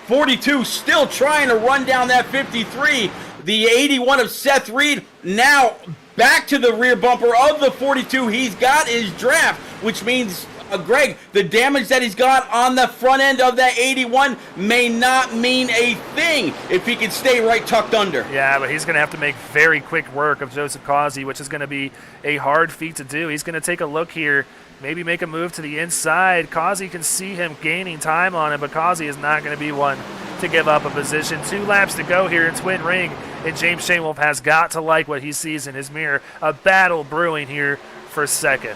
42 still trying to run down that 53. The 81 of Seth Reed now back to the rear bumper of the 42. He's got his draft, which means, Greg, the damage that he's got on the front end of that 81 may not mean a thing if he can stay right tucked under. Yeah, but he's going to have to make very quick work of Joseph Causey, which is going to be a hard feat to do. He's going to take a look here, maybe make a move to the inside. Causey can see him gaining time on him, but Causey is not going to be one to give up a position. 2 laps to go here in Twin Ring, and James Shane Wolf has got to like what he sees in his mirror. A battle brewing here for second.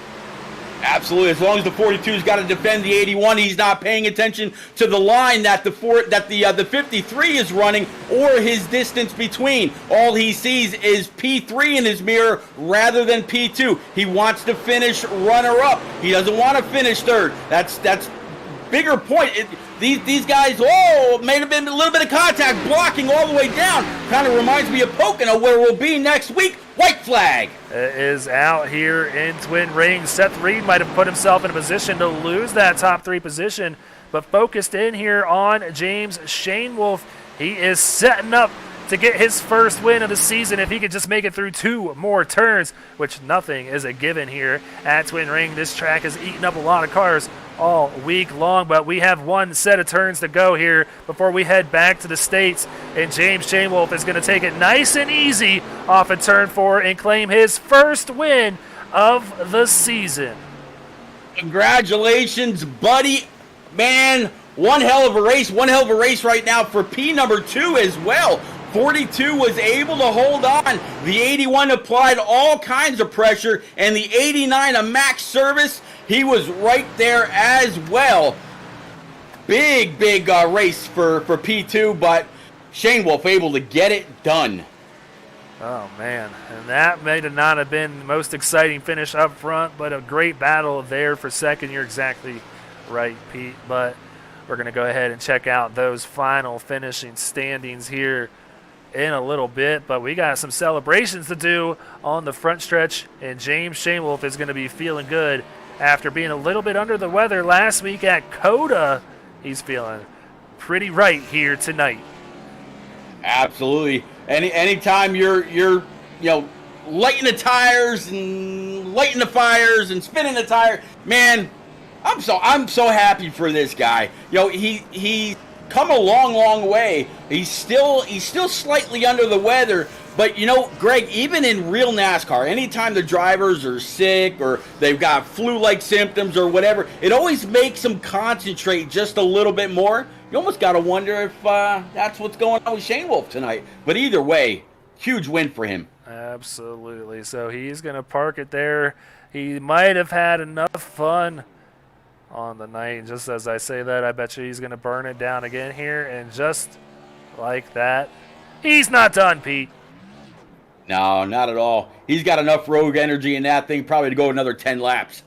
Absolutely. As long as the 42's got to defend the 81, he's not paying attention to the line that the 53 is running or his distance between. All he sees is P3 in his mirror rather than P2. He wants to finish runner-up. He doesn't want to finish third. That's bigger point. These guys, may have been a little bit of contact blocking all the way down. Kind of reminds me of Pocono, where we'll be next week. White flag is out here in Twin Ring. Seth Reed might have put himself in a position to lose that top 3 position, but focused in here on James Shane Wolf. He is setting up to get his first win of the season if he could just make it through 2 more turns, which nothing is a given here at Twin Ring. This track has eaten up a lot of cars all week long, but we have 1 set of turns to go here before we head back to the States, and James Shane Wolf is going to take it nice and easy off of turn 4 and claim his first win of the season. Congratulations, buddy. Man, one hell of a race right now for P number 2 as well. 42 was able to hold on. The 81 applied all kinds of pressure, and the 89, a max service, he was right there as well. Big race for P2, but Shane Wolf able to get it done. Oh, man. And that may not have been the most exciting finish up front, but a great battle there for second. You're exactly right, Pete. But we're going to go ahead and check out those final finishing standings here in a little bit, but we got some celebrations to do on the front stretch, and James Shane Wolf is going to be feeling good after being a little bit under the weather last week at COTA. He's feeling pretty right here tonight. Absolutely. Anytime you're lighting the tires and lighting the fires and spinning the tire, man, I'm so happy for this guy. You know, he come a long way. He's still slightly under the weather, but you know, Greg, even in real NASCAR, anytime the drivers are sick or they've got flu-like symptoms or whatever, it always makes them concentrate just a little bit more. You almost got to wonder if that's what's going on with Shane Wolf tonight. But either way, huge win for him. Absolutely. So he's going to park it there. He might have had enough fun on the night. And just as I say that, I bet you he's going to burn it down again here. And just like that, he's not done, Pete. No, not at all. He's got enough rogue energy in that thing probably to go another 10 laps.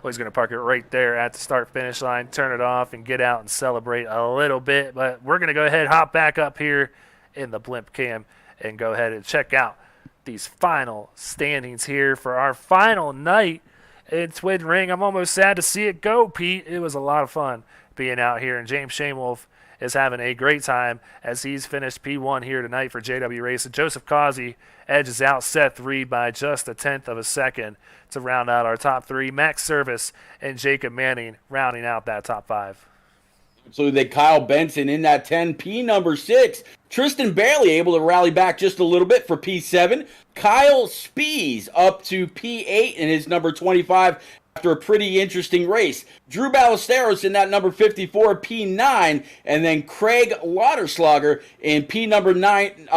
Well, he's going to park it right there at the start-finish line, turn it off, and get out and celebrate a little bit. But we're going to go ahead, hop back up here in the blimp cam, and go ahead and check out these final standings here for our final night in Twin Ring. I'm almost sad to see it go, Pete. It was a lot of fun being out here, and James Shamewolf is having a great time as he's finished P1 here tonight for JW Racing. Joseph Causey edges out Seth Reed by just 1/10 of a second to round out our top three. Max Service and Jacob Manning rounding out that top five. So they Kyle Benson in that 10P number 6. Tristan Bailey able to rally back just a little bit for P7. Kyle Spees up to P8 in his number 25 after a pretty interesting race. Drew Ballesteros in that number 54, P9, and then Craig Lauterslager in P number 9.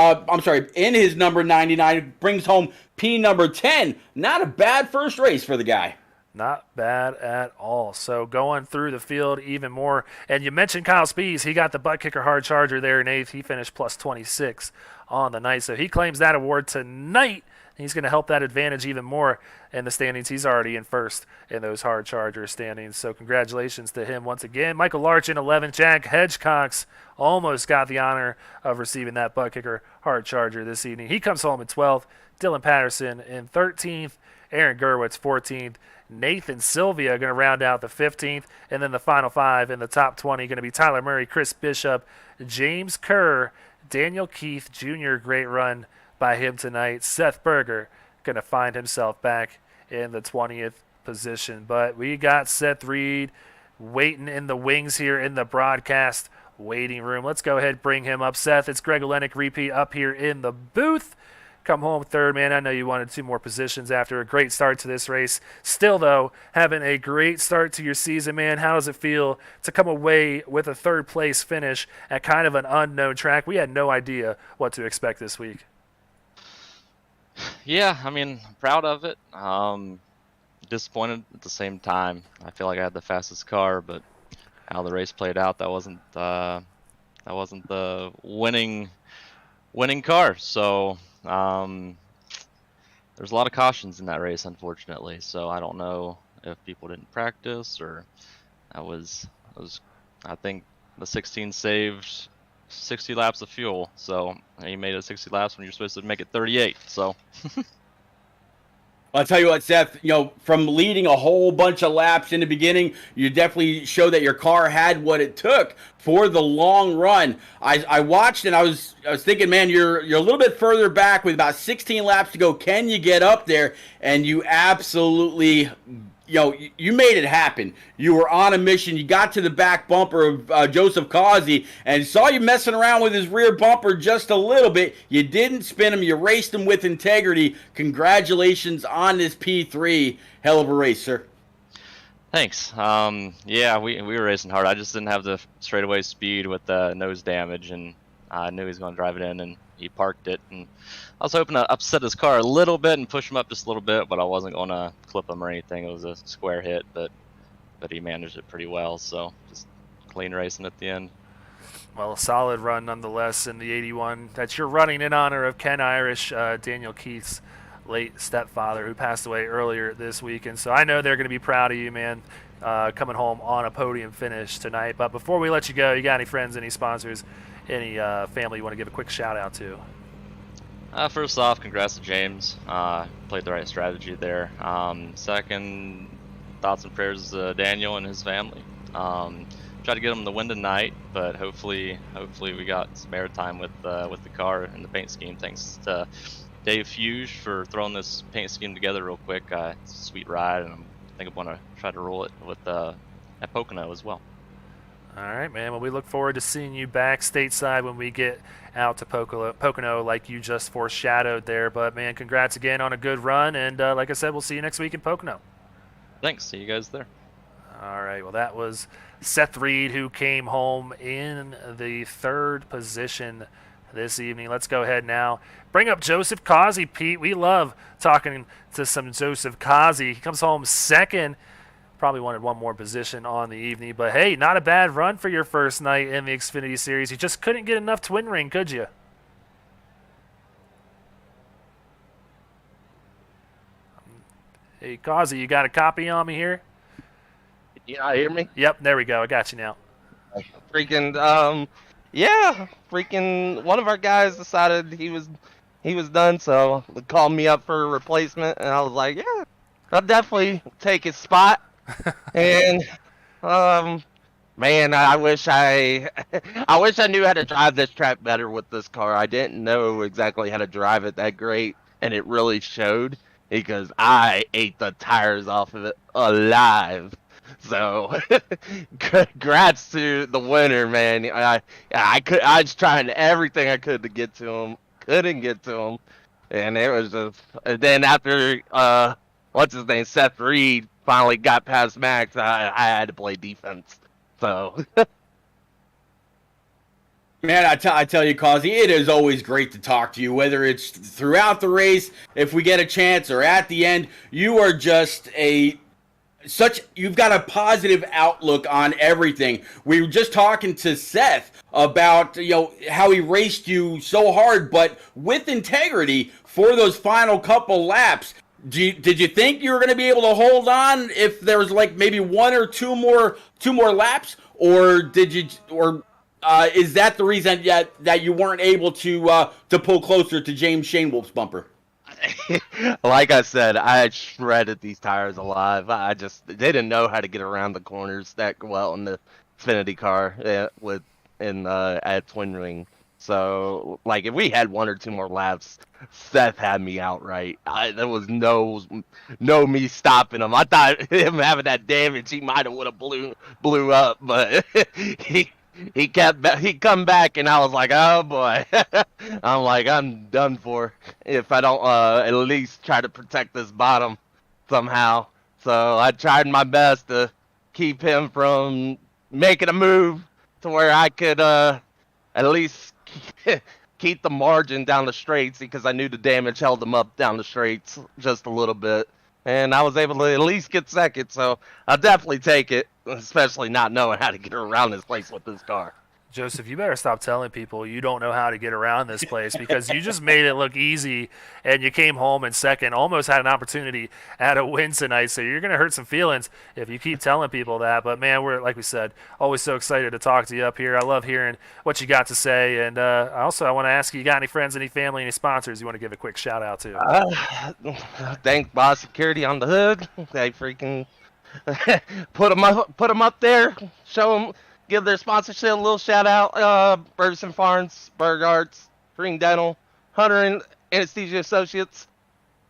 In his number 99 brings home P number 10. Not a bad first race for the guy. Not bad at all. So going through the field even more. And you mentioned Kyle Spees. He got the butt kicker hard charger there in 8th. He finished plus 26 on the night. So he claims that award tonight. He's going to help that advantage even more in the standings. He's already in first in those hard charger standings. So congratulations to him once again. Michael Larch in 11th. Jack Hedgecox almost got the honor of receiving that butt kicker hard charger this evening. He comes home in 12th. Dylan Patterson in 13th. Aaron Gerwitz 14th. Nathan Sylvia going to round out the 15th. And then the final 5 in the top 20 going to be Tyler Murray, Chris Bishop, James Kerr, Daniel Keith Jr. Great run by him tonight. Seth Berger going to find himself back in the 20th position. But we got Seth Reed waiting in the wings here in the broadcast waiting room. Let's go ahead and bring him up. Seth, it's Greg Olenek repeat up here in the booth. Come home third, man. I know you wanted 2 more positions after a great start to this race. Still, though, having a great start to your season, man. How does it feel to come away with a third-place finish at kind of an unknown track? We had no idea what to expect this week. Yeah, I mean, proud of it. Disappointed at the same time. I feel like I had the fastest car, but how the race played out, that wasn't the winning car. So there's a lot of cautions in that race, unfortunately. So I don't know if people didn't practice or I think the 16 saved 60 laps of fuel. So he made it 60 laps when you're supposed to make it 38. So I'll tell you what, Seth, you know, from leading a whole bunch of laps in the beginning, you definitely showed that your car had what it took for the long run. I watched and I was thinking, man, you're a little bit further back with about 16 laps to go. Can you get up there? And you absolutely, you made it happen. You were on a mission. You got to the back bumper of Joseph Causey and saw you messing around with his rear bumper just a little bit. You didn't spin him. You raced him with integrity. Congratulations on this P3. Hell of a race, sir. Thanks. Yeah, we were racing hard. I just didn't have the straightaway speed with the nose damage, and I knew he was going to drive it in, and he parked it. And I was hoping to upset his car a little bit and push him up just a little bit, but I wasn't going to clip him or anything. It was a square hit, but he managed it pretty well. So just clean racing at the end. Well, a solid run nonetheless in the 81 that you're running in honor of Ken Irish, Daniel Keith's late stepfather, who passed away earlier this week. And so I know they're going to be proud of you, man, coming home on a podium finish tonight. But before we let you go, you got any friends, any sponsors, any family you want to give a quick shout out to? First off, congrats to James. Played the right strategy there. Second, thoughts and prayers to Daniel and his family. Tried to get him the win tonight, but hopefully we got some airtime with the car and the paint scheme. Thanks to Dave Fuge for throwing this paint scheme together real quick. It's a sweet ride, and I'm think I want to try to roll it with at Pocono as well. All right, man. Well, we look forward to seeing you back stateside when we get out to Pocono, like you just foreshadowed there. But, man, congrats again on a good run. And like I said, we'll see you next week in Pocono. Thanks. See you guys there. All right. Well, that was Seth Reed, who came home in the 3rd position this evening. Let's go ahead now. Bring up Joseph Causey, Pete. We love talking to some Joseph Causey. He comes home 2nd. Probably wanted one more position on the evening, but hey, not a bad run for your first night in the Xfinity Series. You just couldn't get enough twin ring, could you? Hey, Causey, you got a copy on me here? You hear me? Yep, there we go. I got you now. Freaking, yeah, freaking one of our guys decided he was done, so they called me up for a replacement, and I was like, yeah, I'll definitely take his spot. And man, I wish I knew how to drive this track better with this car. I didn't know exactly how to drive it that great, and it really showed because I ate the tires off of it alive. So, congrats to the winner, man. I was trying everything I could to get to him, couldn't get to him, and it was just. And then after what's his name, Seth Reed finally got past Max, I had to play defense. So, Man, I tell you, Causey, it is always great to talk to you, whether it's throughout the race, if we get a chance, or at the end. You are just you've got a positive outlook on everything. We were just talking to Seth about, how he raced you so hard, but with integrity for those final couple laps. Did you think you were going to be able to hold on if there was like maybe one or two more laps, or is that the reason that you weren't able to pull closer to James Shanewolf's bumper? like I said, I had shredded these tires alive. They didn't know how to get around the corners that well in the Xfinity car at Twin Ring. So, like, if we had one or two more laps, Seth had me outright. There was no me stopping him. I thought him having that damage, he might have would have blew up, but he come back, and I was like, oh boy. I'm like, I'm done for if I don't at least try to protect this bottom somehow. So I tried my best to keep him from making a move to where I could at least keep the margin down the straights, because I knew the damage held them up down the straights just a little bit. And I was able to at least get 2nd, so I'll definitely take it, especially not knowing how to get around this place with this car. Joseph, you better stop telling people you don't know how to get around this place, because you just made it look easy, and you came home in 2nd, almost had an opportunity at a win tonight, so you're going to hurt some feelings if you keep telling people that. But, man, we're, like we said, always so excited to talk to you up here. I love hearing what you got to say, and also I want to ask you got any friends, any family, any sponsors you want to give a quick shout-out to? Thank Boss Security on the Hood. They freaking put them up there, show them. Give their sponsorship a little shout out. Ferguson Farms, Berg Arts, Green Dental, Hunter and Anesthesia Associates,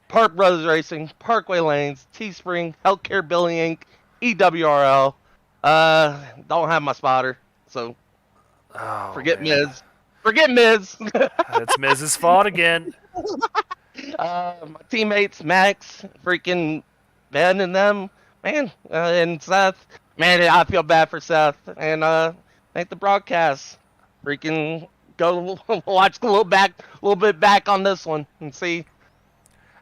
Park Brothers Racing, Parkway Lanes, Teespring, Healthcare Billing Inc., EWRL. Don't have my spotter, so forget man. Miz. Forget Miz. It's Miz's fault again. My teammates, Max, freaking Ben and them, man, and Seth. Man, I feel bad for Seth, and thank the broadcast. Freaking go watch a little bit back on this one and see.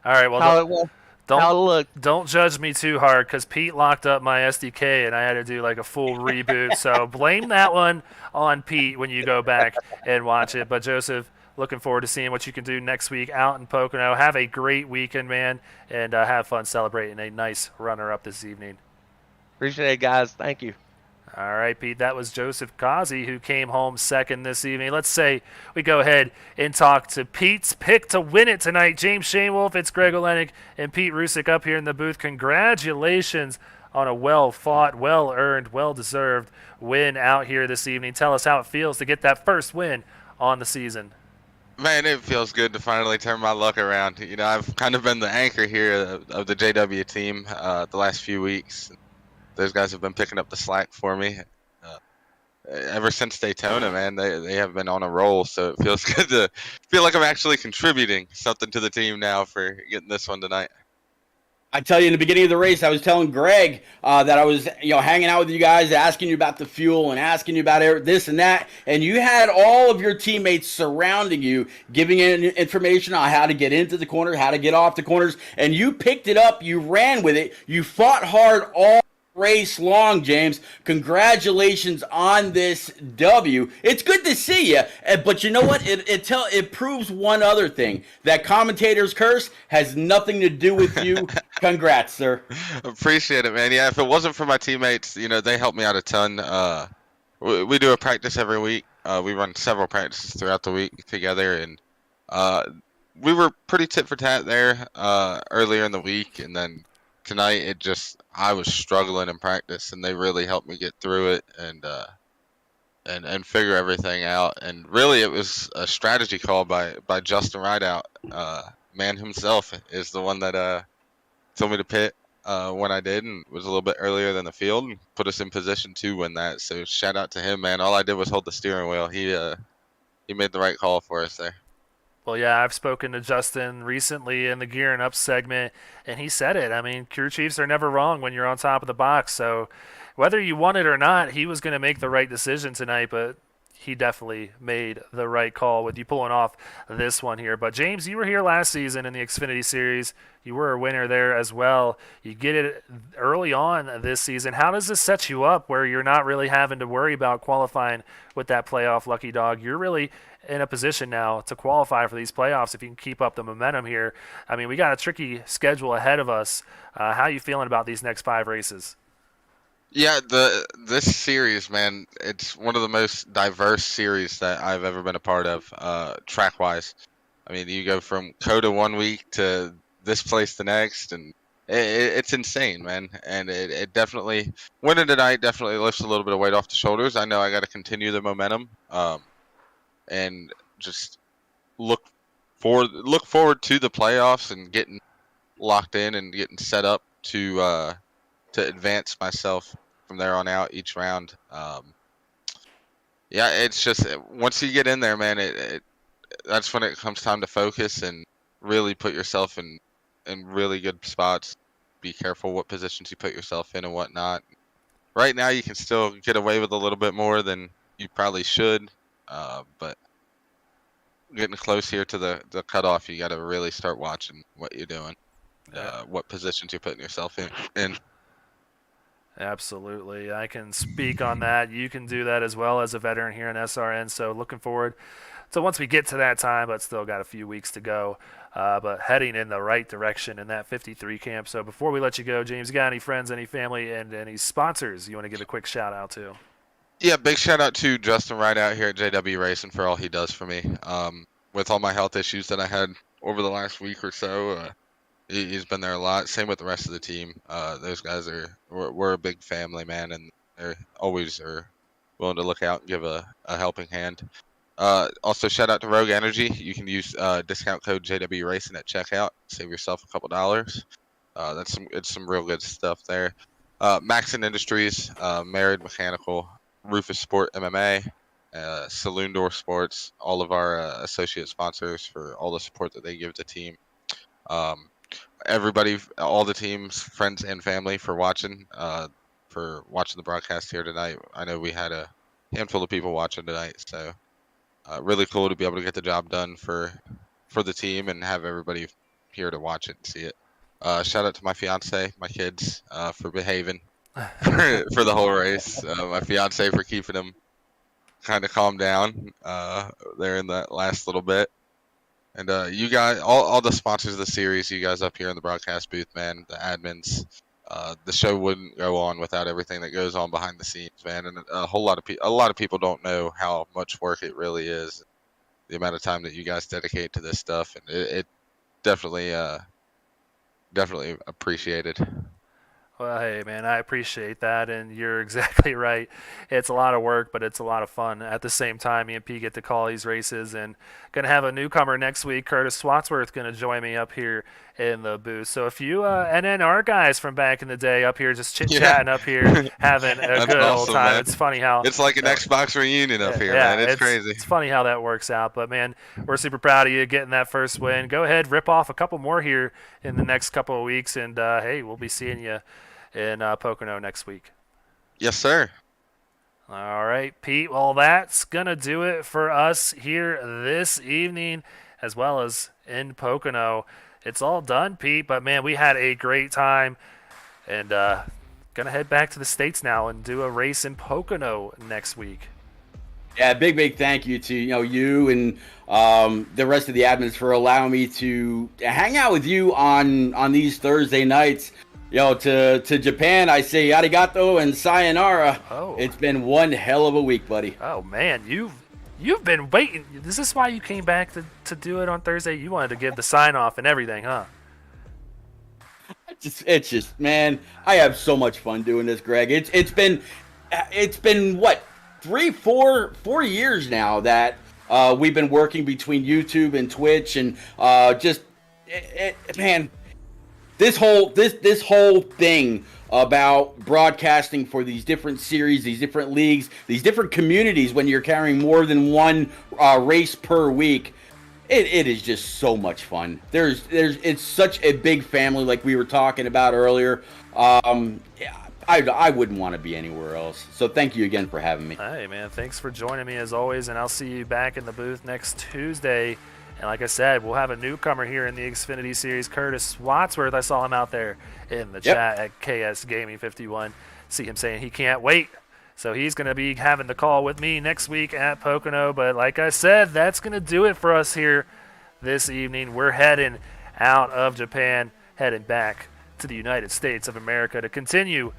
All right, well, how it looked. Don't judge me too hard, because Pete locked up my SDK and I had to do like a full reboot. So blame that one on Pete when you go back and watch it. But Joseph, looking forward to seeing what you can do next week out in Pocono. Have a great weekend, man, and have fun celebrating a nice runner-up this evening. Appreciate it, guys. Thank you. All right, Pete, that was Joseph Causey, who came home 2nd this evening. Let's say we go ahead and talk to Pete's pick to win it tonight. James Shanewolf, it's Greg Olenek, and Pete Rusick up here in the booth. Congratulations on a well-fought, well-earned, well-deserved win out here this evening. Tell us how it feels to get that first win on the season. Man, it feels good to finally turn my luck around. You know, I've kind of been the anchor here of the JW team the last few weeks. Those guys have been picking up the slack for me. Uh, Ever since Daytona, man, they have been on a roll. So it feels good to feel like I'm actually contributing something to the team now for getting this one tonight. I tell you, in the beginning of the race, I was telling Greg that I was, hanging out with you guys, asking you about the fuel and asking you about this and that, and you had all of your teammates surrounding you, giving information on how to get into the corner, how to get off the corners, and you picked it up, you ran with it, you fought hard all race long, James. Congratulations on this W. It's good to see you, but you know what? It proves one other thing: that commentator's curse has nothing to do with you. Congrats, sir. Appreciate it, man. Yeah, if it wasn't for my teammates, they helped me out a ton. We do a practice every week. We run several practices throughout the week together, and we were pretty tit for tat there earlier in the week, and then tonight I was struggling in practice, and they really helped me get through it and figure everything out. And really, it was a strategy call by Justin Rideout. Man himself is the one that told me to pit when I did, and was a little bit earlier than the field, and put us in position to win that. So shout out to him, man. All I did was hold the steering wheel. He made the right call for us there. Well, yeah, I've spoken to Justin recently in the Gearing Up segment, and he said it. I mean, crew chiefs are never wrong when you're on top of the box. So whether you want it or not, he was going to make the right decision tonight, but he definitely made the right call with you pulling off this one here. But James, you were here last season in the Xfinity Series. You were a winner there as well. You get it early on this season. How does this set you up where you're not really having to worry about qualifying with that playoff lucky dog? You're really in a position now to qualify for these playoffs if you can keep up the momentum here. I mean, we got a tricky schedule ahead of us. How are you feeling about these next 5 races? Yeah, this series, man, it's one of the most diverse series that I've ever been a part of, track wise. I mean, you go from Coda one week to this place the next, and it's insane, man. And it definitely, winning tonight definitely lifts a little bit of weight off the shoulders. I know I got to continue the momentum, and just look forward to the playoffs and getting locked in and getting set up to advance myself from there on out each round. Yeah, it's just once you get in there, man, that's when it comes time to focus and really put yourself in really good spots. Be careful what positions you put yourself in and whatnot. Right now, you can still get away with a little bit more than you probably should, but getting close here to the cutoff, you got to really start watching what you're doing, what positions you're putting yourself in. Absolutely. I can speak on that. You can do that as well as a veteran here in SRN. So looking forward to once we get to that time, but still got a few weeks to go. But heading in the right direction in that 53 camp. So before we let you go, James, you got any friends, any family, and any sponsors you want to give a quick shout out to? Yeah, big shout out to Justin Rideout here at JW Racing for all he does for me. With all my health issues that I had over the last week or so, he's been there a lot. Same with the rest of the team. Those guys we're a big family, man, and they always are willing to look out and give a helping hand. Also, shout out to Rogue Energy. You can use discount code JW Racing at checkout. Save yourself a couple dollars. It's some real good stuff there. Maxon Industries, Married Mechanical, Rufus Sport MMA, Saloon Door Sports, all of our associate sponsors for all the support that they give the team. Everybody, all the teams, friends and family for watching the broadcast here tonight. I know we had a handful of people watching tonight, so really cool to be able to get the job done for the team and have everybody here to watch it and see it. Shout out to my fiance, my kids for behaving for the whole race. My fiance for keeping them kind of calmed down there in that last little bit. And you guys, all the sponsors of the series, you guys up here in the broadcast booth, man, the admins, the show wouldn't go on without everything that goes on behind the scenes, man. And a lot of people don't know how much work it really is, the amount of time that you guys dedicate to this stuff, and it definitely appreciated. Well, hey, man, I appreciate that, and you're exactly right. It's a lot of work, but it's a lot of fun. At the same time, me and P get to call these races, and going to have a newcomer next week, Curtis Swatsworth, going to join me up here in the booth. So if you, and then our guys from back in the day up here just chit-chatting up here, having a That's good old awesome, time. man. It's funny how... It's like an Xbox reunion up here, yeah, man. It's crazy. It's funny how that works out. But, man, we're super proud of you getting that first win. Go ahead, rip off a couple more here in the next couple of weeks, and, hey, we'll be seeing you in Pocono next week. Yes, sir. All right, Pete. Well, that's going to do it for us here this evening, as well as in Pocono. It's all done, Pete, but, man, we had a great time. And going to head back to the States now and do a race in Pocono next week. Yeah, big thank you to you and the rest of the admins for allowing me to hang out with you on these Thursday nights. To Japan, I say arigato and sayonara. Oh. It's been one hell of a week, buddy. Oh, man, you've been waiting. Is this why you came back to do it on Thursday? You wanted to give the sign-off and everything, huh? It's just, man, I have so much fun doing this, Greg. It's been what, 4 years now that we've been working between YouTube and Twitch, and man, this whole thing about broadcasting for these different series, these different leagues, these different communities, when you're carrying more than one race per week, it is just so much fun. It's such a big family, like we were talking about earlier. I wouldn't want to be anywhere else. So thank you again for having me. Hey, man, thanks for joining me as always, and I'll see you back in the booth next Tuesday. And like I said, we'll have a newcomer here in the Xfinity Series, Curtis Wadsworth. I saw him out there in the chat at KS Gaming 51. See him saying he can't wait. So he's going to be having the call with me next week at Pocono. But like I said, that's going to do it for us here this evening. We're heading out of Japan, heading back to the United States of America to continue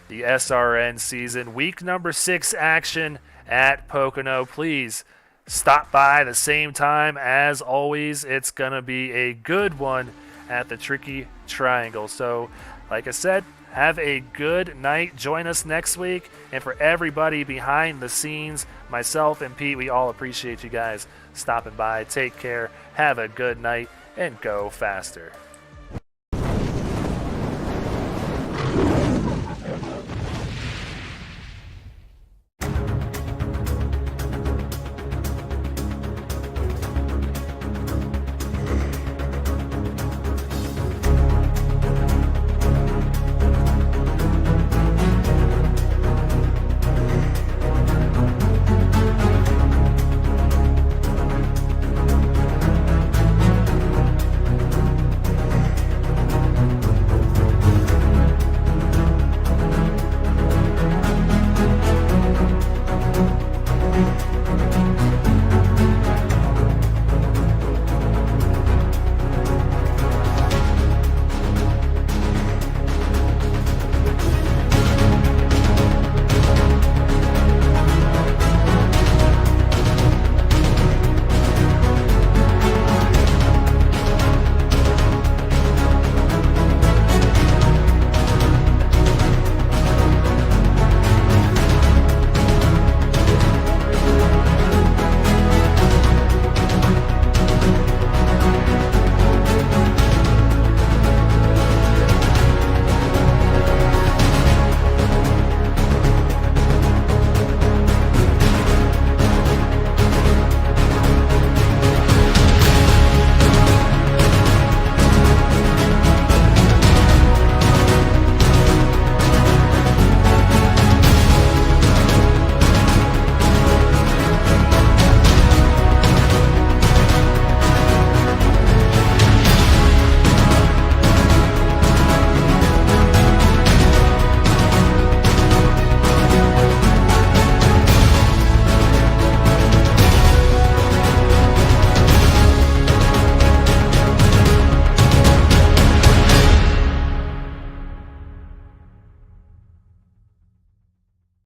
the SRN season. Week number 6 action at Pocono. Please stop by the same time as always. It's going to be a good one at the Tricky Triangle. So, like I said, have a good night. Join us next week. And for everybody behind the scenes, myself and Pete, we all appreciate you guys stopping by. Take care. Have a good night and go faster.